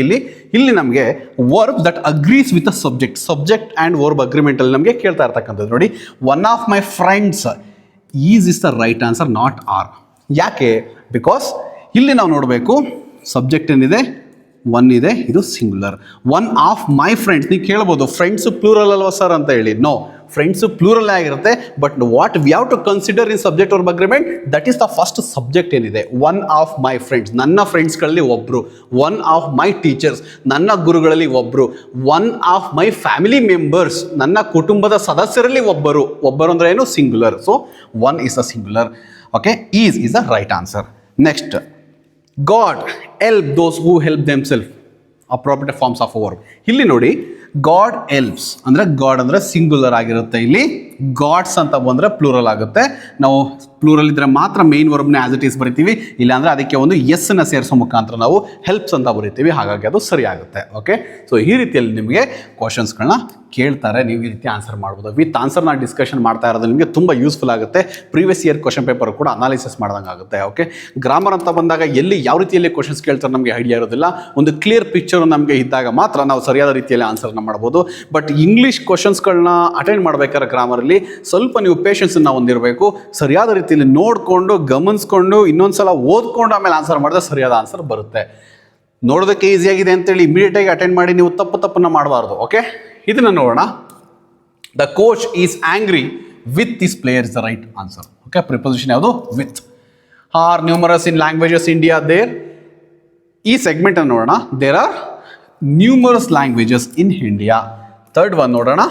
ಇಲ್ಲಿ ನಮಗೆ verb that agrees with a subject and verb ಅಗ್ರಿಮೆಂಟಲ್ಲಿ ನಮಗೆ ಕೇಳ್ತಾ ಇರ್ತಕ್ಕಂಥದ್ದು. ನೋಡಿ, one of my friends is is the right answer, not are. ಯಾಕೆ? ಬಿಕಾಸ್ ಇಲ್ಲಿ ನಾವು ನೋಡಬೇಕು, ಸಬ್ಜೆಕ್ಟ್ ಏನಿದೆ, ಒನ್ ಇದೆ, ಇದು singular. One of my friends. ನೀವು ಕೇಳ್ಬೋದು ಫ್ರೆಂಡ್ಸು ಪ್ಲೂರಲ್ ಅಲ್ವಾ ಸರ್ ಅಂತ ಹೇಳಿ. ನೋ, ಫ್ರೆಂಡ್ಸು ಪ್ಲೂರಲ್ ಆಗಿರುತ್ತೆ, but what we have to consider in subject verb agreement, that is the first subject ಏನಿದೆ. ಒನ್ ಆಫ್ ಮೈ ಫ್ರೆಂಡ್ಸ್, ನನ್ನ ಫ್ರೆಂಡ್ಸ್ಗಳಲ್ಲಿ ಒಬ್ಬರು. ಒನ್ ಆಫ್ ಮೈ ಟೀಚರ್ಸ್, ನನ್ನ ಗುರುಗಳಲ್ಲಿ ಒಬ್ಬರು. One of my family members, ನನ್ನ ಕುಟುಂಬದ ಸದಸ್ಯರಲ್ಲಿ ಒಬ್ಬರು ಅಂದರೆ ಏನು? Singular. So one is a singular. Okay, is the right answer. Next, God help those who help themselves. Appropriate forms of a verb. ಇಲ್ಲಿ ನೋಡಿ, ಗಾಡ್ ಎಲ್ಪ್ಸ್ ಅಂದರೆ ಗಾಡ್ ಅಂದರೆ ಸಿಂಗುಲರ್ ಆಗಿರುತ್ತೆ. ಇಲ್ಲಿ ಗಾಡ್ಸ್ ಅಂತ ಬಂದರೆ ಪ್ಲೂರಲ್ ಆಗುತ್ತೆ. ನಾವು ಪ್ಲೂರಲ್ ಇದ್ದರೆ ಮಾತ್ರ ಮೇನ್ ವರ್ಬ್ನ ಆಸ್ ಇಟ್ ಈಸ್ ಬರಿತೀವಿ, ಇಲ್ಲಾಂದರೆ ಅದಕ್ಕೆ ಒಂದು ಎಸ್ನ ಸೇರಿಸೋ ಮುಖಾಂತರ ನಾವು ಹೆಲ್ಪ್ಸ್ ಅಂತ ಬರಿತೀವಿ, ಹಾಗಾಗಿ ಅದು ಸರಿ ಆಗುತ್ತೆ. ಓಕೆ, ಸೊ ಈ ರೀತಿಯಲ್ಲಿ ನಿಮಗೆ ಕ್ವಶನ್ಸ್ಗಳನ್ನ ಕೇಳ್ತಾರೆ, ನೀವು ಈ ರೀತಿ ಆನ್ಸರ್ ಮಾಡ್ಬೋದು. ವಿತ್ ಆನ್ಸರ್ನ ಡಿಸ್ಕಷನ್ ಮಾಡ್ತಾ ಇರೋದು ನಿಮಗೆ ತುಂಬ ಯೂಸ್ಫುಲ್ ಆಗುತ್ತೆ. ಪ್ರೀವಿಯಸ್ ಇಯರ್ ಕ್ವಶನ್ ಪೇಪರ್ ಕೂಡ ಅನಾಲಿಸಿಸ್ ಮಾಡ್ದಂಗೆ ಆಗುತ್ತೆ. ಓಕೆ, ಗ್ರಾಮರ್ ಅಂತ ಬಂದಾಗ ಎಲ್ಲಿ ಯಾವ ರೀತಿಯಲ್ಲಿ ಕ್ವಶನ್ಸ್ ಕೇಳ್ತಾರೆ ನಮಗೆ ಐಡಿಯಾ ಇರೋದಿಲ್ಲ. ಒಂದು ಕ್ಲಿಯರ್ ಪಿಕ್ಚರ್ ನಮಗೆ ಇದ್ದಾಗ ಮಾತ್ರ ನಾವು ಸರಿಯಾದ ರೀತಿಯಲ್ಲಿ ಆನ್ಸರ್ನ ಮಾಡ್ಬೋದು. ಬಟ್ ಇಂಗ್ಲೀಷ್ ಕ್ವಶನ್ಸ್ಗಳನ್ನ ಅಟೆಂಡ್ ಮಾಡಬೇಕಾದ್ರೆ ಗ್ರಾಮರಲ್ಲಿ ಸ್ವಲ್ಪ ನೀವು ಪೇಷನ್ಸನ್ನು ಹೊಂದಿರಬೇಕು. ಸರಿಯಾದ ರೀತಿಯಲ್ಲಿ ನೋಡಿಕೊಂಡು, ಗಮನಿಸ್ಕೊಂಡು, ಇನ್ನೊಂದ್ಸಲ ಓದ್ಕೊಂಡು ಆಮೇಲೆ ಆನ್ಸರ್ ಮಾಡಿದ್ರೆ ಸರಿಯಾದ ಆನ್ಸರ್ ಬರುತ್ತೆ. ನೋಡೋದಕ್ಕೆ ಈಸಿಯಾಗಿದೆ ಅಂತೇಳಿ ಇಮಿಡಿಯೇಟಾಗಿ ಅಟೆಂಡ್ ಮಾಡಿ ನೀವು ತಪ್ಪನ್ನು ಮಾಡಬಾರ್ದು. ಓಕೆ, ಇದನ್ನು ನೋಡೋಣ. The coach is angry with this player is the right answer. Okay, preposition ಯಾವುದು? With. Are numerous in languages India there. ಈ ಸೆಗ್ಮೆಂಟ್ ಅನ್ನು ನೋಡೋಣ. There are numerous languages in India. Third one ನೋಡೋಣ,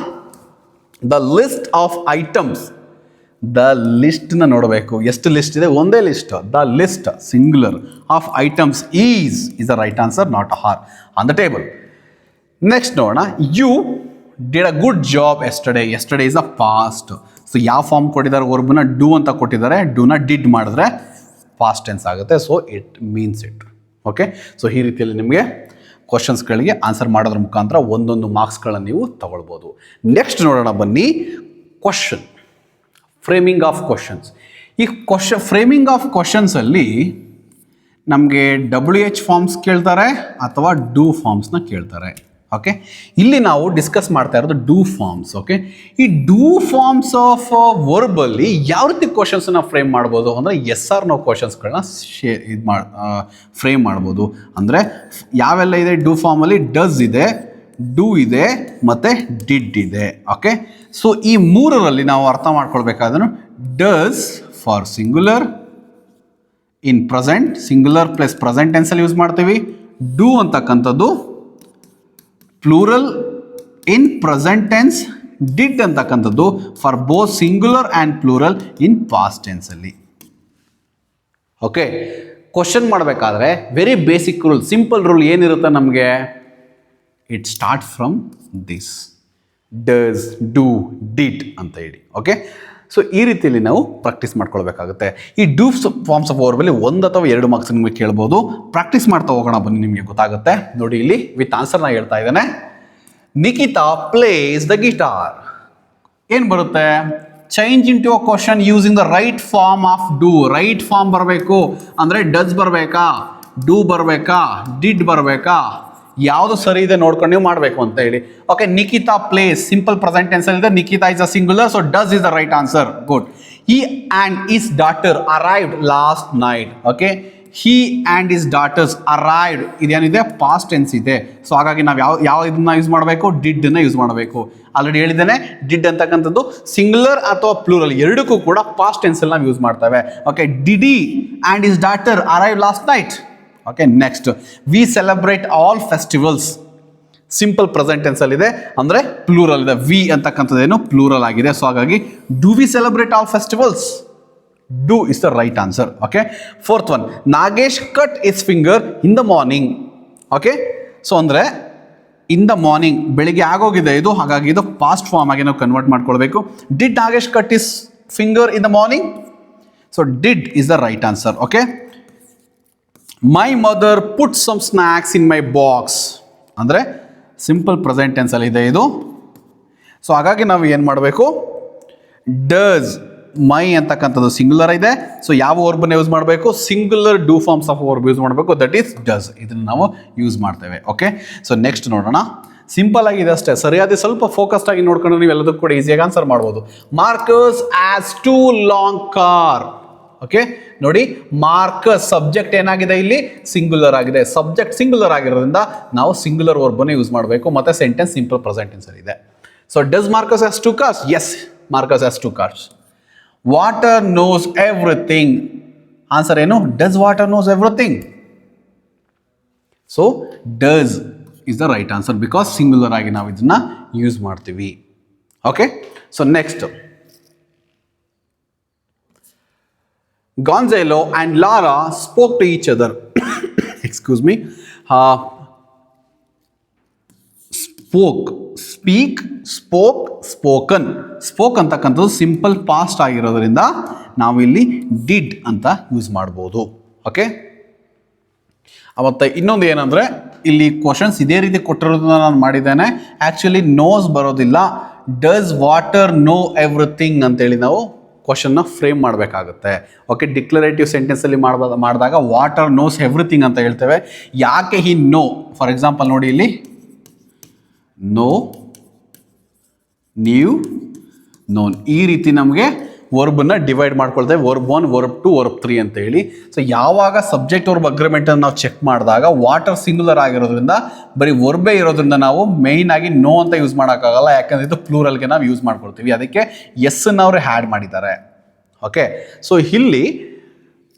the list of items. The ಲಿಸ್ಟ್ನ ನೋಡಬೇಕು, ಎಷ್ಟು list ಇದೆ? ಒಂದೇ list. The list singular of items is the right answer, not are on the table. Next ನೋಡೋಣ, you did a good job yesterday. Yesterday is a past. So ಯಾವ form ಕೊಟ್ಟಿದ್ದಾರೆ? ವರ್ಬ್ನ do ಅಂತ ಕೊಟ್ಟಿದ್ದಾರೆ. ಡೂನ ಡಿಡ್ ಮಾಡಿದ್ರೆ past tense ಆಗುತ್ತೆ. So it means it. Okay, so ಈ ರೀತಿಯಲ್ಲಿ ನಿಮಗೆ ಕ್ವಶನ್ಸ್ಗಳಿಗೆ ಆನ್ಸರ್ ಮಾಡೋದ್ರ ಮುಖಾಂತರ ಒಂದೊಂದು ಮಾರ್ಕ್ಸ್ಗಳನ್ನು ನೀವು ತಗೊಳ್ಬೋದು. ನೆಕ್ಸ್ಟ್ ನೋಡೋಣ ಬನ್ನಿ, ಕ್ವಶನ್, ಫ್ರೇಮಿಂಗ್ ಆಫ್ ಕ್ವಶನ್ಸ್. ಈ ಫ್ರೇಮಿಂಗ್ ಆಫ್ ಕ್ವಶನ್ಸಲ್ಲಿ ನಮಗೆ WH ಫಾರ್ಮ್ಸ್ ಕೇಳ್ತಾರೆ ಅಥವಾ ಡೂ ಫಾರ್ಮ್ಸ್ನ ಕೇಳ್ತಾರೆ. ಓಕೆ, ಇಲ್ಲಿ ನಾವು ಡಿಸ್ಕಸ್ ಮಾಡ್ತಾ ಇರೋದು ಡೂ ಫಾರ್ಮ್ಸ್. ಓಕೆ, ಈ ಡೂ ಫಾರ್ಮ್ಸ್ ಆಫ್ ವರ್ಬಲ್ಲಿ ಯಾವ ರೀತಿ ಕ್ವಶನ್ಸನ್ನ ಫ್ರೇಮ್ ಮಾಡ್ಬೋದು ಅಂದರೆ ಎಸ್ ಆರ್ ನೋ ಕ್ವಶನ್ಸ್ಗಳನ್ನ ಫ್ರೇಮ್ ಮಾಡ್ಬೋದು. ಅಂದರೆ ಯಾವೆಲ್ಲ ಇದೆ ಡೂ ಫಾರ್ಮಲ್ಲಿ? ಡಸ್ ಇದೆ, ಡೂ ಇದೆ ಮತ್ತು ಡಿಡ್ ಇದೆ. ಓಕೆ, ಸೊ ಈ ಮೂರರಲ್ಲಿ ನಾವು ಅರ್ಥ ಮಾಡ್ಕೊಳ್ಬೇಕಾದ್ರೆ does for singular in present, singular plus present ಟೆನ್ಸಲ್ಲಿ ಯೂಸ್ ಮಾಡ್ತೀವಿ. ಡೂ ಅಂತಕ್ಕಂಥದ್ದು plural in present tense. Did ಅಂತಕ್ಕಂಥದ್ದು for both singular and plural in past ಟೆನ್ಸಲ್ಲಿ. ಓಕೆ, ಕ್ವಶನ್ ಮಾಡಬೇಕಾದ್ರೆ very basic rule, simple rule ಏನಿರುತ್ತೆ ನಮಗೆ? It start from this does, do, did ಅಂತ ಹೇಳಿ. ಓಕೆ, ಸೊ ಈ ರೀತಿಯಲ್ಲಿ ನಾವು ಪ್ರಾಕ್ಟೀಸ್ ಮಾಡ್ಕೊಳ್ಬೇಕಾಗುತ್ತೆ. ಈ ಡೂ ಫಾರ್ಮ್ಸ್ ಆಫ್ ವರ್ಬಲ್ಲಿ 1 ಅಥವಾ 2 ಮಾರ್ಕ್ಸ್ ನಿಮಗೆ ಕೇಳ್ಬೋದು. ಪ್ರಾಕ್ಟೀಸ್ ಮಾಡ್ತಾ ಹೋಗೋಣ ಬನ್ನಿ, ನಿಮಗೆ ಗೊತ್ತಾಗುತ್ತೆ. ನೋಡಿ ಇಲ್ಲಿ ವಿತ್ ಆನ್ಸರ್ನ ಹೇಳ್ತಾ ಇದ್ದಾನೆ. Nikhita plays the guitar. ಏನು ಬರುತ್ತೆ? Change into a question using the right form of do. Right form ಬರಬೇಕು ಅಂದರೆ ಡಸ್ ಬರಬೇಕಾ, ಡೂ ಬರಬೇಕಾ, ಡಿಡ್ ಬರಬೇಕಾ, ಯಾವುದು ಸರಿ ಇದೆ ನೋಡ್ಕೊಂಡು ನೀವು ಮಾಡಬೇಕು ಅಂತ ಹೇಳಿ. Okay, Nikhita plays simple present tense ಇದೆ. Nikhita is a singular, so does is the right answer. Good. He and his daughter arrived last night. Okay, he and his daughters arrived ಇದೇನಿದೆ ಪಾಸ್ಟ್ ಟೆನ್ಸ್ ಇದೆ. ಸೊ ಹಾಗಾಗಿ ನಾವು ಯಾವ ಇದನ್ನ use ಮಾಡಬೇಕು? ಡಿಡ್ನ use ಮಾಡಬೇಕು. ಆಲ್ರೆಡಿ ಹೇಳಿದ್ದೇನೆ, ಡಿಡ್ ಅಂತಕ್ಕಂಥದ್ದು ಸಿಂಗುಲರ್ ಅಥವಾ ಪ್ಲೂರಲ್ ಎರಡಕ್ಕೂ ಕೂಡ ಪಾಸ್ಟ್ ಟೆನ್ಸಲ್ಲಿ ನಾವು ಯೂಸ್ ಮಾಡ್ತೇವೆ. Okay, did and his daughter arrive last night. Okay, next we celebrate all festivals. Simple present ಟೆನ್ಸಲ್ಲಿ ಇದೆ ಅಂದರೆ ಪ್ಲೂರಲ್ ಇದೆ. ವಿ ಅಂತಕ್ಕಂಥದ್ದೇನು ಪ್ಲೂರಲ್ ಆಗಿದೆ. ಸೊ ಹಾಗಾಗಿ do we celebrate all festivals? Do is the right answer. Okay, fourth one, Nagesh cut his finger in the morning. Okay, so ಅಂದ್ರೆ in the morning ಬೆಳಿಗ್ಗೆ ಆಗೋಗಿದೆ ಇದು, ಹಾಗಾಗಿ ಇದು ಪಾಸ್ಟ್ ಫಾರ್ಮ್ ಆಗಿ ನಾವು ಕನ್ವರ್ಟ್ ಮಾಡ್ಕೊಳ್ಬೇಕು. Did Nagesh cut his finger in the morning? So did is the right answer. Okay, my mother put some snacks in my box. ಅಂದರೆ ಸಿಂಪಲ್ ಪ್ರೆಸೆಂಟ್ ಟೆನ್ಸ್ ಅಲ್ಲಿ ಇದೆ ಇದು. ಸೊ ಹಾಗಾಗಿ ನಾವು ಏನು ಮಾಡಬೇಕು? ಡಸ್ ಮೈ ಅಂತಕ್ಕಂಥದ್ದು ಸಿಂಗುಲರ್ ಇದೆ. ಸೊ ಯಾವ ವರ್ಬನ್ನ ಯೂಸ್ ಮಾಡಬೇಕು? Singular do forms of verb use ಮಾಡಬೇಕು. That is does. ಇದನ್ನು ನಾವು ಯೂಸ್ ಮಾಡ್ತೇವೆ. ಓಕೆ, ಸೊ ನೆಕ್ಸ್ಟ್ ನೋಡೋಣ. ಸಿಂಪಲ್ ಆಗಿದೆ ಅಷ್ಟೇ. ಸರಿಯಾದ ಸ್ವಲ್ಪ ಫೋಕಸ್ಡ್ ಆಗಿ ನೋಡ್ಕೊಂಡು ನೀವು ಎಲ್ಲದಕ್ಕೂ ಕೂಡ ಈಸಿಯಾಗಿ ಆನ್ಸರ್ ಮಾಡ್ಬೋದು. Marcus as two long car. Okay, ನೋಡಿ ಮಾರ್ಕಸ್ ಸಬ್ಜೆಕ್ಟ್ ಏನಾಗಿದೆ ಇಲ್ಲಿ? ಸಿಂಗುಲರ್ ಆಗಿದೆ. ಸಬ್ಜೆಕ್ಟ್ ಸಿಂಗುಲರ್ ಆಗಿರೋದ್ರಿಂದ ನಾವು ಸಿಂಗುಲರ್ ವರ್ಬನ್ನು ಯೂಸ್ ಮಾಡಬೇಕು. ಮತ್ತೆ ಸೆಂಟೆನ್ಸ್ ಸಿಂಪಲ್ ಪ್ರೆಸೆಂಟ್ ಟೆನ್ಸ್ ಇದೆ. So does Marcus has two cars? Yes, Marcus has two cars. Water knows everything. Answer ಏನು? Does water knows everything? So does is the right answer because singular ಆಗಿ ನಾವು ಇದನ್ನ use ಮಾಡ್ತೀವಿ. Okay, so next, Gonzalo and Lara spoke to each other. Excuse me. Spoke, speak, spoke, spoken. Spoke ಅಂತಕ್ಕಂಥದ್ದು simple past ಆಗಿರೋದ್ರಿಂದ ನಾವು ಇಲ್ಲಿ did ಅಂತ use ಮಾಡ್ಬೋದು. ಓಕೆ, ಮತ್ತು ಇನ್ನೊಂದು ಏನಂದರೆ ಇಲ್ಲಿ ಕ್ವಶನ್ಸ್ ಇದೇ ರೀತಿ ಕೊಟ್ಟಿರೋದನ್ನ ನಾನು ಮಾಡಿದ್ದೇನೆ. ಆ್ಯಕ್ಚುಲಿ ನೋಸ್ ಬರೋದಿಲ್ಲ. ಡಸ್ ವಾಟರ್ ನೋ ಎವ್ರಿಥಿಂಗ್ ಅಂತೇಳಿ ನಾವು ಕ್ವಶನ್ನ ಫ್ರೇಮ್ ಮಾಡಬೇಕಾಗುತ್ತೆ. ಓಕೆ, ಡಿಕ್ಲರೇಟಿವ್ ಸೆಂಟೆನ್ಸಲ್ಲಿ ಮಾಡಿದಾಗ ವಾಟರ್ ನೋಸ್ ಎವ್ರಿಥಿಂಗ್ ಅಂತ ಹೇಳ್ತೇವೆ. ಯಾಕೆ ಹಿ ನೋ? ಫಾರ್ ಎಕ್ಸಾಂಪಲ್ ನೋಡಿ ಇಲ್ಲಿ, ನೋ, ನ್ಯೂ, ನೋನ್. ಈ ರೀತಿ ನಮಗೆ ವರ್ಬನ್ನ ಡಿವೈಡ್ ಮಾಡ್ಕೊಳ್ತೇವೆ. ವರ್ಬ್ 1, ವರ್ಬ್ 2, ವರ್ಬ್ 3 ಅಂತ ಹೇಳಿ. ಸೊ ಯಾವಾಗ ಸಬ್ಜೆಕ್ಟ್ ವರ್ಬ್ ಅಗ್ರಿಮೆಂಟನ್ನು ನಾವು ಚೆಕ್ ಮಾಡಿದಾಗ ವಾಟರ್ ಸಿಂಗುಲರ್ ಆಗಿರೋದ್ರಿಂದ ಬರೀ ವರ್ಬೇ ಇರೋದ್ರಿಂದ ನಾವು ಮೇಯ್ನ್ ಆಗಿ ನೋ ಅಂತ ಯೂಸ್ ಮಾಡೋಕ್ಕಾಗಲ್ಲ. ಯಾಕಂದರೆ ಇದು ಪ್ಲೂರಲ್ಗೆ ನಾವು ಯೂಸ್ ಮಾಡ್ಕೊಳ್ತೀವಿ. ಅದಕ್ಕೆ ಎಸ್ ಅನ್ನು ಅವರು ಹ್ಯಾಡ್ ಮಾಡಿದ್ದಾರೆ. ಓಕೆ, ಸೊ ಇಲ್ಲಿ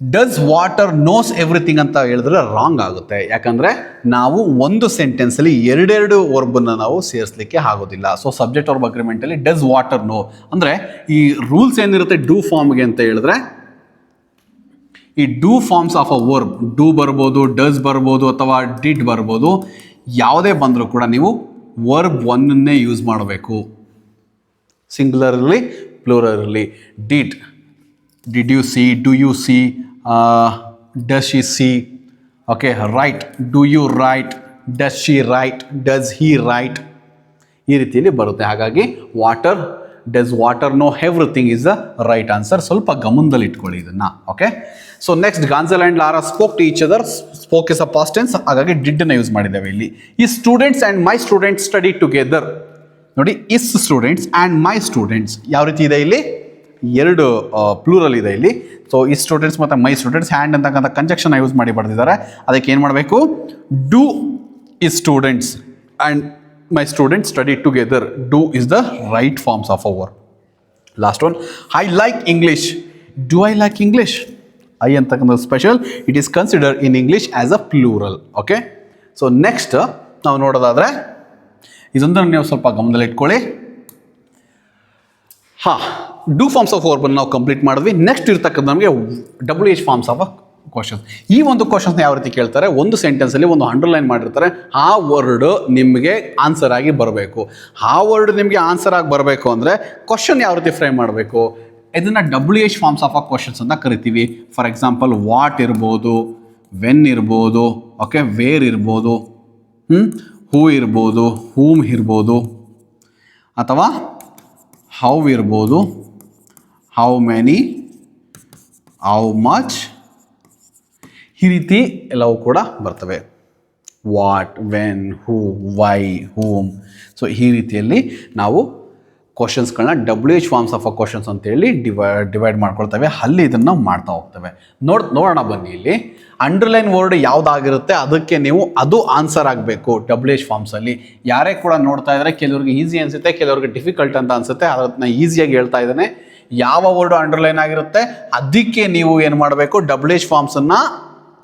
ಡಸ್ ವಾಟರ್ ನೋಸ್ ಎವ್ರಿಥಿಂಗ್ ಅಂತ ಹೇಳಿದ್ರೆ ರಾಂಗ್ ಆಗುತ್ತೆ. ಯಾಕಂದರೆ ನಾವು ಒಂದು ಸೆಂಟೆನ್ಸಲ್ಲಿ ಎರಡೆರಡು ವರ್ಬನ್ನು ನಾವು ಸೇರಿಸಲಿಕ್ಕೆ ಆಗೋದಿಲ್ಲ. ಸೊ ಸಬ್ಜೆಕ್ಟ್ ವರ್ಬ್ ಅಗ್ರಿಮೆಂಟಲ್ಲಿ ಡಸ್ ವಾಟರ್ ನೋ ಅಂದರೆ ಈ ರೂಲ್ಸ್ ಏನಿರುತ್ತೆ ಡೂ ಫಾರ್ಮ್ಗೆ ಅಂತ ಹೇಳಿದ್ರೆ, ಈ do forms of a verb do ಬರ್ಬೋದು, ಡಸ್ ಬರ್ಬೋದು, ಅಥವಾ ಡಿಡ್ ಬರ್ಬೋದು. ಯಾವುದೇ ಬಂದರೂ ಕೂಡ ನೀವು ವರ್ಬ್ 1ಅನ್ನೇ ಯೂಸ್ ಮಾಡಬೇಕು. ಸಿಂಗುಲರ್ ಇರಲಿ, ಪ್ಲೂರಲ್ ಇರಲಿ. Did you see, do you see, does she see. Okay, right, do you right, does she right, does he right. ಈ ರೀತಿಯಲ್ಲಿ ಬರುತ್ತೆ. ಹಾಗಾಗಿ water, does water know everything is the right answer. ಸ್ವಲ್ಪ ಗಮನದಲ್ಲಿ ಇಟ್ಕೊಳ್ಳಿ ಇದನ್ನು. Okay, so next, Gonzalo and Lara spoke to each other. Spoke is a past tense, ಹಾಗಾಗಿ ಡಿಡ್ನ ಯೂಸ್ ಮಾಡಿದ್ದೇವೆ ಇಲ್ಲಿ. ಈ students and my students study together. ನೋಡಿ, his students and my students ಯಾವ ರೀತಿ ಇದೆ ಇಲ್ಲಿ? ಎರಡು ಪ್ಲೂರಲ್ ಇದೆ ಇಲ್ಲಿ. ಸೊ ಈ ಸ್ಟೂಡೆಂಟ್ಸ್ ಮತ್ತು ಮೈ ಸ್ಟೂಡೆಂಟ್ಸ್ ಹ್ಯಾಂಡ್ ಅಂತಕ್ಕಂಥ ಕಂಜಕ್ಷನ್ ಯೂಸ್ ಮಾಡಿ ಬರೆದಿದ್ದಾರೆ. ಅದಕ್ಕೆ ಏನು ಮಾಡಬೇಕು? Do his students and my students study together. Do is the right forms of a verb. Last one, I like English. Do I like English? I ಅಂತಕ್ಕಂಥದ್ದು special. It is consider in English as a plural. Okay, so next ನಾವು ನೋಡೋದಾದರೆ ಇದೊಂದನ್ನು ನೀವು ಸ್ವಲ್ಪ ಗಮನದಲ್ಲಿ ಇಟ್ಕೊಳ್ಳಿ. ಹಾಂ, do forms of ವರ್ಬನ್ನು ನಾವು complete ಮಾಡಿದ್ವಿ. ನೆಕ್ಸ್ಟ್ ಇರ್ತಕ್ಕಂಥ ನಮಗೆ WH forms of a questions. ಈ ಒಂದು ಕ್ವಶನ್ಸ್ನ ಯಾವ ರೀತಿ ಕೇಳ್ತಾರೆ? ಒಂದು ಸೆಂಟೆನ್ಸಲ್ಲಿ ಒಂದು ಅಂಡರ್ಲೈನ್ ಮಾಡಿರ್ತಾರೆ. ಆ ವರ್ಡ್ ನಿಮಗೆ ಆನ್ಸರ್ ಆಗಿ ಬರಬೇಕು. ಆ ವರ್ಡ್ ನಿಮಗೆ ಆನ್ಸರ್ ಆಗಿ ಬರಬೇಕು ಅಂದರೆ ಕ್ವಶನ್ ಯಾವ ರೀತಿ ಫ್ರೇಮ್ ಮಾಡಬೇಕು? ಇದನ್ನು WH forms of a questions ಅಂತ ಕರಿತೀವಿ. ಫಾರ್ ಎಕ್ಸಾಂಪಲ್ ವಾಟ್ ಇರ್ಬೋದು, ವೆನ್ ಇರ್ಬೋದು, ಓಕೆ, ವೇರ್ ಇರ್ಬೋದು, ಹೂ ಇರ್ಬೋದು, ಹೂಮ್ ಇರ್ಬೋದು, ಅಥವಾ ಹೌ ಇರ್ಬೋದು, ಹೌ ಮೆನಿ, ಹೌ ಮಚ್, ಈ ರೀತಿ ಎಲ್ಲವೂ ಕೂಡ ಬರ್ತವೆ. What, when, who, why, whom. So ಈ ರೀತಿಯಲ್ಲಿ ನಾವು ಕ್ವಶನ್ಸ್ಗಳನ್ನ WH forms of a questions ಅಂತೇಳಿ ಡಿವೈಡ್ ಮಾಡ್ಕೊಳ್ತೇವೆ. ಅಲ್ಲಿ ಇದನ್ನು ಮಾಡ್ತಾ ಹೋಗ್ತೇವೆ. ನೋಡೋಣ ಬನ್ನಿ. ಇಲ್ಲಿ ಅಂಡರ್ಲೈನ್ ವರ್ಡ್ ಯಾವುದಾಗಿರುತ್ತೆ ಅದಕ್ಕೆ ನೀವು ಅದು ಆನ್ಸರ್ ಆಗಬೇಕು WH ಫಾರ್ಮ್ಸಲ್ಲಿ. ಯಾರೇ ಕೂಡ ನೋಡ್ತಾ ಇದ್ದಾರೆ, ಕೆಲವ್ರಿಗೆ ಈಸಿ ಅನಿಸುತ್ತೆ, ಕೆಲವ್ರಿಗೆ ಡಿಫಿಕಲ್ಟ್ ಅಂತ ಅನಿಸುತ್ತೆ. ಅದನ್ನ ಈಸಿಯಾಗಿ ಹೇಳ್ತಾ ಇದ್ದೇನೆ. ಯಾವ ವರ್ಡ್ ಅಂಡರ್ಲೈನ್ ಆಗಿರುತ್ತೆ ಅದಕ್ಕೆ ನೀವು ಏನು ಮಾಡಬೇಕು, WH ಫಾರ್ಮ್ಸನ್ನು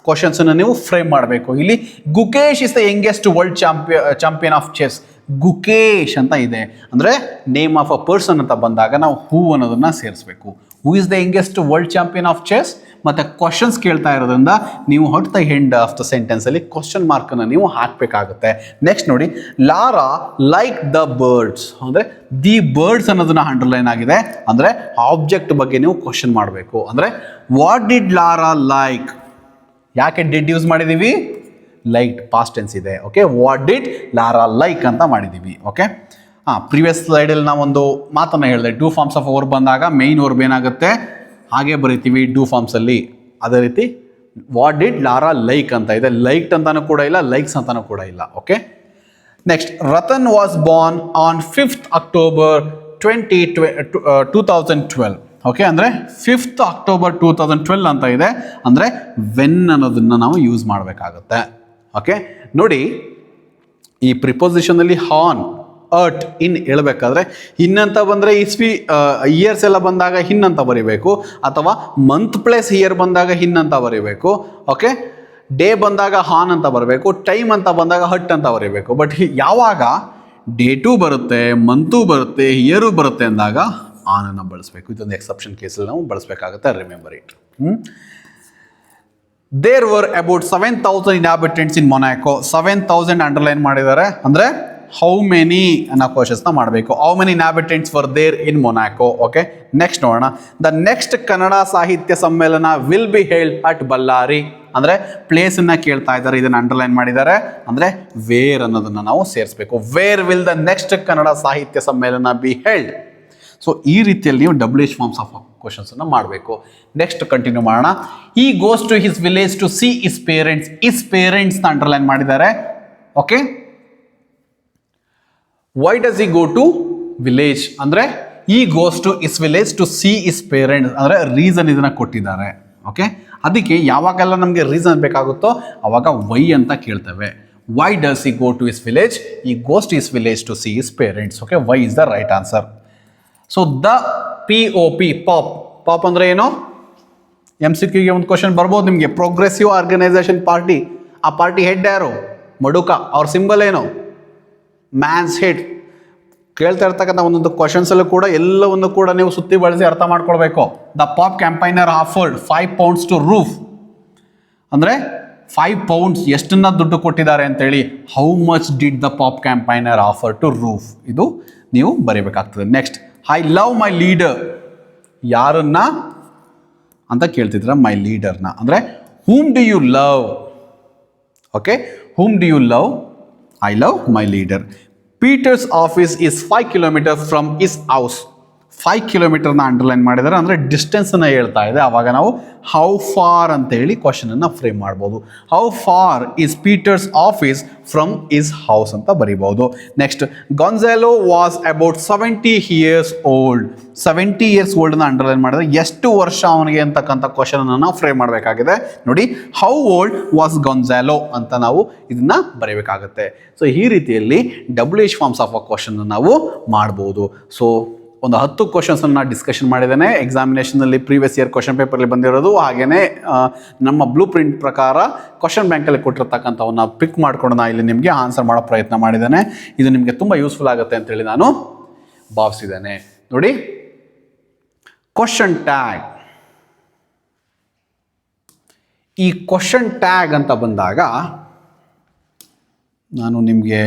ಕ್ವಶನ್ಸನ್ನು ನೀವು ಫ್ರೇಮ್ ಮಾಡಬೇಕು. ಇಲ್ಲಿ Gukesh is the youngest world champion of chess. Gukesh ಅಂತ ಇದೆ ಅಂದರೆ ನೇಮ್ ಆಫ್ ಅ ಪರ್ಸನ್ ಅಂತ ಬಂದಾಗ ನಾವು ಹೂ ಅನ್ನೋದನ್ನ ಸೇರಿಸಬೇಕು. Who is the youngest world champion of chess. ಮತ್ತು ಕ್ವಶನ್ಸ್ ಕೇಳ್ತಾ ಇರೋದ್ರಿಂದ ನೀವು at the end of the ಸೆಂಟೆನ್ಸಲ್ಲಿ ಕ್ವಶನ್ ಮಾರ್ಕನ್ನು ನೀವು ಹಾಕಬೇಕಾಗುತ್ತೆ. ನೆಕ್ಸ್ಟ್ ನೋಡಿ, ಲಾರಾ ಲೈಕ್ ದ ಬರ್ಡ್ಸ್ ಅಂದರೆ ದಿ ಬರ್ಡ್ಸ್ ಅನ್ನೋದನ್ನ ಅಂಡರ್ಲೈನ್ ಆಗಿದೆ. ಅಂದರೆ ಆಬ್ಜೆಕ್ಟ್ ಬಗ್ಗೆ ನೀವು ಕ್ವಶನ್ ಮಾಡಬೇಕು. ಅಂದರೆ ವಾಟ್ ಡಿಡ್ ಲಾರಾ ಲೈಕ್. ಯಾಕೆ ಡಿಡ್ ಯೂಸ್ ಮಾಡಿದ್ದೀವಿ? ಲೈಕ್ ಪಾಸ್ಟ್ ಟೆನ್ಸ್ ಇದೆ. Okay, what did Laura like ಅಂತ ಮಾಡಿದ್ದೀವಿ. ಓಕೆ, ಪ್ರೀವಿಯಸ್ ಸ್ಲೈಡಲ್ಲಿ ನಾವೊಂದು ಮಾತನ್ನು ಹೇಳಿದೆ, ಡೂ ಫಾರ್ಮ್ಸ್ ಆಫ್ ವರ್ಬ್ ಬಂದಾಗ ಮೇಯ್ನ್ ವರ್ಬ್ ಏನಾಗುತ್ತೆ ಹಾಗೆ ಬರೀತೀವಿ ಡೂ ಫಾರ್ಮ್ಸಲ್ಲಿ. ಅದೇ ರೀತಿ ವಾಟ್ ಡಿಡ್ ಲಾರಾ ಲೈಕ್ ಅಂತ ಇದೆ. ಲೈಕ್ಡ್ ಅಂತಾನೂ ಕೂಡ ಇಲ್ಲ, ಲೈಕ್ಸ್ ಅಂತಾನೂ ಕೂಡ ಇಲ್ಲ. Okay, next, Ratan was Born on 5th October 2012. Okay, ಅಂದರೆ 5th October 2012 ಅಂತ ಇದೆ. ಅಂದರೆ ವೆನ್ ಅನ್ನೋದನ್ನು ನಾವು ಯೂಸ್ ಮಾಡಬೇಕಾಗುತ್ತೆ. ಓಕೆ, ನೋಡಿ ಈ ಪ್ರಿಪೋಸಿಷನಲ್ಲಿ ಹಾನ್, ಅಟ್, ಇನ್ ಹೇಳಬೇಕಾದ್ರೆ ಇನ್ನಂತ ಬಂದರೆ ಇಸ್ವಿ ಇಯರ್ಸ್ ಎಲ್ಲ ಬಂದಾಗ ಹಿನ್ನಂತ ಬರೀಬೇಕು, ಅಥವಾ ಮಂತ್ ಪ್ಲೇಸ್ ಇಯರ್ ಬಂದಾಗ ಹಿನ್ನಂತ ಬರೀಬೇಕು. ಓಕೆ, ಡೇ ಬಂದಾಗ ಹಾನ್ ಅಂತ ಬರಬೇಕು, ಟೈಮ್ ಅಂತ ಬಂದಾಗ ಹಟ್ ಅಂತ ಬರೀಬೇಕು. ಬಟ್ ಯಾವಾಗ ಡೇಟು ಬರುತ್ತೆ, ಮಂತು ಬರುತ್ತೆ, ಇಯರು ಬರುತ್ತೆ ಅಂದಾಗ ಆನನ್ನು ಬಳಸಬೇಕು. ಇದೊಂದು ಎಕ್ಸೆಪ್ಷನ್ ಕೇಸಲ್ಲಿ ನಾವು ಬಳಸಬೇಕಾಗುತ್ತೆ. Remember it. There were about 7,000 inhabitants in Monaco. 7,000 underline ಮಾಡಿದ್ದಾರೆ. ಅಂದರೆ ಹೌ ಮೆನಿ ಅನ್ನೋ ಕ್ವಶನ್ಸ್ನ ಮಾಡಬೇಕು. How many inhabitants were there in Monaco. Okay, next ನೋಡೋಣ. The next Kannada Sahitya Sammelana will be held at Ballari. ಅಂದರೆ ಪ್ಲೇಸನ್ನು ಕೇಳ್ತಾ ಇದ್ದಾರೆ, ಇದನ್ನು ಅಂಡರ್ಲೈನ್ ಮಾಡಿದ್ದಾರೆ. ಅಂದರೆ ವೇರ್ ಅನ್ನೋದನ್ನು ನಾವು ಸೇರಿಸಬೇಕು. Where will the next Kannada Sahitya ಸಮ್ಮೇಳನ ಬಿ ಹೆಲ್ಡ್. ಸೊ ಈ ರೀತಿಯಲ್ಲಿ ನೀವು WH ಫಾರ್ಮ್ಸ್ ಆಫ್ ಕ್ವಶನ್ಸನ್ನು ಮಾಡಬೇಕು. ನೆಕ್ಸ್ಟ್ ಕಂಟಿನ್ಯೂ ಮಾಡೋಣ. He goes to his village to see his parents. His ಪೇರೆಂಟ್ಸ್ನ ಅಂಡರ್ಲೈನ್ ಮಾಡಿದ್ದಾರೆ. Okay, why does he go to village ಅಂದರೆ he goes to his village to see his parents ಅಂದರೆ reason ಇದನ್ನು ಕೊಟ್ಟಿದ್ದಾರೆ. Okay, ಅದಕ್ಕೆ ಯಾವಾಗೆಲ್ಲ ನಮಗೆ reason ಬೇಕಾಗುತ್ತೋ ಅವಾಗ ವೈ ಅಂತ ಕೇಳ್ತೇವೆ. Why does he go to his village? He goes to his village to see his parents. Okay, why is the right answer. So the POP, pop. Pop ಅಂದರೆ ಏನು? MCQಗೆ ಒಂದು ಕ್ವಶನ್ ಬರ್ಬೋದು ನಿಮಗೆ. Progressive organisation party. ಆ party head ಯಾರು? Maduka. ಅವ್ರ symbol ಏನು? Man's head. ಕೇಳ್ತಾ ಇರ್ತಕ್ಕಂಥ ಒಂದೊಂದು ಕ್ವಶನ್ಸಲ್ಲೂ ಕೂಡ ಎಲ್ಲವನ್ನು ಕೂಡ ನೀವು ಸುತ್ತಿ ಬಳಸಿ ಅರ್ಥ ಮಾಡ್ಕೊಳ್ಬೇಕು. The pop campaigner offered 5 pounds to roof. ಅಂದರೆ 5 pounds ಎಷ್ಟನ್ನ ದುಡ್ಡು ಕೊಟ್ಟಿದ್ದಾರೆ ಅಂತೇಳಿ. How much did the pop campaigner offer to roof? ಇದು ನೀವು ಬರೀಬೇಕಾಗ್ತದೆ. Next, I love my leader. ಯಾರನ್ನ ಅಂತ ಕೇಳ್ತಿದ್ರ? ಮೈ ಲೀಡರ್ನ. ಅಂದರೆ whom do you love? Okay, whom do you love? I love my leader. Peter's office is 5 kilometers from his house. 5 kilometers underline ಮಾಡಿದ್ದಾರೆ. ಅಂದರೆ ಡಿಸ್ಟೆನ್ಸನ್ನು ಹೇಳ್ತಾ ಇದೆ. ಆವಾಗ ನಾವು ಹೌ ಫಾರ್ ಅಂತ ಹೇಳಿ ಕ್ವಶನನ್ನು ಫ್ರೇಮ್ ಮಾಡ್ಬೋದು. How far is Peter's office from his house ಅಂತ ಬರೀಬಹುದು. Next, Gonzalo was about 70 years old. 70 years old underline ಮಾಡಿದ್ರೆ ಎಷ್ಟು ವರ್ಷ ಅವನಿಗೆ ಅಂತಕ್ಕಂಥ ಕ್ವಶನನ್ನು ನಾವು ಫ್ರೇಮ್ ಮಾಡಬೇಕಾಗಿದೆ. ನೋಡಿ, ಹೌ ಓಲ್ಡ್ ವಾಸ್ ಗಾನ್ಝಾಲೋ ಅಂತ ನಾವು ಇದನ್ನ ಬರೀಬೇಕಾಗುತ್ತೆ. ಸೊ ಈ ರೀತಿಯಲ್ಲಿ WH forms of a question ನಾವು ಮಾಡ್ಬೋದು. ಸೊ ಒಂದು 10 ಕ್ವಶನ್ಸನ್ನು ಡಿಸ್ಕಷನ್ ಮಾಡಿದ್ದೇನೆ. ಎಕ್ಸಾಮಿನೇಷನಲ್ಲಿ ಪ್ರೀವಿಯಸ್ ಇಯರ್ ಕ್ವಶನ್ ಪೇಪರಲ್ಲಿ ಬಂದಿರೋದು, ಹಾಗೆಯೇ ನಮ್ಮ ಬ್ಲೂ ಪ್ರಿಂಟ್ ಪ್ರಕಾರ ಕ್ವಶನ್ ಬ್ಯಾಂಕಲ್ಲಿ ಕೊಟ್ಟಿರ್ತಕ್ಕಂಥವನ್ನ ಪಿಕ್ ಮಾಡ್ಕೊಂಡು ನಾನು ಇಲ್ಲಿ ನಿಮಗೆ ಆನ್ಸರ್ ಮಾಡೋ ಪ್ರಯತ್ನ ಮಾಡಿದ್ದೇನೆ. ಇದು ನಿಮಗೆ ತುಂಬ ಯೂಸ್ಫುಲ್ ಆಗುತ್ತೆ ಅಂತೇಳಿ ನಾನು ಭಾವಿಸಿದ್ದೇನೆ. ನೋಡಿ, ಕ್ವಶನ್ ಟ್ಯಾಗ್. ಈ ಕ್ವಶನ್ ಟ್ಯಾಗ್ ಅಂತ ಬಂದಾಗ ನಾನು ನಿಮಗೆ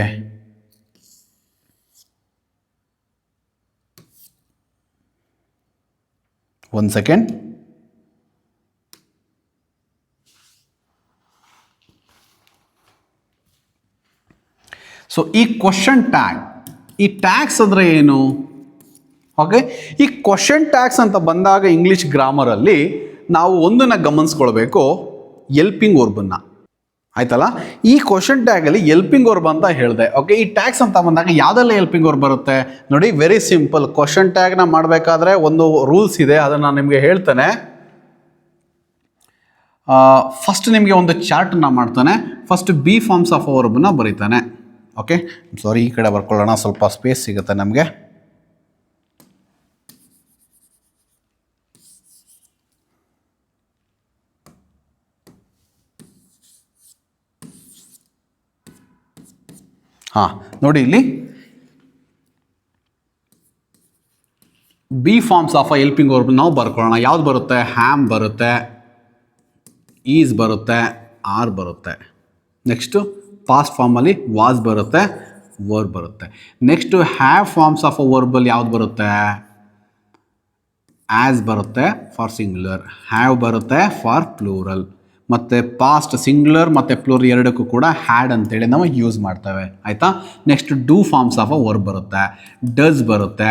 1 ಸೆಕೆಂಡ್. ಸೊ ಈ ಕ್ವಶನ್ ಟ್ಯಾಗ್, ಈ ಟ್ಯಾಗ್ಸ್ ಅಂದರೆ ಏನು? ಓಕೆ, ಈ ಕ್ವಶನ್ ಟ್ಯಾಗ್ಸ್ ಅಂತ ಬಂದಾಗ ಇಂಗ್ಲೀಷ್ ಗ್ರಾಮರಲ್ಲಿ ನಾವು ಒಂದನ್ನು ಗಮನಿಸ್ಕೊಳ್ಬೇಕು, ಎಲ್ಪಿಂಗ್ ವರ್ಬನ್ನ. ಆಯ್ತಲ್ಲ, ಈ ಕ್ವಶನ್ ಟ್ಯಾಗಲ್ಲಿ ಎಲ್ಪಿಂಗ್ ವರ್ಬ್ ಅಂತ ಹೇಳಿದೆ. ಓಕೆ, ಈ ಟ್ಯಾಗ್ಸ್ ಅಂತ ಬಂದಾಗ ಯಾವುದೆಲ್ಲ ಎಲ್ಪಿಂಗ್ ವರ್ಬ್ ಬರುತ್ತೆ ನೋಡಿ. Very simple. ಕ್ವಶನ್ ಟ್ಯಾಗ್ನ ಮಾಡಬೇಕಾದ್ರೆ ಒಂದು ರೂಲ್ಸ್ ಇದೆ, ಅದನ್ನು ನಾನು ನಿಮಗೆ ಹೇಳ್ತೇನೆ. ಫಸ್ಟ್ ನಿಮಗೆ ಒಂದು ಚಾರ್ಟನ್ನು ಮಾಡ್ತಾನೆ. ಫಸ್ಟ್ ಬಿ ಫಾರ್ಮ್ಸ್ ಆಫ್ ವರ್ಬ್ನ ಬರೀತಾನೆ. ಓಕೆ, ಸಾರಿ, ಈ ಕಡೆ ಬರ್ಕೊಳ್ಳೋಣ, ಸ್ವಲ್ಪ ಸ್ಪೇಸ್ ಸಿಗುತ್ತೆ ನಮಗೆ. ಹಾಂ, ನೋಡಿ ಇಲ್ಲಿ be forms of a helping verb ನಾವು ಬರ್ಕೊಳ್ಳೋಣ. ಯಾವ್ದು ಬರುತ್ತೆ? ಹ್ಯಾಮ್ ಬರುತ್ತೆ, ಈಸ್ ಬರುತ್ತೆ, ಆರ್ ಬರುತ್ತೆ. ನೆಕ್ಸ್ಟು ಪಾಸ್ಟ್ ಫಾರ್ಮಲ್ಲಿ ವಾಸ್ ಬರುತ್ತೆ, ವರ್ಬ್ ಬರುತ್ತೆ. Next have forms of a ವರ್ಬಲ್ಲಿ ಯಾವ್ದು ಬರುತ್ತೆ? ಆ್ಯಸ್ ಬರುತ್ತೆ ಫಾರ್ ಸಿಂಗ್ಯುಲರ್, ಹ್ಯಾವ್ ಬರುತ್ತೆ ಫಾರ್ ಪ್ಲೂರಲ್, ಮತ್ತು ಪಾಸ್ಟ್ ಸಿಂಗ್ಯುಲರ್ ಮತ್ತು ಪ್ಲೂರಲ್ ಎರಡಕ್ಕೂ ಕೂಡ ಹ್ಯಾಡ್ ಅಂತೇಳಿ ನಾವು ಯೂಸ್ ಮಾಡ್ತೇವೆ. ಆಯಿತಾ? Next do forms of a verb ಬರುತ್ತೆ. ಡಸ್ ಬರುತ್ತೆ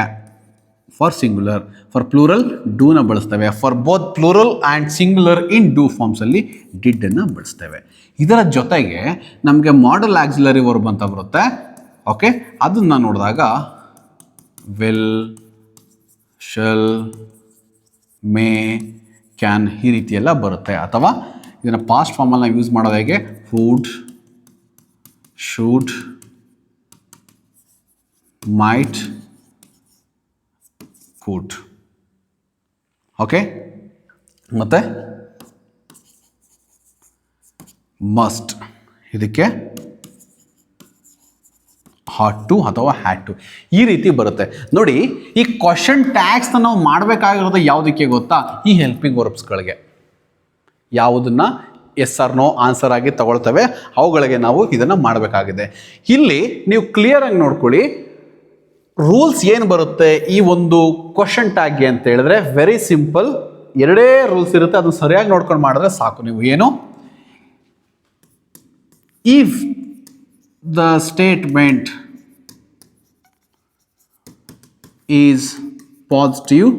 ಫಾರ್ ಸಿಂಗ್ಯುಲರ್, ಫಾರ್ ಪ್ಲೂರಲ್ ಡೂನ ಬಳಸ್ತೇವೆ. For both plural and singular in do ಫಾರ್ಮ್ಸಲ್ಲಿ ಡಿಡ್ಡನ್ನು ಬಳಸ್ತೇವೆ. ಇದರ ಜೊತೆಗೆ ನಮಗೆ ಮಾಡಲ್ ಆಕ್ಸಿಲರಿ ವರ್ಬ್ ಅಂತ ಬರುತ್ತೆ. ಓಕೆ, ಅದನ್ನು ನೋಡಿದಾಗ ವಿಲ್, ಶಲ್, ಮೇ, ಕ್ಯಾನ್ ಈ ರೀತಿಯೆಲ್ಲ ಬರುತ್ತೆ. ಅಥವಾ ಇದನ್ನು ಪಾಸ್ಟ್ ಫಾರ್ಮಲ್ಲಿ ನಾವು ಯೂಸ್ ಮಾಡೋದು ಹೇಗೆ? Would, should, might, could. Okay, ಮತ್ತು ಮಸ್ಟ್, ಇದಕ್ಕೆ ಹಾಟ್ ಟು ಅಥವಾ ಹ್ಯಾಡ್ ಟು, ಈ ರೀತಿ ಬರುತ್ತೆ. ನೋಡಿ, ಈ ಕ್ವಶನ್ ಟ್ಯಾಗ್ಸ್ನ ನಾವು ಮಾಡಬೇಕಾಗಿರೋದು ಯಾವುದಕ್ಕೆ ಗೊತ್ತಾ? ಈ ಹೆಲ್ಪಿಂಗ್ ವರ್ಬ್ಸ್ಗಳಿಗೆ. ಯಾವುದನ್ನು ಎಸ್ ಆರ್ ನೋ ಆನ್ಸರ್ ಆಗಿ ತಗೊಳ್ತವೆ ಅವುಗಳಿಗೆ ನಾವು ಇದನ್ನು ಮಾಡಬೇಕಾಗಿದೆ. ಇಲ್ಲಿ ನೀವು ಕ್ಲಿಯರಾಗಿ ನೋಡ್ಕೊಳ್ಳಿ, ರೂಲ್ಸ್ ಏನು ಬರುತ್ತೆ ಈ ಒಂದು ಕ್ವಶನ್ ಟ್ಯಾಗ್ಗೆ ಅಂತ ಹೇಳಿದ್ರೆ ವೆರಿ ಸಿಂಪಲ್. ಎರಡೇ ರೂಲ್ಸ್ ಇರುತ್ತೆ, ಅದನ್ನು ಸರಿಯಾಗಿ ನೋಡ್ಕೊಂಡು ಮಾಡಿದ್ರೆ ಸಾಕು. ನೀವು ಏನು, if the statement is positive,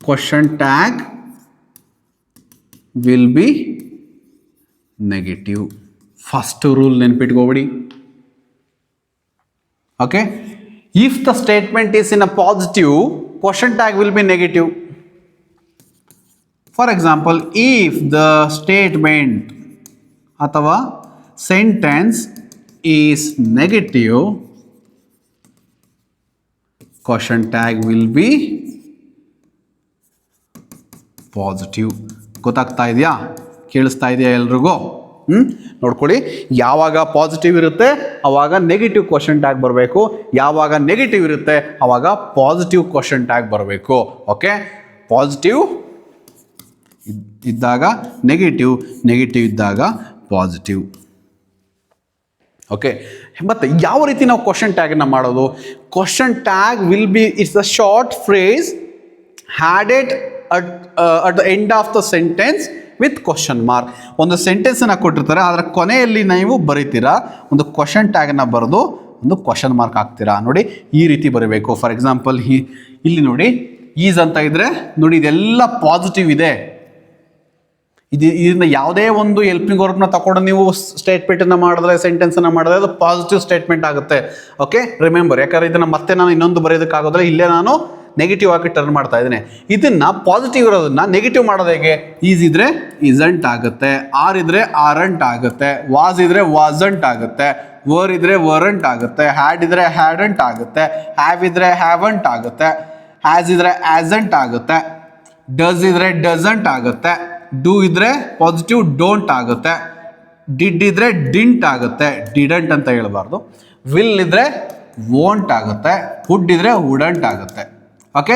question tag will be negative. First rule ನೆನಪಿಟ್ಕೋಬೇಡಿ. Okay, if the statement is in a positive, question tag will be negative. For example, if the statement ಅಥವಾ sentence is negative, question tag will be positive. ಗೊತ್ತಾಗ್ತಾ ಇದೆಯಾ? ಕೇಳಿಸ್ತಾ ಇದೆಯಾ ಎಲ್ರಿಗೂ? ನೋಡ್ಕೊಳ್ಳಿ, ಯಾವಾಗ positive ಇರುತ್ತೆ ಅವಾಗ ನೆಗೆಟಿವ್ ಕ್ವಶನ್ ಟ್ಯಾಗ್ ಬರಬೇಕು, ಯಾವಾಗ ನೆಗೆಟಿವ್ ಇರುತ್ತೆ ಅವಾಗ ಪಾಸಿಟಿವ್ ಕ್ವಶನ್ ಟ್ಯಾಗ್ ಬರಬೇಕು. ಓಕೆ, ಪಾಸಿಟಿವ್ ಇದ್ದಾಗ ನೆಗೆಟಿವ್, ನೆಗೆಟಿವ್ ಇದ್ದಾಗ ಪಾಸಿಟಿವ್. ಓಕೆ, ಮತ್ತು ಯಾವ ರೀತಿ ನಾವು ಕ್ವಶನ್ ಟ್ಯಾಗನ್ನು ಮಾಡೋದು? Question tag will be, it's a short phrase ಹ್ಯಾಡೆಡ್ at the end of the sentence with question mark. ಒಂದು ಸೆಂಟೆನ್ಸನ್ನು ಕೊಟ್ಟಿರ್ತಾರೆ, ಅದರ ಕೊನೆಯಲ್ಲಿ ನೀವು ಬರೀತೀರಾ, ಒಂದು ಕ್ವಶನ್ ಟ್ಯಾಗನ್ನು ಬರೆದು ಒಂದು ಕ್ವಶನ್ ಮಾರ್ಕ್ ಹಾಕ್ತೀರಾ. ನೋಡಿ, ಈ ರೀತಿ ಬರೀಬೇಕು. ಫಾರ್ ಎಕ್ಸಾಂಪಲ್, ಇಲ್ಲಿ ನೋಡಿ, ಈಸ್ ಅಂತ ಇದ್ದರೆ ನೋಡಿ ಇದೆಲ್ಲ ಪಾಸಿಟಿವ್ ಇದೆ. ಇದರಿಂದ ಯಾವುದೇ ಒಂದು ಹೆಲ್ಪಿಂಗ್ ವರ್ಬ್ನ ತಗೊಂಡು ನೀವು ಸ್ಟೇಟ್ಮೆಂಟನ್ನು ಮಾಡಿದ್ರೆ, ಸೆಂಟೆನ್ಸನ್ನು ಮಾಡಿದ್ರೆ ಅದು ಪಾಸಿಟಿವ್ ಸ್ಟೇಟ್ಮೆಂಟ್ ಆಗುತ್ತೆ. ಓಕೆ, ರಿಮೆಂಬರ್, ಯಾಕಂದರೆ ಇದನ್ನು ಮತ್ತೆ ನಾನು ಇನ್ನೊಂದು ಬರೆಯೋದಕ್ಕಾಗೋದಿಲ್ಲ, ಇಲ್ಲೇ ನಾನು ನೆಗೆಟಿವ್ ಆಗಿ ಟರ್ನ್ ಮಾಡ್ತಾ ಇದ್ದೀನಿ. ಇದನ್ನು ಪಾಸಿಟಿವ್ ಇರೋದನ್ನ ನೆಗೆಟಿವ್ ಮಾಡೋದು ಹೇಗೆ? ಈಸ್ ಇದ್ರೆ ಇಸಂಟ್ ಆಗುತ್ತೆ, ಆರ್ ಇದ್ರೆ ಆರಂಟ್ ಆಗುತ್ತೆ, ವಾಸ್ ಇದ್ರೆ ವಾಸಂಟ್ ಆಗುತ್ತೆ, ವರ್ ಇದ್ರೆ ವರಂಟ್ ಆಗುತ್ತೆ, ಹ್ಯಾಡ್ ಇದ್ರೆ ಹ್ಯಾಡಂಟ್ ಆಗುತ್ತೆ, ಹ್ಯಾವ್ ಇದ್ರೆ ಹ್ಯಾವಂಟ್ ಆಗುತ್ತೆ, ಹ್ಯಾಸ್ ಇದ್ರೆ ಆಸಂಟ್ ಆಗುತ್ತೆ, ಡಸ್ ಇದ್ರೆ ಡಸಂಟ್ ಆಗುತ್ತೆ, ಡೂ ಇದ್ರೆ ಪಾಸಿಟಿವ್ ಡೋಂಟ್ ಆಗುತ್ತೆ, ಡಿಡ್ ಇದ್ರೆ ಡಿಂಟ್ ಆಗುತ್ತೆ, ಡಿಡಂಟ್ ಅಂತ ಹೇಳ್ಬಾರ್ದು, ವಿಲ್ ಇದ್ರೆ ವೋಂಟ್ ಆಗುತ್ತೆ, ವುಡ್ ಇದ್ರೆ ವುಡಂಟ್ ಆಗುತ್ತೆ. ಓಕೆ,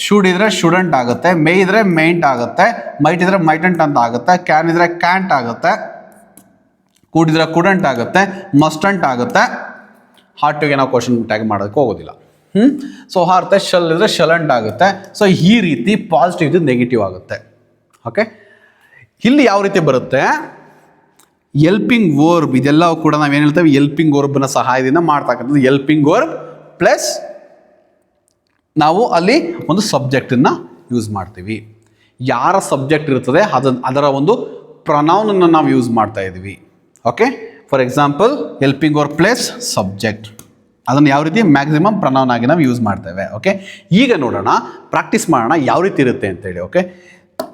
ಶುಡ್ ಇದ್ರೆ ಶುಡಂಟ್ ಆಗುತ್ತೆ, ಮೇ ಇದ್ರೆ ಮೈಂಟ್ ಆಗುತ್ತೆ, ಮೈಟ್ ಇದ್ರೆ ಮೈಟಂಟ್ ಅಂತ ಆಗುತ್ತೆ, ಕ್ಯಾನ್ ಇದ್ರೆ ಕ್ಯಾಂಟ್ ಆಗುತ್ತೆ, ಕೂಡಿದ್ರೆ ಕುಡಂಟ್ ಆಗುತ್ತೆ, ಮಸ್ಟಂಟ್ ಆಗುತ್ತೆ. ಹಾರ್ಟಿಗೆ ನಾವು ಕ್ವಶನ್ ಟ್ಯಾಗ್ ಮಾಡೋದಕ್ಕೆ ಹೋಗೋದಿಲ್ಲ. ಸೌಹಾರ್ದ ಶಲ್ ಇದ್ರೆ ಶಲಂಟ್ ಆಗುತ್ತೆ. ಸೊ ಈ ರೀತಿ ಪಾಸಿಟಿವ್ ಇದು ನೆಗೆಟಿವ್ ಆಗುತ್ತೆ. ಓಕೆ, ಇಲ್ಲಿ ಯಾವ ರೀತಿ ಬರುತ್ತೆ, ಎಲ್ಪಿಂಗ್ ವರ್ಬ್ ಇದೆಲ್ಲ ಕೂಡ ನಾವೇನು ಹೇಳ್ತೇವೆ, ಎಲ್ಪಿಂಗ್ ವರ್ಬ್ನ ಸಹಾಯದಿಂದ ಮಾಡ್ತಕ್ಕಂಥದ್ದು. ಎಲ್ಪಿಂಗ್ ವರ್ಬ್ ಪ್ಲಸ್ ನಾವು ಅಲ್ಲಿ ಒಂದು ಸಬ್ಜೆಕ್ಟನ್ನು ಯೂಸ್ ಮಾಡ್ತೀವಿ. ಯಾರ ಸಬ್ಜೆಕ್ಟ್ ಇರ್ತದೆ ಅದರ ಒಂದು ಪ್ರೊನೌನನ್ನು ನಾವು ಯೂಸ್ ಮಾಡ್ತಾ ಇದ್ದೀವಿ. Okay, for example helping verb plus subject, ಅದನ್ನು ಯಾವ ರೀತಿ ಮ್ಯಾಕ್ಸಿಮಮ್ ಪ್ರೊನೌನ್ ಆಗಿ ನಾವು ಯೂಸ್ ಮಾಡ್ತೇವೆ. ಓಕೆ, ಈಗ ನೋಡೋಣ, ಪ್ರಾಕ್ಟೀಸ್ ಮಾಡೋಣ ಯಾವ ರೀತಿ ಇರುತ್ತೆ ಅಂತೇಳಿ. ಓಕೆ,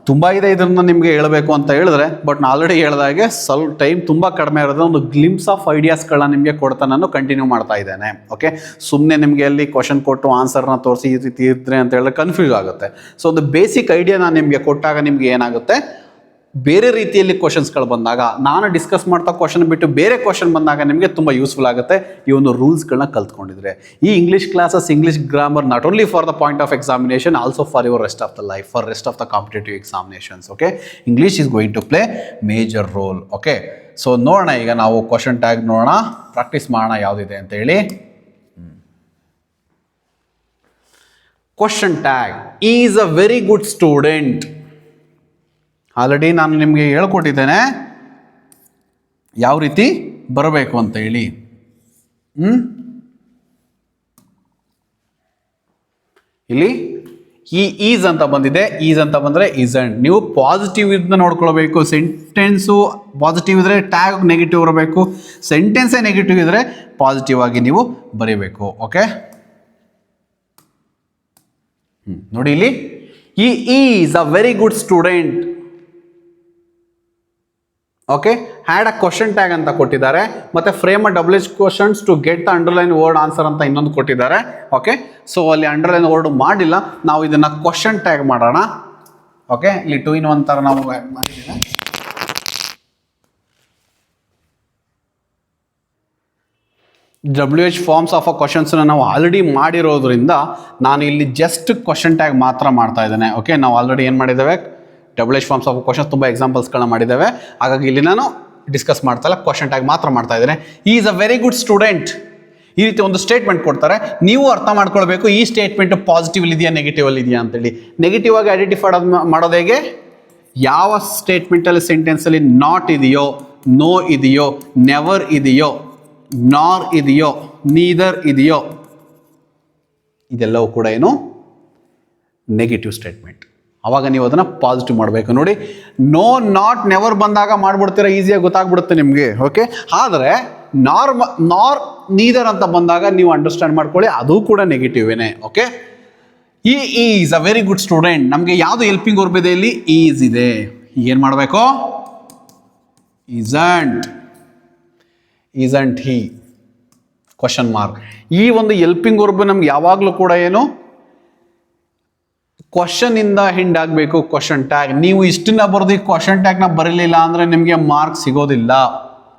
ತುಂಬ ಇದೆ ಇದನ್ನು ನಿಮಗೆ ಹೇಳಬೇಕು ಅಂತ ಹೇಳಿದ್ರೆ, ಬಟ್ ನಾನು ಆಲ್ರೆಡಿ ಹೇಳಿದಾಗೆ ಸ್ವಲ್ಪ ಟೈಮ್ ತುಂಬ ಕಡಿಮೆ ಇರೋದು, ಒಂದು ಗ್ಲಿಮ್ಸ್ ಆಫ್ ಐಡಿಯಾಸ್ಗಳನ್ನ ನಿಮಗೆ ಕೊಡ್ತಾ ನಾನು ಕಂಟಿನ್ಯೂ ಮಾಡ್ತಾ ಇದ್ದೇನೆ. ಓಕೆ, ಸುಮ್ಮನೆ ನಿಮಗೆ ಅಲ್ಲಿ ಕ್ವಶನ್ ಕೊಟ್ಟು ಆನ್ಸರ್ನ ತೋರಿಸಿ ಈ ರೀತಿ ಇರ್ತಾರೆ ಅಂತ ಹೇಳಿದ್ರೆ ಕನ್ಫ್ಯೂಸ್ ಆಗುತ್ತೆ. ಸೊ ಒಂದು ಬೇಸಿಕ್ ಐಡಿಯಾ ನಾನು ನಿಮಗೆ ಕೊಟ್ಟಾಗ ನಿಮಗೆ ಏನಾಗುತ್ತೆ, ಬೇರೆ ರೀತಿಯಲ್ಲಿ ಕ್ವಶನ್ಸ್ಗಳು ಬಂದಾಗ, ನಾನು ಡಿಸ್ಕಸ್ ಮಾಡ್ತಾ ಕ್ವಶನ್ ಬಿಟ್ಟು ಬೇರೆ ಕ್ವಶನ್ ಬಂದಾಗ ನಿಮಗೆ ತುಂಬ ಯೂಸ್ಫುಲ್ ಆಗುತ್ತೆ ಈ ಒಂದು ರೂಲ್ಸ್ಗಳನ್ನ ಕಲ್ತ್ಕೊಂಡಿದ್ರೆ. ಈ English classes, English grammar not only for the point of examination, also for your rest of the life, for rest of the competitive examinations. Okay, English is going to play major role. Okay, so ನೋಡೋಣ, ಈಗ ನಾವು question tag ನೋಡೋಣ, practice ಮಾಡೋಣ ಯಾವುದಿದೆ ಅಂತ ಹೇಳಿ. Question tag is a very good student. Already ನಾನು ನಿಮಗೆ ಹೇಳ್ಕೊಟ್ಟಿದ್ದೇನೆ ಯಾವ ರೀತಿ ಬರಬೇಕು ಅಂತ ಹೇಳಿ. ಇಲ್ಲಿ ಈ ಈಸ್ ಅಂತ ಬಂದಿದೆ, ಈಸ್ ಅಂತ ಬಂದರೆ ಈಸಂಟ್. ನೀವು ಪಾಸಿಟಿವ್ ಇದನ್ನ ನೋಡ್ಕೊಳ್ಬೇಕು. ಸೆಂಟೆನ್ಸು ಪಾಸಿಟಿವ್ ಇದ್ರೆ ಟ್ಯಾಗ್ ನೆಗೆಟಿವ್ ಇರಬೇಕು, ಸೆಂಟೆನ್ಸೇ ನೆಗೆಟಿವ್ ಇದ್ರೆ ಪಾಸಿಟಿವ್ ಆಗಿ ನೀವು ಬರೀಬೇಕು. ಓಕೆ, ನೋಡಿ ಇಲ್ಲಿ ಈ is a very good student. Okay, had a question tag ಅಂತ ಕೊಟ್ಟಿದ್ದಾರೆ, ಮತ್ತೆ frame a WH questions to get the underline word answer ಅಂತ ಇನ್ನೊಂದು ಕೊಟ್ಟಿದ್ದಾರೆ. ಓಕೆ, ಸೊ ಅಲ್ಲಿ ಅಂಡರ್ಲೈನ್ ವರ್ಡ್ ಮಾಡಿಲ್ಲ, ನಾವು ಇದನ್ನ ಕ್ವಶನ್ ಟ್ಯಾಗ್ ಮಾಡೋಣ. ಓಕೆ, ಇಲ್ಲಿ 2 in 1 ಥರ ನಾವು ಮಾಡಿದ್ದೇವೆ. WH ಫಾರ್ಮ್ಸ್ ಆಫ್ ಅ ಕ್ವಶನ್ಸ್ನ ನಾವು ಆಲ್ರೆಡಿ ಮಾಡಿರೋದ್ರಿಂದ ನಾನು ಇಲ್ಲಿ ಜಸ್ಟ್ ಕ್ವಶನ್ ಟ್ಯಾಗ್ ಮಾತ್ರ ಮಾಡ್ತಾ ಇದ್ದೇನೆ. ಓಕೆ, ನಾವು ಆಲ್ರೆಡಿ ಏನು ಮಾಡಿದ್ದೇವೆ, WH ಫಾರ್ಮ್ಸ್ ಆಫ್ ಕ್ವಶನ್ಸ್ ತುಂಬ ಎಕ್ಸಾಂಪಲ್ಸ್ಗಳನ್ನ ಮಾಡಿದ್ದೇವೆ, ಹಾಗಾಗಿ ಇಲ್ಲಿ ನಾನು ಡಿಸ್ಕಸ್ ಮಾಡ್ತಾ ಇಲ್ಲ, ಕ್ವಶನ್ ಟ್ಯಾಗ್ ಮಾತ್ರ ಮಾಡ್ತಾ ಇದ್ದೇನೆ. ಈ is a very good student. ಈ ರೀತಿ ಒಂದು ಸ್ಟೇಟ್ಮೆಂಟ್ ಕೊಡ್ತಾರೆ, ನೀವು ಅರ್ಥ ಮಾಡ್ಕೊಳ್ಬೇಕು ಈ ಸ್ಟೇಟ್ಮೆಂಟ್ ಪಾಸಿಟಿವ್ ಇದೆಯಾ ನೆಗೆಟಿವ್ ಅಲ್ಲಿ ಇದೆಯಾ ಅಂತೇಳಿ. ನೆಗೆಟಿವ್ ಆಗಿ ಐಡೆಂಟಿಫೈ ಮಾಡೋದು ಹೇಗೆ, ಯಾವ ಸ್ಟೇಟ್ಮೆಂಟಲ್ಲಿ ಸೆಂಟೆನ್ಸಲ್ಲಿ ನಾಟ್ ಇದೆಯೋ, ನೋ ಇದೆಯೋ, ನೆವರ್ ಇದೆಯೋ, ನಾರ್ ಇದೆಯೋ, ನೀದರ್ ಇದೆಯೋ, ಇದೆಲ್ಲವೂ ಕೂಡ ಏನು ನೆಗೆಟಿವ್ ಸ್ಟೇಟ್ಮೆಂಟ್. ಅವಾಗ ನೀವು ಅದನ್ನು ಪಾಸಿಟಿವ್ ಮಾಡಬೇಕು. ನೋಡಿ, ನೋ, ನಾಟ್, ನೆವರ್ ಬಂದಾಗ ಮಾಡ್ಬಿಡ್ತೀರಾ, ಈಸಿಯಾಗಿ ಗೊತ್ತಾಗ್ಬಿಡುತ್ತೆ ನಿಮಗೆ. ಓಕೆ, ಆದರೆ ನಾರ್ ನೀದರ್ ಅಂತ ಬಂದಾಗ ನೀವು ಅಂಡರ್ಸ್ಟ್ಯಾಂಡ್ ಮಾಡ್ಕೊಳ್ಳಿ, ಅದು ಕೂಡ ನೆಗೆಟಿವೇನೆ. ಓಕೆ, ಈ is a very good student, ನಮಗೆ ಯಾವುದು ಹೆಲ್ಪಿಂಗ್ ವರ್ಬ್ ಇದೆ ಇಲ್ಲಿ, ಈಸ್ ಇದೆ. ಏನು ಮಾಡಬೇಕು, ಈಸಂಟ್ ಹಿ ಕ್ವಶನ್ ಮಾರ್ಕ್. ಈ ಒಂದು ಹೆಲ್ಪಿಂಗ್ ವರ್ಬ್ ನಮ್ಗೆ ಯಾವಾಗಲೂ ಕೂಡ ಏನು, ಕ್ವಶನ್ ಇಂದ ಹಿಂಡ್ ಆಗಬೇಕು. ಕ್ವಶನ್ ಟ್ಯಾಗ್ ನೀವು ಇಷ್ಟನ್ನ ಬರೆದು ಕ್ವಶನ್ ಟ್ಯಾಗ್ನ ಬರಲಿಲ್ಲ ಅಂದರೆ ನಿಮಗೆ ಮಾರ್ಕ್ ಸಿಗೋದಿಲ್ಲ.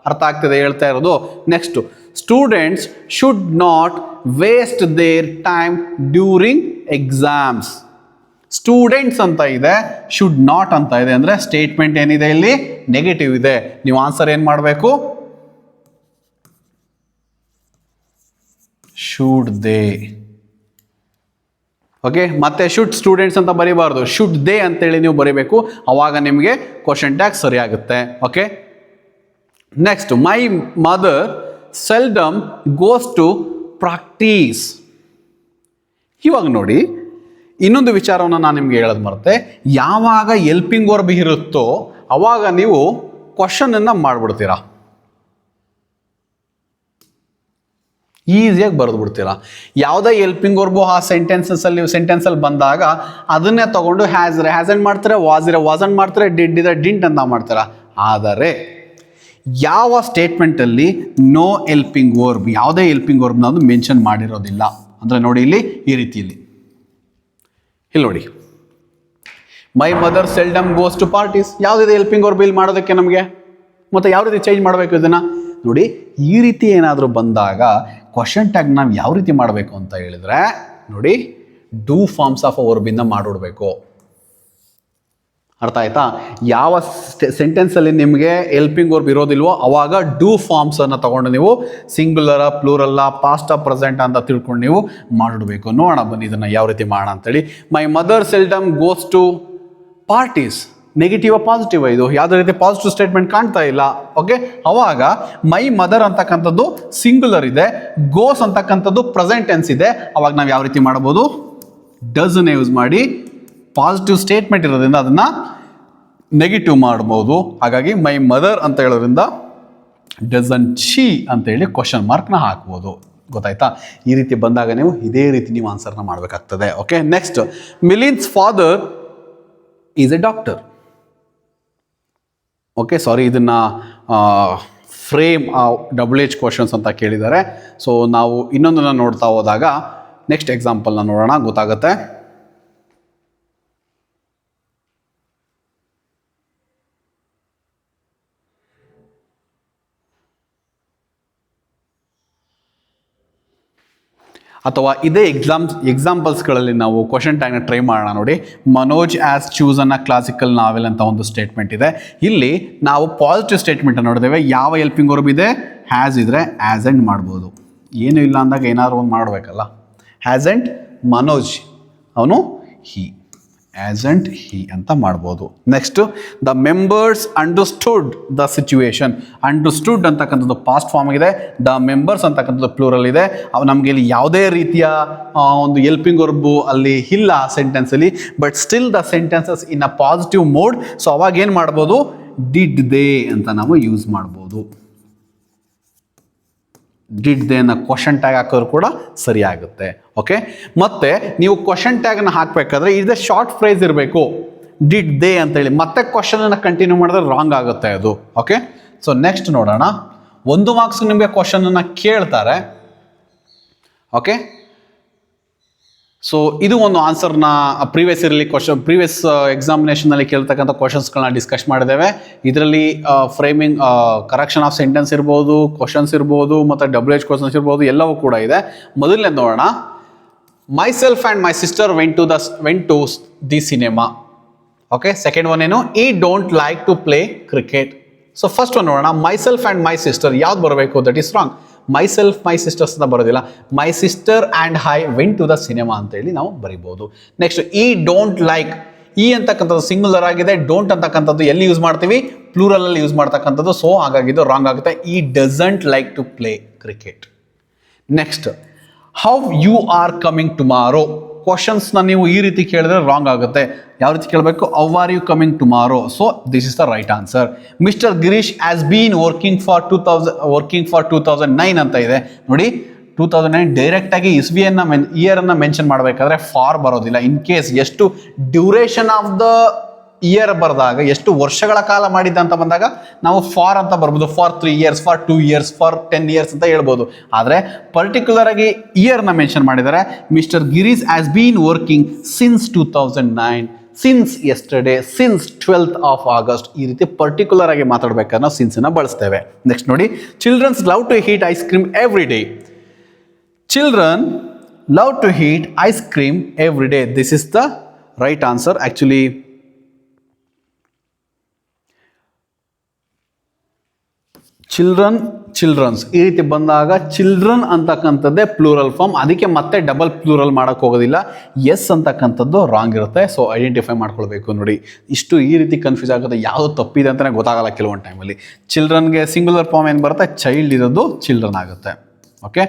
ಅರ್ಥ ಆಗ್ತದೆ ಹೇಳ್ತಾ ಇರೋದು. Next, students should not waste there time during exams. Students ಅಂತ ಇದೆ, ಶುಡ್ ನಾಟ್ ಅಂತ ಇದೆ, ಅಂದರೆ ಸ್ಟೇಟ್ಮೆಂಟ್ ಏನಿದೆ ಇಲ್ಲಿ ನೆಗೆಟಿವ್ ಇದೆ. ನೀವು ಆನ್ಸರ್ ಏನು ಮಾಡಬೇಕು, ಶುಡ್ ದೇ. ಓಕೆ, ಮತ್ತೆ ಶುಡ್ ಸ್ಟೂಡೆಂಟ್ಸ್ ಅಂತ ಬರೀಬಾರ್ದು, ಶುಡ್ ದೇ ಅಂತೇಳಿ ನೀವು ಬರೀಬೇಕು, ಅವಾಗ ನಿಮಗೆ ಕ್ವಶನ್ ಟ್ಯಾಗ್ ಸರಿ ಆಗುತ್ತೆ. Okay, next, my mother seldom goes to practice. ಇವಾಗ ನೋಡಿ, ಇನ್ನೊಂದು ವಿಚಾರವನ್ನು ನಾನು ನಿಮಗೆ ಹೇಳೋದು ಮರೆತೆ, ಯಾವಾಗ ಹೆಲ್ಪಿಂಗ್ ವರ್ಬ್ ಇರುತ್ತೋ ಅವಾಗ ನೀವು ಕ್ವಶನನ್ನು ಮಾಡಿಬಿಡ್ತೀರಾ, ಈಸಿಯಾಗಿ ಬರೆದು ಬಿಡ್ತೀರಾ. ಯಾವುದೇ ಹೆಲ್ಪಿಂಗ್ ವರ್ಬು ಆ ಸೆಂಟೆನ್ಸಲ್ಲಿ ಬಂದಾಗ ಅದನ್ನೇ ತಗೊಂಡು ಹ್ಯಾಸನ್ ಮಾಡ್ತಾರೆ, ವಾಸನ್ ಮಾಡ್ತಾರೆ, ಡಿಂಟ್ ಅಂತ ಮಾಡ್ತೀರಾ. ಆದರೆ ಯಾವ ಸ್ಟೇಟ್ಮೆಂಟಲ್ಲಿ ನೋ ಹೆಲ್ಪಿಂಗ್ ವರ್ಬ್, ಯಾವುದೇ ಹೆಲ್ಪಿಂಗ್ ವರ್ಬ್ನ ಅದು ಮೆನ್ಷನ್ ಮಾಡಿರೋದಿಲ್ಲ. ಅಂದರೆ ನೋಡಿ ಇಲ್ಲಿ ಈ ರೀತಿಯಲ್ಲಿ, ಇಲ್ಲಿ ನೋಡಿ, my mother seldom goes to parties, ಯಾವುದಿದೆ ಹೆಲ್ಪಿಂಗ್ ವರ್ಬ್ ಇಲ್ಲಿ ಮಾಡೋದಕ್ಕೆ ನಮಗೆ, ಮತ್ತು ಯಾವ ರೀತಿ ಚೇಂಜ್ ಮಾಡಬೇಕು ಇದನ್ನು ನೋಡಿ. ಈ ರೀತಿ ಏನಾದರೂ ಬಂದಾಗ ಕ್ವಶನ್ ಟ್ಯಾಗ್ ನಾವು ಯಾವ ರೀತಿ ಮಾಡಬೇಕು ಅಂತ ಹೇಳಿದ್ರೆ, ನೋಡಿ, ಡೂ ಫಾರ್ಮ್ಸ್ ಆಫ್ ಅ ವರ್ಬಿಂದ ಮಾಡಿಬಿಡ್ಬೇಕು. ಅರ್ಥ ಆಯ್ತಾ? ಯಾವ ಸೆಂಟೆನ್ಸಲ್ಲಿ ನಿಮಗೆ ಹೆಲ್ಪಿಂಗ್ ವರ್ಬ್ ಇರೋದಿಲ್ವೋ ಅವಾಗ ಡೂ ಫಾರ್ಮ್ಸನ್ನು ತಗೊಂಡು ನೀವು ಸಿಂಗುಲರ, ಪ್ಲೂರಲ್ಲ, ಪಾಸ್ಟ್ ಪ್ರೆಸೆಂಟ್ ಅಂತ ತಿಳ್ಕೊಂಡು ನೀವು ಮಾಡಿಡಬೇಕು. ನೋಡೋಣ ಬನ್ನಿ ಇದನ್ನು ಯಾವ ರೀತಿ ಮಾಡೋಣ ಅಂತೇಳಿ. My mother seldom goes to parties. Negative positive, ಇದು ಯಾವುದೇ ರೀತಿ ಪಾಸಿಟಿವ್ ಸ್ಟೇಟ್ಮೆಂಟ್ ಕಾಣ್ತಾ ಇಲ್ಲ. ಓಕೆ, ಅವಾಗ ಮೈ ಮದರ್ ಅಂತಕ್ಕಂಥದ್ದು ಸಿಂಗುಲರ್ ಇದೆ, ಗೋಸ್ ಅಂತಕ್ಕಂಥದ್ದು ಪ್ರೆಸೆಂಟ್ ಟೆನ್ಸ್ ಇದೆ. ಅವಾಗ ನಾವು ಯಾವ ರೀತಿ ಮಾಡ್ಬೋದು? ಡಸ್ನ ಯೂಸ್ ಮಾಡಿ ಪಾಸಿಟಿವ್ ಸ್ಟೇಟ್ಮೆಂಟ್ ಇರೋದ್ರಿಂದ ಅದನ್ನು ನೆಗೆಟಿವ್ ಮಾಡ್ಬೋದು. ಹಾಗಾಗಿ ಮೈ ಮದರ್ ಅಂತ ಹೇಳೋದ್ರಿಂದ ಡಸನ್ ಶಿ ಅಂತೇಳಿ ಕ್ವಶನ್ ಮಾರ್ಕ್ನ ಹಾಕ್ಬೋದು. ಗೊತ್ತಾಯ್ತಾ? ಈ ರೀತಿ ಬಂದಾಗ ನೀವು ಇದೇ ರೀತಿ ನೀವು ಆನ್ಸರ್ನ ಮಾಡಬೇಕಾಗ್ತದೆ. Okay, next, Milin's father is a doctor. Okay, sorry, ಇದನ್ನು ಫ್ರೇಮ್ WH ಕ್ವಶನ್ಸ್ ಅಂತ ಕೇಳಿದ್ದಾರೆ. ಸೊ ನಾವು ಇನ್ನೊಂದನ್ನು ನೋಡ್ತಾ ಹೋದಾಗ ನೆಕ್ಸ್ಟ್ ಎಕ್ಸಾಂಪಲ್ನ ನೋಡೋಣ, ಗೊತ್ತಾಗುತ್ತೆ. ಅಥವಾ ಇದೇ ಎಕ್ಸಾಂಪಲ್ಸ್ಗಳಲ್ಲಿ ನಾವು ಕ್ವಶನ್ ಟ್ಯಾಗ್ನ ಟ್ರೈ ಮಾಡೋಣ. ನೋಡಿ, ಮನೋಜ್ ಆಸ್ ಚೂಸ್ ಅನ್ನ ಕ್ಲಾಸಿಕಲ್ ನಾವೆಲ್ ಅಂತ ಒಂದು ಸ್ಟೇಟ್ಮೆಂಟ್ ಇದೆ. ಇಲ್ಲಿ ನಾವು ಪಾಸಿಟಿವ್ ಸ್ಟೇಟ್ಮೆಂಟ್ ನೋಡಿದ್ದೇವೆ. ಯಾವ ಹೆಲ್ಪಿಂಗ್ ವರ್ಬ್ ಇದೆ? ಹ್ಯಾಸ್ ಇದ್ರೆ ಆಸ್ ಅಂಡ್ ಮಾಡ್ಬೋದು. ಏನೂ ಇಲ್ಲ ಅಂದಾಗ ಏನಾದ್ರು ಒಂದು ಮಾಡಬೇಕಲ್ಲ. ಹ್ಯಾಸ್ ಅಂಡ್ ಮನೋಜ್, ಅವನು ಹಿ, ಆಸ್ ಅಂಡ್ ಹಿ ಅಂತ ಮಾಡ್ಬೋದು. Next, the members understood the situation. Understood ಅಂತಕ್ಕಂಥದ್ದು ಪಾಸ್ಟ್ ಫಾರ್ಮ್ ಇದೆ, ದ ಮೆಂಬರ್ಸ್ ಅಂತಕ್ಕಂಥದ್ದು ಪ್ಲೂರಲ್ ಇದೆ. ನಮಗೆ ಇಲ್ಲಿ ಯಾವುದೇ ರೀತಿಯ ಒಂದು ಹೆಲ್ಪಿಂಗ್ ವರ್ಬು ಅಲ್ಲಿ ಇಲ್ಲ ಸೆಂಟೆನ್ಸಲ್ಲಿ, but still the sentences in a positive mode. So ಅವಾಗ ಏನು ಮಾಡ್ಬೋದು? ಡಿಡ್ ದೇ ಅಂತ ನಾವು ಯೂಸ್ ಮಾಡ್ಬೋದು. ಡಿಡ್ ದೇ ಅನ್ನೋ ಕ್ವಶನ್ ಟ್ಯಾಗ್ ಹಾಕೋರು ಕೂಡ ಸರಿ ಆಗುತ್ತೆ. ಓಕೆ, ಮತ್ತೆ ನೀವು ಕ್ವಶನ್ ಟ್ಯಾಗ್ನ ಹಾಕಬೇಕಾದ್ರೆ ಇದೇ ಶಾರ್ಟ್ ಫ್ರೇಸ್ ಇರಬೇಕು, ಡಿಡ್ ದೇ ಅಂತೇಳಿ. ಮತ್ತೆ ಕ್ವಶನನ್ನು ಕಂಟಿನ್ಯೂ ಮಾಡಿದ್ರೆ ರಾಂಗ್ ಆಗುತ್ತೆ ಅದು. ಓಕೆ, ಸೊ ನೆಕ್ಸ್ಟ್ ನೋಡೋಣ. 1 ಮಾರ್ಕ್ಸ್ ನಿಮಗೆ ಕ್ವಶನನ್ನು ಕೇಳ್ತಾರೆ. ಓಕೆ, ಸೊ ಇದು ಒಂದು ಆನ್ಸರ್ನ ಪ್ರೀವಿಯಸ್ ಎಕ್ಸಾಮಿನೇಷನಲ್ಲಿ ಕೇಳ್ತಕ್ಕಂಥ ಕ್ವಶನ್ಸ್ಗಳನ್ನ ಡಿಸ್ಕಸ್ ಮಾಡಿದ್ದೇವೆ. ಇದರಲ್ಲಿ ಫ್ರೇಮಿಂಗ್, ಕರೆಕ್ಷನ್ ಆಫ್ ಸೆಂಟೆನ್ಸ್ ಇರ್ಬೋದು, ಕ್ವಶನ್ಸ್ ಇರ್ಬೋದು, ಮತ್ತು WH ಕ್ವಶನ್ಸ್ ಇರ್ಬೋದು, ಎಲ್ಲವೂ ಕೂಡ ಇದೆ. ಮೊದಲನೇ ನೋಡೋಣ. Myself and my sister went to the cinema. Okay, second one ಏನು? He don't like to play cricket. So first one ನೋಡೋಣ. Myself and my sister ಯಾವ್ದು ಬರಬೇಕು? That is wrong. Myself my sisters ಅಂತ ಬರೋದಿಲ್ಲ. My sister and I went to the cinema ಅಂತೇಳಿ ನಾವು ಬರಿಬೋದು. Next, ಈ ಡೋಂಟ್ ಲೈಕ್. ಈ ಅಂತಕ್ಕಂಥದ್ದು ಸಿಂಗುಲರ್ ಆಗಿದೆ, ಡೋಂಟ್ ಅಂತಕ್ಕಂಥದ್ದು ಎಲ್ಲಿ ಯೂಸ್ ಮಾಡ್ತೀವಿ? ಪ್ಲೂರಲಲ್ಲಿ ಯೂಸ್ ಮಾಡ್ತಕ್ಕಂಥದ್ದು. ಸೊ ಹಾಗಾಗಿದ್ದು ರಾಂಗ್ ಆಗುತ್ತೆ. He doesn't like to play cricket. Next, how you are coming tomorrow. ಕ್ವಶನ್ಸ್ನ ನೀವು ಈ ರೀತಿ ಕೇಳಿದ್ರೆ ರಾಂಗ್ ಆಗುತ್ತೆ. ಯಾವ ರೀತಿ ಕೇಳಬೇಕು? How are you coming tomorrow. So this is the right answer. Mister Girish has been working for 2009 ಅಂತ ಇದೆ. ನೋಡಿ, 2009 ಡೈರೆಕ್ಟಾಗಿ ಇಯರನ್ನು ಮೆನ್ಷನ್ ಮಾಡಬೇಕಾದ್ರೆ ಫಾರ್ ಬರೋದಿಲ್ಲ. ಇನ್ ಕೇಸ್ ಎಷ್ಟು ಡ್ಯೂರೇಷನ್ ಆಫ್ ದ ಇಯರ್ ಬರೆದಾಗ, ಎಷ್ಟು ವರ್ಷಗಳ ಕಾಲ ಮಾಡಿದ್ದ ಅಂತ ಬಂದಾಗ ನಾವು ಫಾರ್ ಅಂತ ಬರ್ಬೋದು. For 3 years, for 2 years, for 10 years ಅಂತ ಹೇಳ್ಬೋದು. ಆದರೆ ಪರ್ಟಿಕ್ಯುಲರ್ ಆಗಿ ಇಯರ್ನ ಮೆನ್ಷನ್ ಮಾಡಿದ್ದಾರೆ. Mister Girish has been working since 2009, since yesterday, since 12th of August. ಈ ರೀತಿ ಪರ್ಟಿಕ್ಯುಲರ್ ಆಗಿ ಮಾತಾಡ್ಬೇಕಾದ್ರೆ ನಾವು ಸಿನ್ಸನ್ನು ಬಳಸ್ತೇವೆ. ನೆಕ್ಸ್ಟ್ ನೋಡಿ, childrens love to eat ice cream every day. Children love to eat ice cream every day. This is the right answer. Actually childrens ಈ ರೀತಿ ಬಂದಾಗ ಚಿಲ್ಡ್ರನ್ ಅಂತಕ್ಕಂಥದ್ದೇ ಪ್ಲೂರಲ್ ಫಾರ್ಮ್. ಅದಕ್ಕೆ ಮತ್ತೆ ಡಬಲ್ ಪ್ಲೂರಲ್ ಮಾಡೋಕ್ಕೆ ಹೋಗೋದಿಲ್ಲ. ಎಸ್ ಅಂತಕ್ಕಂಥದ್ದು ರಾಂಗ್ ಇರುತ್ತೆ. ಸೊ ಐಡೆಂಟಿಫೈ ಮಾಡ್ಕೊಳ್ಬೇಕು. ನೋಡಿ, ಇಷ್ಟು ಈ ರೀತಿ ಕನ್ಫ್ಯೂಸ್ ಆಗುತ್ತೆ. ಯಾವುದು ತಪ್ಪಿದೆ ಅಂತಲೇ ಗೊತ್ತಾಗಲ್ಲ ಕೆಲವೊಂದು ಟೈಮಲ್ಲಿ. ಚಿಲ್ಡ್ರನ್ಗೆ ಸಿಂಗುಲರ್ ಫಾರ್ಮ್ ಏನು ಬರುತ್ತೆ? ಚೈಲ್ಡ್ ಇರೋದು ಚಿಲ್ಡ್ರನ್ ಆಗುತ್ತೆ. ಓಕೆ,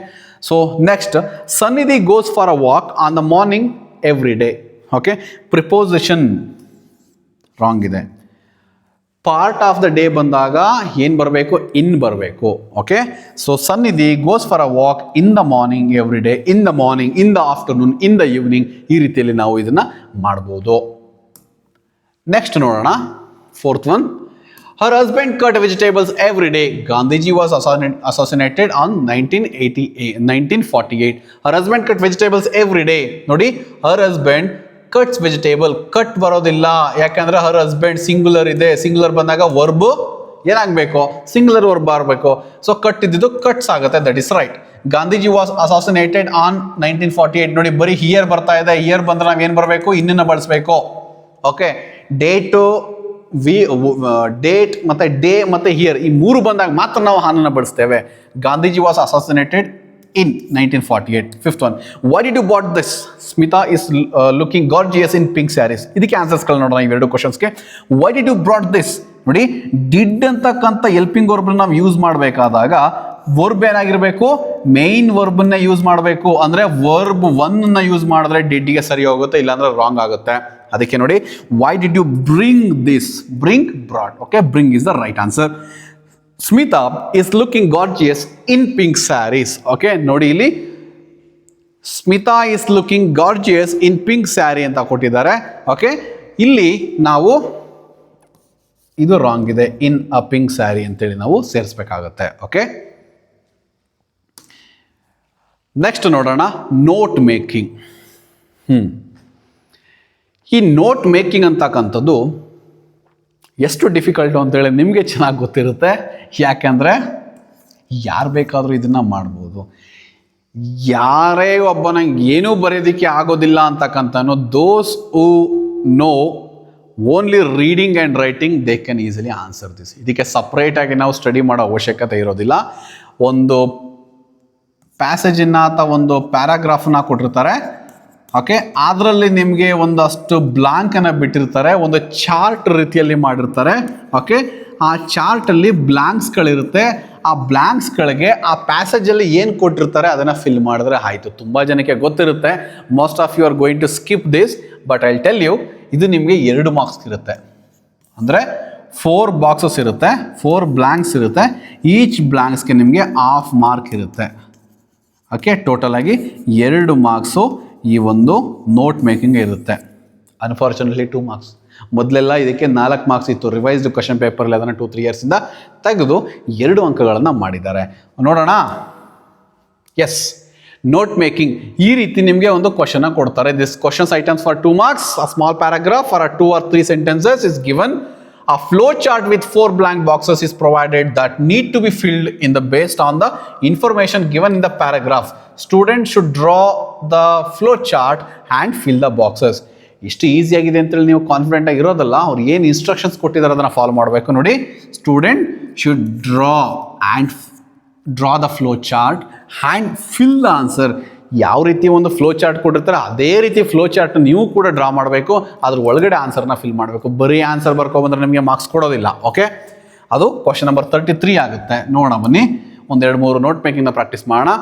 ಸೊ ನೆಕ್ಸ್ಟ್, ಸನ್ನಿಧಿ goes for a walk on the morning every day. Okay, preposition wrong ಇದೆ. ಪಾರ್ಟ್ ಆಫ್ ದ ಡೇ ಬಂದಾಗ ಏನು ಬರಬೇಕು? ಇನ್ ಬರಬೇಕು. ಓಕೆ, ಸೊ ಸನ್ನಿಧಿ goes for a walk in the morning every day, in the morning, in the afternoon, in the evening. ಈ ರೀತಿಯಲ್ಲಿ ನಾವು ಇದನ್ನು ಮಾಡ್ಬೋದು. ನೆಕ್ಸ್ಟ್ ನೋಡೋಣ, 4th one. Her husband cut vegetables every day. Gandhiji was assassinated on 1948. Her husband cut vegetables every day. ನೋಡಿ, her husband cuts vegetable. Cut ಬರೋದಿಲ್ಲ, ಯಾಕಂದ್ರೆ her husband singular ಇದೆ. ಸಿಂಗುಲರ್ ಬಂದಾಗ ವರ್ಬ್ ಏನಾಗಬೇಕು? ಸಿಂಗುಲರ್ ವರ್ಬ್ ಬರಬೇಕು. So cut ಇದ್ದಿದ್ದು cuts ಆಗುತ್ತೆ. That is right. Gandhiji was assassinated on 1948. ನೋಡಿ, ಬರೀ ಹಿಯರ್ ಬರ್ತಾ ಇದೆ. ಹಿಯರ್ ಬಂದ್ರೆ ನಾವು ಏನು ಬರಬೇಕು? ಇನ್ನನ್ನು ಬಳಸಬೇಕು. ಓಕೆ, ಡೇಟು ಡೇಟ್ ಮತ್ತು ಡೇ ಮತ್ತು ಇಯರ್ ಈ ಮೂರು ಬಂದಾಗ ಮಾತ್ರ ನಾವು ಹಾನನ್ನು ಬಳಸ್ತೇವೆ. Gandhiji was assassinated in 1948. Fifth one, why did you bought this? Smita is looking gorgeous in pink sarees. ಇದಕ್ಕೆ ಆನ್ಸರ್ಸ್ಗಳು ನೋಡೋಣ ಇವೆರಡು ಕ್ವಶನ್ಸ್ಗೆ. why did you brought this? ನೋಡಿ, ಡಿಡ್ ಅಂತಕ್ಕಂಥ ಹೆಲ್ಪಿಂಗ್ ವರ್ಬ್ ನಾವು ಯೂಸ್ ಮಾಡಬೇಕಾದಾಗ ವರ್ಬ್ ಏನಾಗಿರಬೇಕು, ಮೇನ್ ವರ್ಬ್ನ ಯೂಸ್ ಮಾಡಬೇಕು. ಅಂದರೆ ವರ್ಬ್ ಒನ್ನ ಯೂಸ್ ಮಾಡಿದ್ರೆ ಡಿಡ್ಗೆ ಸರಿ ಹೋಗುತ್ತೆ, ಇಲ್ಲಾಂದ್ರೆ ರಾಂಗ್ ಆಗುತ್ತೆ. ಅದಕ್ಕೆ ನೋಡಿ, why did you bring this? bring, brought. Okay, bring is the right answer. Smita is looking gorgeous in pink sarees. Okay, ನೋಡಿ ಇಲ್ಲಿ Smita is looking gorgeous in pink sari ಅಂತ ಕೊಟ್ಟಿದ್ದಾರೆ. ಓಕೆ, ಇಲ್ಲಿ ನಾವು ಇದು ರಾಂಗ್ ಇದೆ, ಇನ್ ಅ ಪಿಂಕ್ ಸ್ಯಾರಿ ಅಂತೇಳಿ ನಾವು ಸೇರಿಸ್ಬೇಕಾಗತ್ತೆ. ಓಕೆ, ನೆಕ್ಸ್ಟ್ ನೋಡೋಣ, ನೋಟ್ ಮೇಕಿಂಗ್. ಈ ನೋಟ್ ಮೇಕಿಂಗ್ ಅಂತಕ್ಕಂಥದ್ದು ಎಷ್ಟು ಡಿಫಿಕಲ್ಟು ಅಂತೇಳಿ ನಿಮಗೆ ಚೆನ್ನಾಗಿ ಗೊತ್ತಿರುತ್ತೆ. ಯಾಕೆಂದರೆ ಯಾರು ಬೇಕಾದರೂ ಇದನ್ನು ಮಾಡ್ಬೋದು. ಯಾರೇ ಒಬ್ಬನ ಏನೂ ಬರೆಯೋದಕ್ಕೆ ಆಗೋದಿಲ್ಲ ಅಂತಕ್ಕಂಥನೋ, those who know only reading and writing they can easily answer this. ಇದಕ್ಕೆ ಸಪ್ರೇಟಾಗಿ ನಾವು ಸ್ಟಡಿ ಮಾಡೋ ಅವಶ್ಯಕತೆ ಇರೋದಿಲ್ಲ. ಒಂದು ಪ್ಯಾಸೇಜನ್ನು ಅಥವಾ ಒಂದು ಪ್ಯಾರಾಗ್ರಾಫನ್ನ ಕೊಟ್ಟಿರ್ತಾರೆ. ಓಕೆ, ಅದರಲ್ಲಿ ನಿಮಗೆ ಒಂದಷ್ಟು ಬ್ಲಾಂಕನ್ನು ಬಿಟ್ಟಿರ್ತಾರೆ, ಒಂದು ಚಾರ್ಟ್ ರೀತಿಯಲ್ಲಿ ಮಾಡಿರ್ತಾರೆ. ಓಕೆ, ಆ ಚಾರ್ಟಲ್ಲಿ ಬ್ಲಾಂಕ್ಸ್ಗಳಿರುತ್ತೆ. ಆ ಬ್ಲಾಂಕ್ಸ್ಗಳಿಗೆ ಆ ಪ್ಯಾಸೇಜಲ್ಲಿ ಏನು ಕೊಟ್ಟಿರ್ತಾರೆ ಅದನ್ನು ಫಿಲ್ ಮಾಡಿದ್ರೆ ಆಯಿತು. ತುಂಬ ಜನಕ್ಕೆ ಗೊತ್ತಿರುತ್ತೆ. Most of you are going to skip this, but I tell you, ಇದು ನಿಮಗೆ 2 ಮಾರ್ಕ್ಸ್ ಇರುತ್ತೆ. ಅಂದರೆ 4 ಬಾಕ್ಸಸ್ ಇರುತ್ತೆ, 4 ಬ್ಲಾಂಕ್ಸ್ ಇರುತ್ತೆ. ಈಚ್ ಬ್ಲಾಂಕ್ಸ್ಗೆ ನಿಮಗೆ ½ ಮಾರ್ಕ್ ಇರುತ್ತೆ. ಓಕೆ, ಟೋಟಲ್ ಆಗಿ 2 ಮಾರ್ಕ್ಸು ಈ ಒಂದು ನೋಟ್ ಮೇಕಿಂಗ್ ಇರುತ್ತೆ. Unfortunately 2 marks. ಮೊದಲೆಲ್ಲ ಇದಕ್ಕೆ 4 ಮಾರ್ಕ್ಸ್ ಇತ್ತು. ರಿವೈಸ್ಡ್ ಕ್ವಶನ್ ಪೇಪರ್ಲಿ ಅದನ್ನು 2-3 ಇಯರ್ಸಿಂದ ತೆಗೆದು 2 ಅಂಕಗಳನ್ನು ಮಾಡಿದ್ದಾರೆ. ನೋಡೋಣ. ಎಸ್, ನೋಟ್ ಮೇಕಿಂಗ್ ಈ ರೀತಿ ನಿಮಗೆ ಒಂದು ಕ್ವಶನ್ ಕೊಡ್ತಾರೆ. This questions items for 2 marks. A small paragraph for 2 or 3 sentences is given. A flow chart with 4 blank boxes is provided that need to be filled in the based on the information given in the paragraph. Students should draw the flow chart and fill the boxes. ಇಷ್ಟು easy ಆಗಿದೆ ಅಂತೇಳಿ ನೀವು confident ಆಗಿ ಇರೋದಲ್ಲ. ಅವ್ರು ಏನು instructions ಕೊಟ್ಟಿದ್ದಾರೆ ಅದನ್ನು ಫಾಲೋ ಮಾಡಬೇಕು. ನೋಡಿ, student should draw the flow chart and fill the answer. ಯಾವ ರೀತಿ ಒಂದು ಫ್ಲೋ ಚಾರ್ಟ್ ಕೊಟ್ಟಿರ್ತಾರೆ ಅದೇ ರೀತಿ ಫ್ಲೋ ಚಾರ್ಟ್ ನೀವು ಕೂಡ ಡ್ರಾ ಮಾಡಬೇಕು. ಅದ್ರ ಒಳಗಡೆ ಆನ್ಸರ್ನ ಫಿಲ್ ಮಾಡಬೇಕು. ಬರೀ ಆನ್ಸರ್ ಬರ್ಕೊಬಂದ್ರೆ ನಿಮಗೆ ಮಾರ್ಕ್ಸ್ ಕೊಡೋದಿಲ್ಲ. ಓಕೆ, ಅದು ಕ್ವಶನ್ ನಂಬರ್ 33 ಆಗುತ್ತೆ. ನೋಡೋಣ ಬನ್ನಿ, 1-2-3 ನೋಟ್ ಮೇಕಿಂಗ್ನ ಪ್ರಾಕ್ಟೀಸ್ ಮಾಡೋಣ.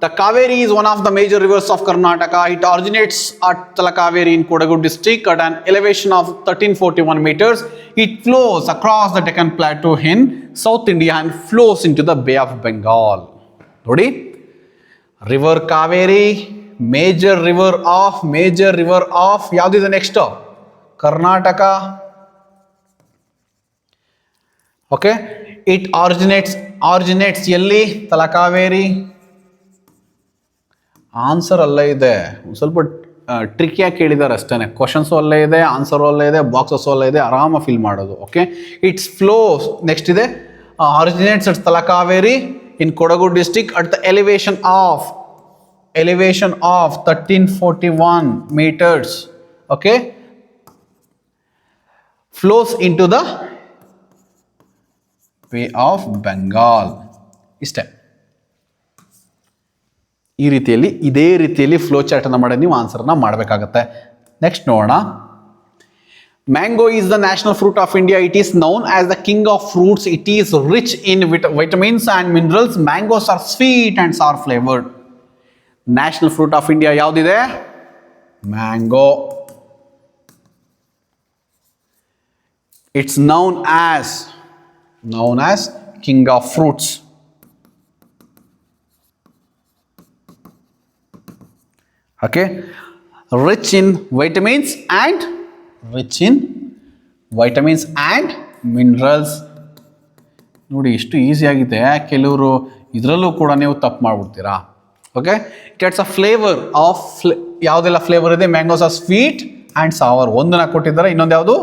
The Kaveri is one of the major rivers of Karnataka. It originates at Talakaveri in Kodagu district at an elevation of 1341 meters. It flows across the Deccan Plateau in South India and flows into the Bay of Bengal. Nodi, River Kaveri, major river of ಯಾವುದು ಇದೆ next? Karnataka. Okay, it ಆರಿಜಿನೇಟ್ಸ್ ಎಲ್ಲಿ? Talakaveri. Answer ಅಲ್ಲೇ ಇದೆ. ಸ್ವಲ್ಪ ಟ್ರಿಕಿಯಾಗಿ ಕೇಳಿದ್ದಾರೆ ಅಷ್ಟೇ. Questions ಅಲ್ಲೇ ಇದೆ, ಆನ್ಸರು ಅಲ್ಲೇ ಇದೆ, ಬಾಕ್ಸಸ್ಸು ಅಲ್ಲೇ ಇದೆ. ಆರಾಮಾಗಿ ಫಿಲ್ ಮಾಡೋದು. ಓಕೆ, ಇಟ್ಸ್ ಫ್ಲೋಸ್ ನೆಕ್ಸ್ಟ್ ಇದೆ. Originates at Talakaveri in Kodagu district at the elevation of 1341 meters. Okay, flows into the Bay of Bengal. ಇಷ್ಟೇ. ಈ ರೀತಿಯಲ್ಲಿ ಇದೇ ರೀತಿಯಲ್ಲಿ ಫ್ಲೋ ಚಾರ್ಟನ್ನು ಮಾಡಿ ನೀವು ಆನ್ಸರ್ನ ಮಾಡಬೇಕಾಗತ್ತೆ. ನೆಕ್ಸ್ಟ್ ನೋಡೋಣ. Mango is the national fruit of India. It is known as the king of fruits. It is rich in vitamins and minerals. Mangoes are sweet and sour flavored. National fruit of India ಯಾವುದಿದೆ? Mango. It's known as king of fruits. Okay, rich in vitamins and minerals. ನೋಡಿ, ಇಷ್ಟು easy ಆಗಿದೆ. ಕೆಲವರು ಇದರಲ್ಲೂ ಕೂಡ ನೀವು ತಪ್ಪು ಮಾಡಿಬಿಡ್ತೀರಾ. Okay, it has a flavour of ಯಾವುದೆಲ್ಲ ಫ್ಲೇವರ್ ಇದೆ? Mangoes are sweet and sour. ಒಂದನ್ನ ಕೊಟ್ಟಿದ್ದಾರೆ, ಇನ್ನೊಂದು ಯಾವುದು?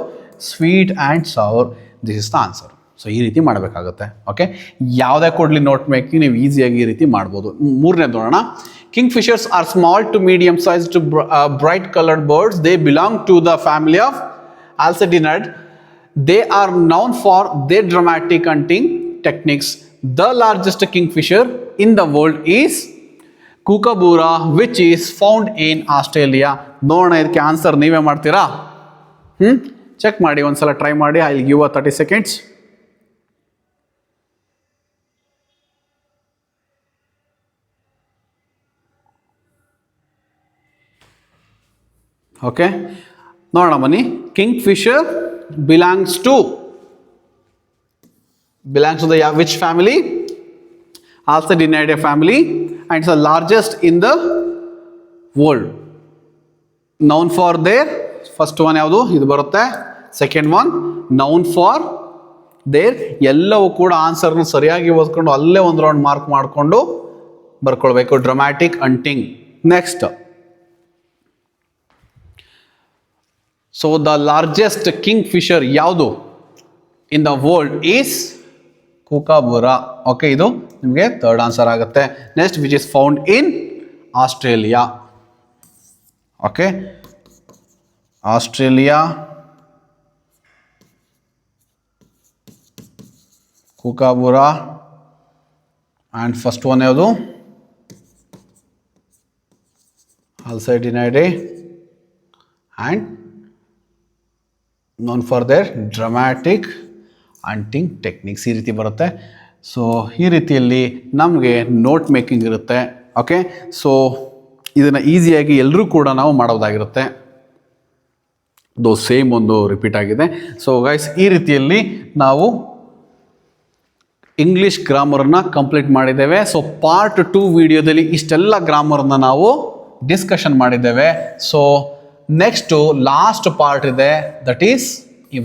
Sweet and sour. This is the answer. So ಈ ರೀತಿ ಮಾಡಬೇಕಾಗುತ್ತೆ. ಓಕೆ, ಯಾವುದೇ ಕೊಡಲಿ ನೋಟ್ ಮೇಕಿಂಗ್ ನೀವು ಈಸಿಯಾಗಿ ಈ ರೀತಿ ಮಾಡ್ಬೋದು. ಮೂರನೇದು ನೋಡೋಣ. Kingfishers are small to medium sized bright colored birds. They belong to the family of also denied. They are known for their dramatic hunting techniques. The largest kingfisher in the world is Kookaburra, which is found in Australia. ನೋಡೋಣ ಇದಕ್ಕೆ answer ನೀವೇ ಮಾಡ್ತೀರಾ? Check ಮಾಡಿ ಒಂದ್ಸಲ try ಮಾಡಿ. I will give 30 seconds. Okay, ನೋಡೋಣ ಬನ್ನಿ. Kingfisher belongs to the which family? Also Dinidae family, and it's the largest in the world. Known for their, first one ಯಾವುದು ಇದು ಬರುತ್ತೆ, second one known for their, ಎಲ್ಲವೂ ಕೂಡ ಆನ್ಸರ್ನ ಸರಿಯಾಗಿ ಓದ್ಕೊಂಡು ಅಲ್ಲೇ ಒಂದು ರೌಂಡ್ ಮಾರ್ಕ್ ಮಾಡಿಕೊಂಡು ಬರ್ಕೊಳ್ಬೇಕು. Dramatic hunting. Next, so the largest kingfisher ಯಾವುದು in the world is kookaburra. Okay, ಇದು ನಿಮಗೆ ಥರ್ಡ್ ಆನ್ಸರ್ ಆಗುತ್ತೆ. Next, which is found in Australia. Okay, Australia, kookaburra, and first one ಯಾವುದು? Also denied and known for their dramatic hunting techniques. ಈ ರೀತಿ ಬರುತ್ತೆ. So ಈ ರೀತಿಯಲ್ಲಿ ನಮಗೆ ನೋಟ್ ಮೇಕಿಂಗ್ ಇರುತ್ತೆ. ಓಕೆ, ಸೊ ಇದನ್ನು ಈಸಿಯಾಗಿ ಎಲ್ಲರೂ ಕೂಡ ನಾವು ಮಾಡೋದಾಗಿರುತ್ತೆ. ದೋ ಸೇಮ್ ಒಂದು ರಿಪೀಟ್ ಆಗಿದೆ. ಸೊ ಗೈಸ್, ಈ ರೀತಿಯಲ್ಲಿ ನಾವು ಇಂಗ್ಲೀಷ್ ಗ್ರಾಮರನ್ನ ಕಂಪ್ಲೀಟ್ ಮಾಡಿದ್ದೇವೆ. ಸೊ ಪಾರ್ಟ್ 2 ವಿಡಿಯೋದಲ್ಲಿ ಇಷ್ಟೆಲ್ಲ ಗ್ರಾಮರ್ನ ನಾವು ಡಿಸ್ಕಷನ್ ಮಾಡಿದ್ದೇವೆ. ಸೊ ನೆಕ್ಸ್ಟು ಲಾಸ್ಟ್ ಪಾರ್ಟ್ ಇದೆ, that is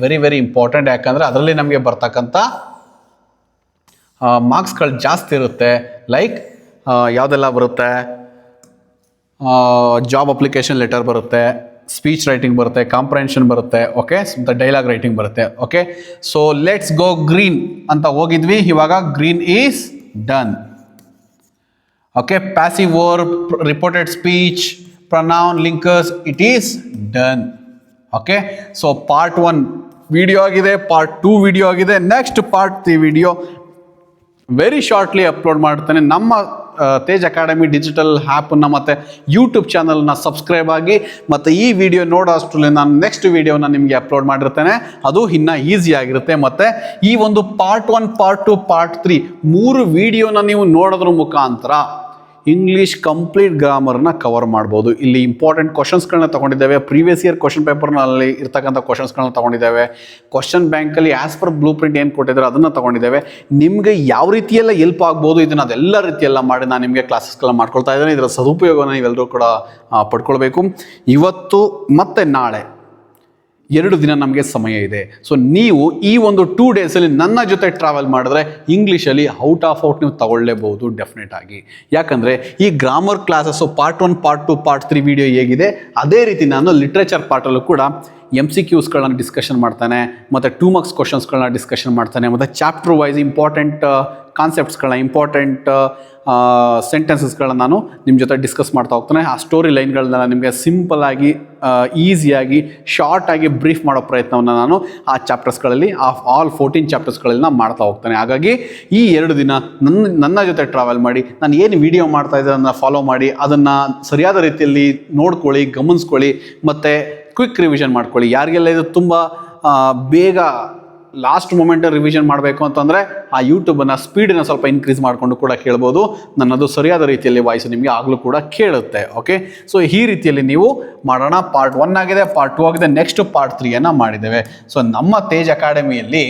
very very important. ಯಾಕಂದರೆ ಅದರಲ್ಲಿ ನಮಗೆ ಬರ್ತಕ್ಕಂಥ ಮಾರ್ಕ್ಸ್ಗಳು ಜಾಸ್ತಿ ಇರುತ್ತೆ. ಲೈಕ್ ಯಾವುದೆಲ್ಲ ಬರುತ್ತೆ? ಜಾಬ್ ಅಪ್ಲಿಕೇಶನ್ ಲೆಟರ್ ಬರುತ್ತೆ, ಸ್ಪೀಚ್ ರೈಟಿಂಗ್ ಬರುತ್ತೆ, ಕಾಂಪ್ರಹೆನ್ಷನ್ ಬರುತ್ತೆ. ಓಕೆ, ಮತ್ತು ಡೈಲಾಗ್ ರೈಟಿಂಗ್ ಬರುತ್ತೆ. Okay, so let's go green ಅಂತ ಹೋಗಿದ್ವಿ. ಇವಾಗ green is done. Okay, passive verb, reported speech, pronoun, linkers, it is done. Okay, so part 1 video ಆಗಿದೆ, part 2 video ಆಗಿದೆ. Next part 3 video very shortly upload ಮಾಡ್ತೇನೆ. ನಮ್ಮ Tej academy digital ಆ್ಯಪನ್ನು ಮತ್ತು YouTube ಚಾನಲ್ನ ಸಬ್ಸ್ಕ್ರೈಬ್ ಆಗಿ, ಮತ್ತು ಈ ವಿಡಿಯೋ ನೋಡೋ ಅಷ್ಟರಲ್ಲಿ ನಾನು ನೆಕ್ಸ್ಟ್ ವಿಡಿಯೋನ ನಿಮಗೆ ಅಪ್ಲೋಡ್ ಮಾಡಿರ್ತೇನೆ. ಅದು ಇನ್ನೂ ಈಸಿ ಆಗಿರುತ್ತೆ. ಮತ್ತು ಈ ಒಂದು ಪಾರ್ಟ್ 1, ಪಾರ್ಟ್ 2, ಪಾರ್ಟ್ 3 3 ವಿಡಿಯೋನ ನೀವು ನೋಡೋದ್ರ ಮುಖಾಂತರ ಇಂಗ್ಲೀಷ್ ಕಂಪ್ಲೀಟ್ ಗ್ರಾಮರ್ನ ಕವರ್ ಮಾಡ್ಬೋದು. ಇಲ್ಲಿ ಇಂಪಾರ್ಟೆಂಟ್ ಕ್ವಶನ್ಸ್ಗಳನ್ನ ತೊಗೊಂಡಿದ್ದೇವೆ. ಪ್ರೀವಿಯಸ್ ಇಯರ್ ಕ್ವಶನ್ ಪೇಪರ್ನಲ್ಲಿ ಇರ್ತಕ್ಕಂಥ ಕ್ವಶನ್ಸ್ಗಳನ್ನ ತೊಗೊಂಡಿದ್ದೇವೆ. ಕ್ವಶನ್ ಬ್ಯಾಂಕಲ್ಲಿ ಆ್ಯಸ್ ಪರ್ ಬ್ಲೂ ಪ್ರಿಂಟ್ ಏನು ಕೊಟ್ಟಿದ್ದಾರೆ ಅದನ್ನು ತೊಗೊಂಡಿದ್ದೇವೆ. ನಿಮಗೆ ಯಾವ ರೀತಿಯೆಲ್ಲ ಹೆಲ್ಪ್ ಆಗ್ಬೋದು ಇದನ್ನು ಅದೆಲ್ಲ ರೀತಿಯೆಲ್ಲ ಮಾಡಿ ನಾನು ನಿಮಗೆ ಕ್ಲಾಸಸ್ಗಳನ್ನ ಮಾಡ್ಕೊಳ್ತಾ ಇದ್ದೇನೆ. ಇದರ ಸದುಪಯೋಗನ ನೀವೆಲ್ಲರೂ ಕೂಡ ಪಡ್ಕೊಳ್ಬೇಕು. ಇವತ್ತು ಮತ್ತು ನಾಳೆ 2 ದಿನ ನಮಗೆ ಸಮಯ ಇದೆ. ಸೊ ನೀವು ಈ ಒಂದು 2 ಡೇಸಲ್ಲಿ ನನ್ನ ಜೊತೆ ಟ್ರಾವೆಲ್ ಮಾಡಿದ್ರೆ ಇಂಗ್ಲೀಷಲ್ಲಿ ಔಟ್ ನೀವು ತಗೊಳ್ಳೇಬಹುದು ಡೆಫಿನೆಟ್ ಆಗಿ. ಯಾಕಂದರೆ ಈ grammar classes part 1, part 2, part 3 video ಹೇಗಿದೆ ಅದೇ ರೀತಿ ನಾನು ಲಿಟ್ರೇಚರ್ ಪಾರ್ಟಲ್ಲೂ ಕೂಡ MCQಸ್ಗಳನ್ನ ಡಿಸ್ಕಷನ್ ಮಾಡ್ತಾನೆ, ಮತ್ತು 2 ಮಾರ್ಕ್ಸ್ ಕ್ವಶನ್ಸ್ಗಳನ್ನ ಡಿಸ್ಕಷನ್ ಮಾಡ್ತಾನೆ, ಮತ್ತು ಚಾಪ್ಟರ್ ವೈಸ್ ಇಂಪಾರ್ಟೆಂಟ್ ಕಾನ್ಸೆಪ್ಟ್ಸ್ಗಳನ್ನ, ಇಂಪಾರ್ಟೆಂಟ್ ಸೆಂಟೆನ್ಸಸ್ಗಳನ್ನ ನಾನು ನಿಮ್ಮ ಜೊತೆ ಡಿಸ್ಕಸ್ ಮಾಡ್ತಾ ಹೋಗ್ತಾನೆ. ಆ ಸ್ಟೋರಿ ಲೈನ್ಗಳನ್ನ ನಿಮಗೆ ಸಿಂಪಲ್ಲಾಗಿ, ಈಸಿಯಾಗಿ, ಶಾರ್ಟಾಗಿ ಬ್ರೀಫ್ ಮಾಡೋ ಪ್ರಯತ್ನವನ್ನು ನಾನು ಆ ಚಾಪ್ಟರ್ಸ್ಗಳಲ್ಲಿ, ಆಲ್ 14 ಚಾಪ್ಟರ್ಸ್ಗಳಲ್ಲಿ ನಾನು ಮಾಡ್ತಾ ಹೋಗ್ತಾನೆ. ಹಾಗಾಗಿ ಈ 2 ದಿನ ನನ್ನ ಜೊತೆ ಟ್ರಾವೆಲ್ ಮಾಡಿ, ನಾನು ಏನು ವಿಡಿಯೋ ಮಾಡ್ತಾ ಇದ್ದೆ ಅದನ್ನು ಫಾಲೋ ಮಾಡಿ, ಅದನ್ನು ಸರಿಯಾದ ರೀತಿಯಲ್ಲಿ ನೋಡ್ಕೊಳ್ಳಿ, ಗಮನಿಸ್ಕೊಳ್ಳಿ, ಮತ್ತು ಕ್ವಿಕ್ ರಿವಿಷನ್ ಮಾಡ್ಕೊಳ್ಳಿ. ಯಾರಿಗೆಲ್ಲ ಇದು ತುಂಬ ಬೇಗ ಲಾಸ್ಟ್ ಮೂಮೆಂಟ್ ರಿವಿಷನ್ ಮಾಡಬೇಕು ಅಂತಂದರೆ ಆ ಯೂಟ್ಯೂಬನ್ನು ಸ್ಪೀಡನ್ನು ಸ್ವಲ್ಪ ಇನ್ಕ್ರೀಸ್ ಮಾಡಿಕೊಂಡು ಕೂಡ ಕೇಳ್ಬೋದು. ನನ್ನದು ಸರಿಯಾದ ರೀತಿಯಲ್ಲಿ ವಾಯ್ಸು ನಿಮಗೆ ಆಗಲೂ ಕೂಡ ಕೇಳುತ್ತೆ. ಓಕೆ, ಸೊ ಈ ರೀತಿಯಲ್ಲಿ ನೀವು ಮಾಡೋಣ. ಪಾರ್ಟ್ 1 ಆಗಿದೆ, ಪಾರ್ಟ್ 2 ಆಗಿದೆ, ನೆಕ್ಸ್ಟ್ ಪಾರ್ಟ್ 3 ಮಾಡಿದ್ದೇವೆ. ಸೊ ನಮ್ಮ ತೇಜ್ ಅಕಾಡೆಮಿಯಲ್ಲಿ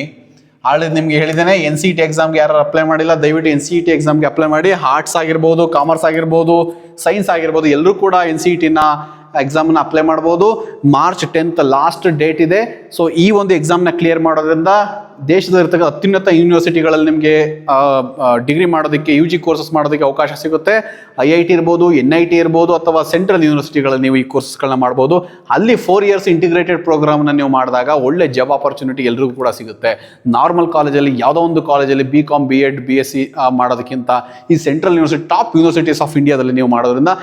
ನಿಮಗೆ ಹೇಳಿದ್ದೇನೆ, NCET ಎಕ್ಸಾಮ್ಗೆ ಯಾರು ಅಪ್ಲೈ ಮಾಡಿಲ್ಲ ದಯವಿಟ್ಟು NCET ಎಕ್ಸಾಮ್ಗೆ ಅಪ್ಲೈ ಮಾಡಿ. ಆರ್ಟ್ಸ್ ಆಗಿರ್ಬೋದು, ಕಾಮರ್ಸ್ ಆಗಿರ್ಬೋದು, ಸೈನ್ಸ್ ಆಗಿರ್ಬೋದು, ಎಲ್ಲರೂ ಕೂಡ NCETನ ಎಕ್ಸಾಮನ್ನು ಅಪ್ಲೈ ಮಾಡ್ಬೋದು. ಮಾರ್ಚ್ 10th ಲಾಸ್ಟ್ ಡೇಟ್ ಇದೆ. ಸೊ ಈ ಒಂದು ಎಕ್ಸಾಮ್ನ ಕ್ಲಿಯರ್ ಮಾಡೋದ್ರಿಂದ ದೇಶದಲ್ಲಿರ್ತಕ್ಕಂಥ ಅತ್ಯುನ್ನತ ಯೂನಿವರ್ಸಿಟಿಗಳಲ್ಲಿ ನಿಮಗೆ ಡಿಗ್ರಿ ಮಾಡೋದಕ್ಕೆ UG ಕೋರ್ಸಸ್ ಮಾಡೋದಕ್ಕೆ ಅವಕಾಶ ಸಿಗುತ್ತೆ. IIT ಇರ್ಬೋದು, NIT ಇರ್ಬೋದು, ಅಥವಾ ಸೆಂಟ್ರಲ್ ಯೂನಿವರ್ಸಿಟಿಗಳಲ್ಲಿ ನೀವು ಈ ಕೋರ್ಸಸ್ಗಳನ್ನ ಮಾಡ್ಬೋದು. ಅಲ್ಲಿ 4 years ಇಂಟಿಗ್ರೇಟೆಡ್ ಪ್ರೋಗ್ರಾಮ್ನ ನೀವು ಮಾಡಿದಾಗ ಒಳ್ಳೆ ಜಾಬ್ ಆಪರ್ಚುನಿಟಿ ಎಲ್ರಿಗೂ ಕೂಡ ಸಿಗುತ್ತೆ. ನಾರ್ಮಲ್ ಕಾಲೇಜಲ್ಲಿ ಯಾವುದೋ ಒಂದು ಕಾಲೇಜಲ್ಲಿ BCom, B.Ed, BSc ಮಾಡೋದಕ್ಕಿಂತ ಈ central university, top universities of ಇಂಡಿಯಾದಲ್ಲಿ ನೀವು ಮಾಡೋದ್ರಿಂದ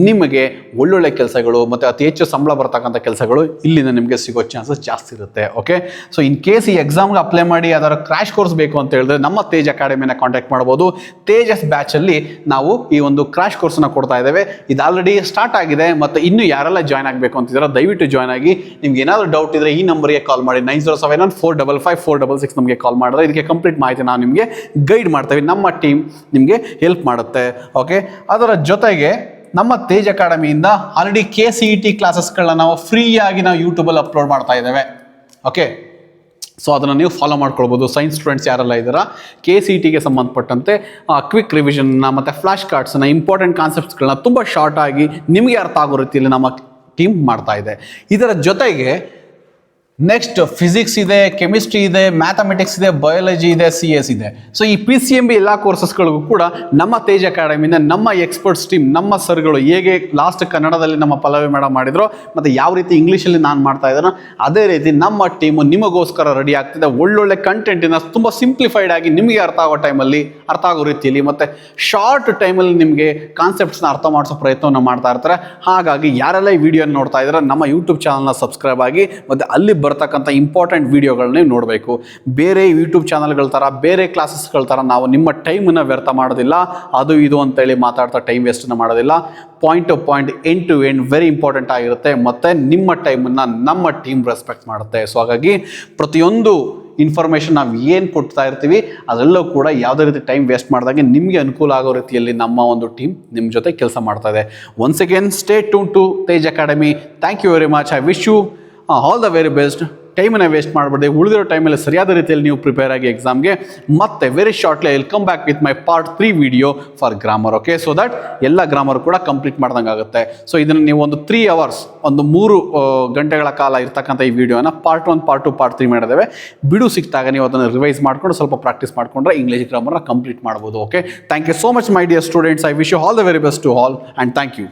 ನಿಮಗೆ ಒಳ್ಳೊಳ್ಳೆ ಕೆಲಸಗಳು ಮತ್ತು ಅತಿ ಹೆಚ್ಚು ಸಂಬಳ ಬರ್ತಕ್ಕಂಥ ಕೆಲಸಗಳು ಇಲ್ಲಿಂದ ನಿಮಗೆ ಸಿಗೋ ಚಾನ್ಸಸ್ ಜಾಸ್ತಿ ಇರುತ್ತೆ. ಓಕೆ, ಸೊ ಇನ್ ಕೇಸ್ ಈ ಎಕ್ಸಾಮ್ಗೆ ಅಪ್ಲೈ ಮಾಡಿ ಅದರ ಕ್ರ್ಯಾಶ್ ಕೋರ್ಸ್ ಬೇಕು ಅಂತ ಹೇಳಿದ್ರೆ ನಮ್ಮ ತೇಜ್ ಅಕಾಡೆಮಿನ ಕಾಂಟ್ಯಾಕ್ಟ್ ಮಾಡ್ಬೋದು. ತೇಜಸ್ ಬ್ಯಾಚಲ್ಲಿ ನಾವು ಈ ಒಂದು ಕ್ರ್ಯಾಶ್ ಕೋರ್ಸ್ನ ಕೊಡ್ತಾ ಇದ್ದೇವೆ. ಇದು ಆಲ್ರೆಡಿ ಸ್ಟಾರ್ಟ್ ಆಗಿದೆ ಮತ್ತು ಇನ್ನು ಯಾರೆಲ್ಲ ಜಾಯ್ನ್ ಆಗಬೇಕು ಅಂತಿದ್ದೀರಾ ದಯವಿಟ್ಟು ಜಾಯ್ನ್ ಆಗಿ. ನಿಮ್ಗೆ ಏನಾದರೂ ಡೌಟ್ ಇದ್ರೆ ಈ ನಂಬರ್ಗೆ ಕಾಲ್ ಮಾಡಿ 9071455466 ನಮಗೆ ಕಾಲ್ ಮಾಡಿದ್ರೆ ಇದಕ್ಕೆ ಕಂಪ್ಲೀಟ್ ಮಾಹಿತಿ ನಾವು ನಿಮಗೆ ಗೈಡ್ ಮಾಡ್ತೇವೆ. ನಮ್ಮ ಟೀಮ್ ನಿಮಗೆ ಹೆಲ್ಪ್ ಮಾಡುತ್ತೆ. ಓಕೆ, ಅದರ ಜೊತೆಗೆ ನಮ್ಮ ತೇಜ್ ಅಕಾಡೆಮಿಯಿಂದ ಆಲ್ರೆಡಿ KCET ಕ್ಲಾಸಸ್ಗಳನ್ನ ನಾವು ಫ್ರೀಯಾಗಿ ನಾವು ಯೂಟ್ಯೂಬಲ್ಲಿ ಅಪ್ಲೋಡ್ ಮಾಡ್ತಾ ಇದ್ದೇವೆ. ಓಕೆ, ಸೊ ಅದನ್ನು ನೀವು ಫಾಲೋ ಮಾಡ್ಕೊಳ್ಬೋದು. ಸೈನ್ಸ್ ಸ್ಟೂಡೆಂಟ್ಸ್ ಯಾರೆಲ್ಲ ಇದ್ದೀರಾ KCETಗೆ ಸಂಬಂಧಪಟ್ಟಂತೆ ಕ್ವಿಕ್ ರಿವಿಷನ್ನ ಮತ್ತು ಫ್ಲಾಶ್ ಕಾರ್ಡ್ಸನ್ನ, ಇಂಪಾರ್ಟೆಂಟ್ ಕಾನ್ಸೆಪ್ಟ್ಸ್ಗಳನ್ನ ತುಂಬ ಶಾರ್ಟ್ ಆಗಿ ನಿಮಗೆ ಅರ್ಥ ಆಗೋ ರೀತಿಯಲ್ಲಿ ನಮ್ಮ ಟೀಮ್ ಮಾಡ್ತಾ ಇದೆ. ಇದರ ಜೊತೆಗೆ ನೆಕ್ಸ್ಟ್ ಫಿಸಿಕ್ಸ್ ಇದೆ, ಕೆಮಿಸ್ಟ್ರಿ ಇದೆ, ಮ್ಯಾಥಮೆಟಿಕ್ಸ್ ಇದೆ, ಬಯಾಲಜಿ ಇದೆ, CS ಇದೆ. ಸೊ ಈ PCMB ಎಲ್ಲ ಕೋರ್ಸಸ್ಗಳಿಗೂ ಕೂಡ ನಮ್ಮ ತೇಜ್ ಅಕಾಡೆಮಿಯಿಂದ ನಮ್ಮ ಎಕ್ಸ್ಪರ್ಟ್ಸ್ ಟೀಮ್, ನಮ್ಮ ಸರ್ಗಳು ಹೇಗೆ ಲಾಸ್ಟ್ ಕನ್ನಡದಲ್ಲಿ ನಮ್ಮ ಪಲ್ಲವಿ ಮೇಡಮ್ ಮಾಡಿದ್ರು ಮತ್ತು ಯಾವ ರೀತಿ ಇಂಗ್ಲೀಷಲ್ಲಿ ನಾನು ಮಾಡ್ತಾ ಇದ್ದಾನೋ ಅದೇ ರೀತಿ ನಮ್ಮ ಟೀಮು ನಿಮಗೋಸ್ಕರ ರೆಡಿ ಆಗ್ತಿದೆ. ಒಳ್ಳೊಳ್ಳೆ ಕಂಟೆಂಟಿನ ತುಂಬ ಸಿಂಪ್ಲಿಫೈಡ್ ಆಗಿ ನಿಮಗೆ ಅರ್ಥ ಆಗೋ ಟೈಮಲ್ಲಿ, ಅರ್ಥ ಆಗೋ ರೀತಿಯಲ್ಲಿ ಮತ್ತು ಶಾರ್ಟ್ ಟೈಮಲ್ಲಿ ನಿಮಗೆ ಕಾನ್ಸೆಪ್ಟ್ಸ್ನ ಅರ್ಥ ಮಾಡಿಸೋ ಪ್ರಯತ್ನವನ್ನು ಮಾಡ್ತಾ ಇರ್ತಾರೆ. ಹಾಗಾಗಿ ಯಾರೆಲ್ಲ ಈ ವಿಡಿಯೋನ ನೋಡ್ತಾ ಇದ್ದಾರೆ ನಮ್ಮ ಯೂಟ್ಯೂಬ್ ಚಾನಲ್ನ ಸಬ್ಸ್ಕ್ರೈಬ್ ಆಗಿ ಮತ್ತು ಅಲ್ಲಿ ಬರ್ತಕ್ಕಂಥ ಇಂಪಾರ್ಟೆಂಟ್ ವಿಡಿಯೋಗಳನ್ನ ನೀವು ನೋಡಬೇಕು. ಬೇರೆ ಯೂಟ್ಯೂಬ್ ಚಾನಲ್ಗಳ ಥರ, ಬೇರೆ ಕ್ಲಾಸಸ್ಗಳ ಥರ ನಾವು ನಿಮ್ಮ ಟೈಮನ್ನು ವ್ಯರ್ಥ ಮಾಡೋದಿಲ್ಲ. ಅದು ಇದು ಅಂತೇಳಿ ಮಾತಾಡ್ತಾ ಟೈಮ್ ವೇಸ್ಟನ್ನು ಮಾಡೋದಿಲ್ಲ. Point to point, end to end very important ಆಗಿರುತ್ತೆ ಮತ್ತು ನಿಮ್ಮ ಟೈಮನ್ನು ನಮ್ಮ ಟೀಮ್ ರೆಸ್ಪೆಕ್ಟ್ ಮಾಡುತ್ತೆ. ಸೊ ಹಾಗಾಗಿ ಪ್ರತಿಯೊಂದು ಇನ್ಫಾರ್ಮೇಷನ್ ನಾವು ಏನು ಕೊಡ್ತಾ ಇರ್ತೀವಿ ಅದೆಲ್ಲವೂ ಕೂಡ ಯಾವುದೇ ರೀತಿ ಟೈಮ್ ವೇಸ್ಟ್ ಮಾಡಿದಾಗೆ ನಿಮಗೆ ಅನುಕೂಲ ಆಗೋ ರೀತಿಯಲ್ಲಿ ನಮ್ಮ ಒಂದು ಟೀಮ್ ನಿಮ್ಮ ಜೊತೆ ಕೆಲಸ ಮಾಡ್ತಾ ಇದೆ. Once again stay tune to Tej Academy. Thank you very much. I wish you all the very best. ಟೈಮನ್ನು ವೇಸ್ಟ್ ಮಾಡಬೇಡಿ. ಉಳಿದಿರೋ ಟೈಮಲ್ಲಿ ಸರಿಯಾದ ರೀತಿಯಲ್ಲಿ ನೀವು ಪ್ರಿಪೇರ್ ಆಗಿ ಎಕ್ಸಾಮ್ಗೆ. ಮತ್ತೆ very shortly I will come back with my part 3 video for grammar. Okay, so that ಎಲ್ಲ ಗ್ರಾಮರ್ ಕೂಡ ಕಂಪ್ಲೀಟ್ ಮಾಡ್ದಂಗೆ ಆಗುತ್ತೆ. ಸೊ ಇದನ್ನು ನೀವು ಒಂದು 3 hours, ಒಂದು 3 ಗಂಟೆಗಳ ಕಾಲ ಇರ್ತಕ್ಕಂಥ ಈ ವಿಡಿಯೋನ ಪಾರ್ಟ್ 1, ಪಾರ್ಟ್ 2, ಪಾರ್ಟ್ 3 ಮಾಡಿದ್ದೇವೆ. ಬಿಡು ಸಿಕ್ತಾಗ ನೀವು ಅದನ್ನು ರಿವೈಸ್ ಮಾಡಿಕೊಂಡು ಸ್ವಲ್ಪ ಪ್ರಾಕ್ಟೀಸ್ ಮಾಡಿಕೊಂಡ್ರೆ ಇಂಗ್ಲೀಷ್ ಗ್ರಾಮರ್ನ ಕಂಪ್ಲೀಟ್ ಮಾಡ್ಬೋದು. Okay, thank you so much my dear students. I wish you all the very best to all and thank you.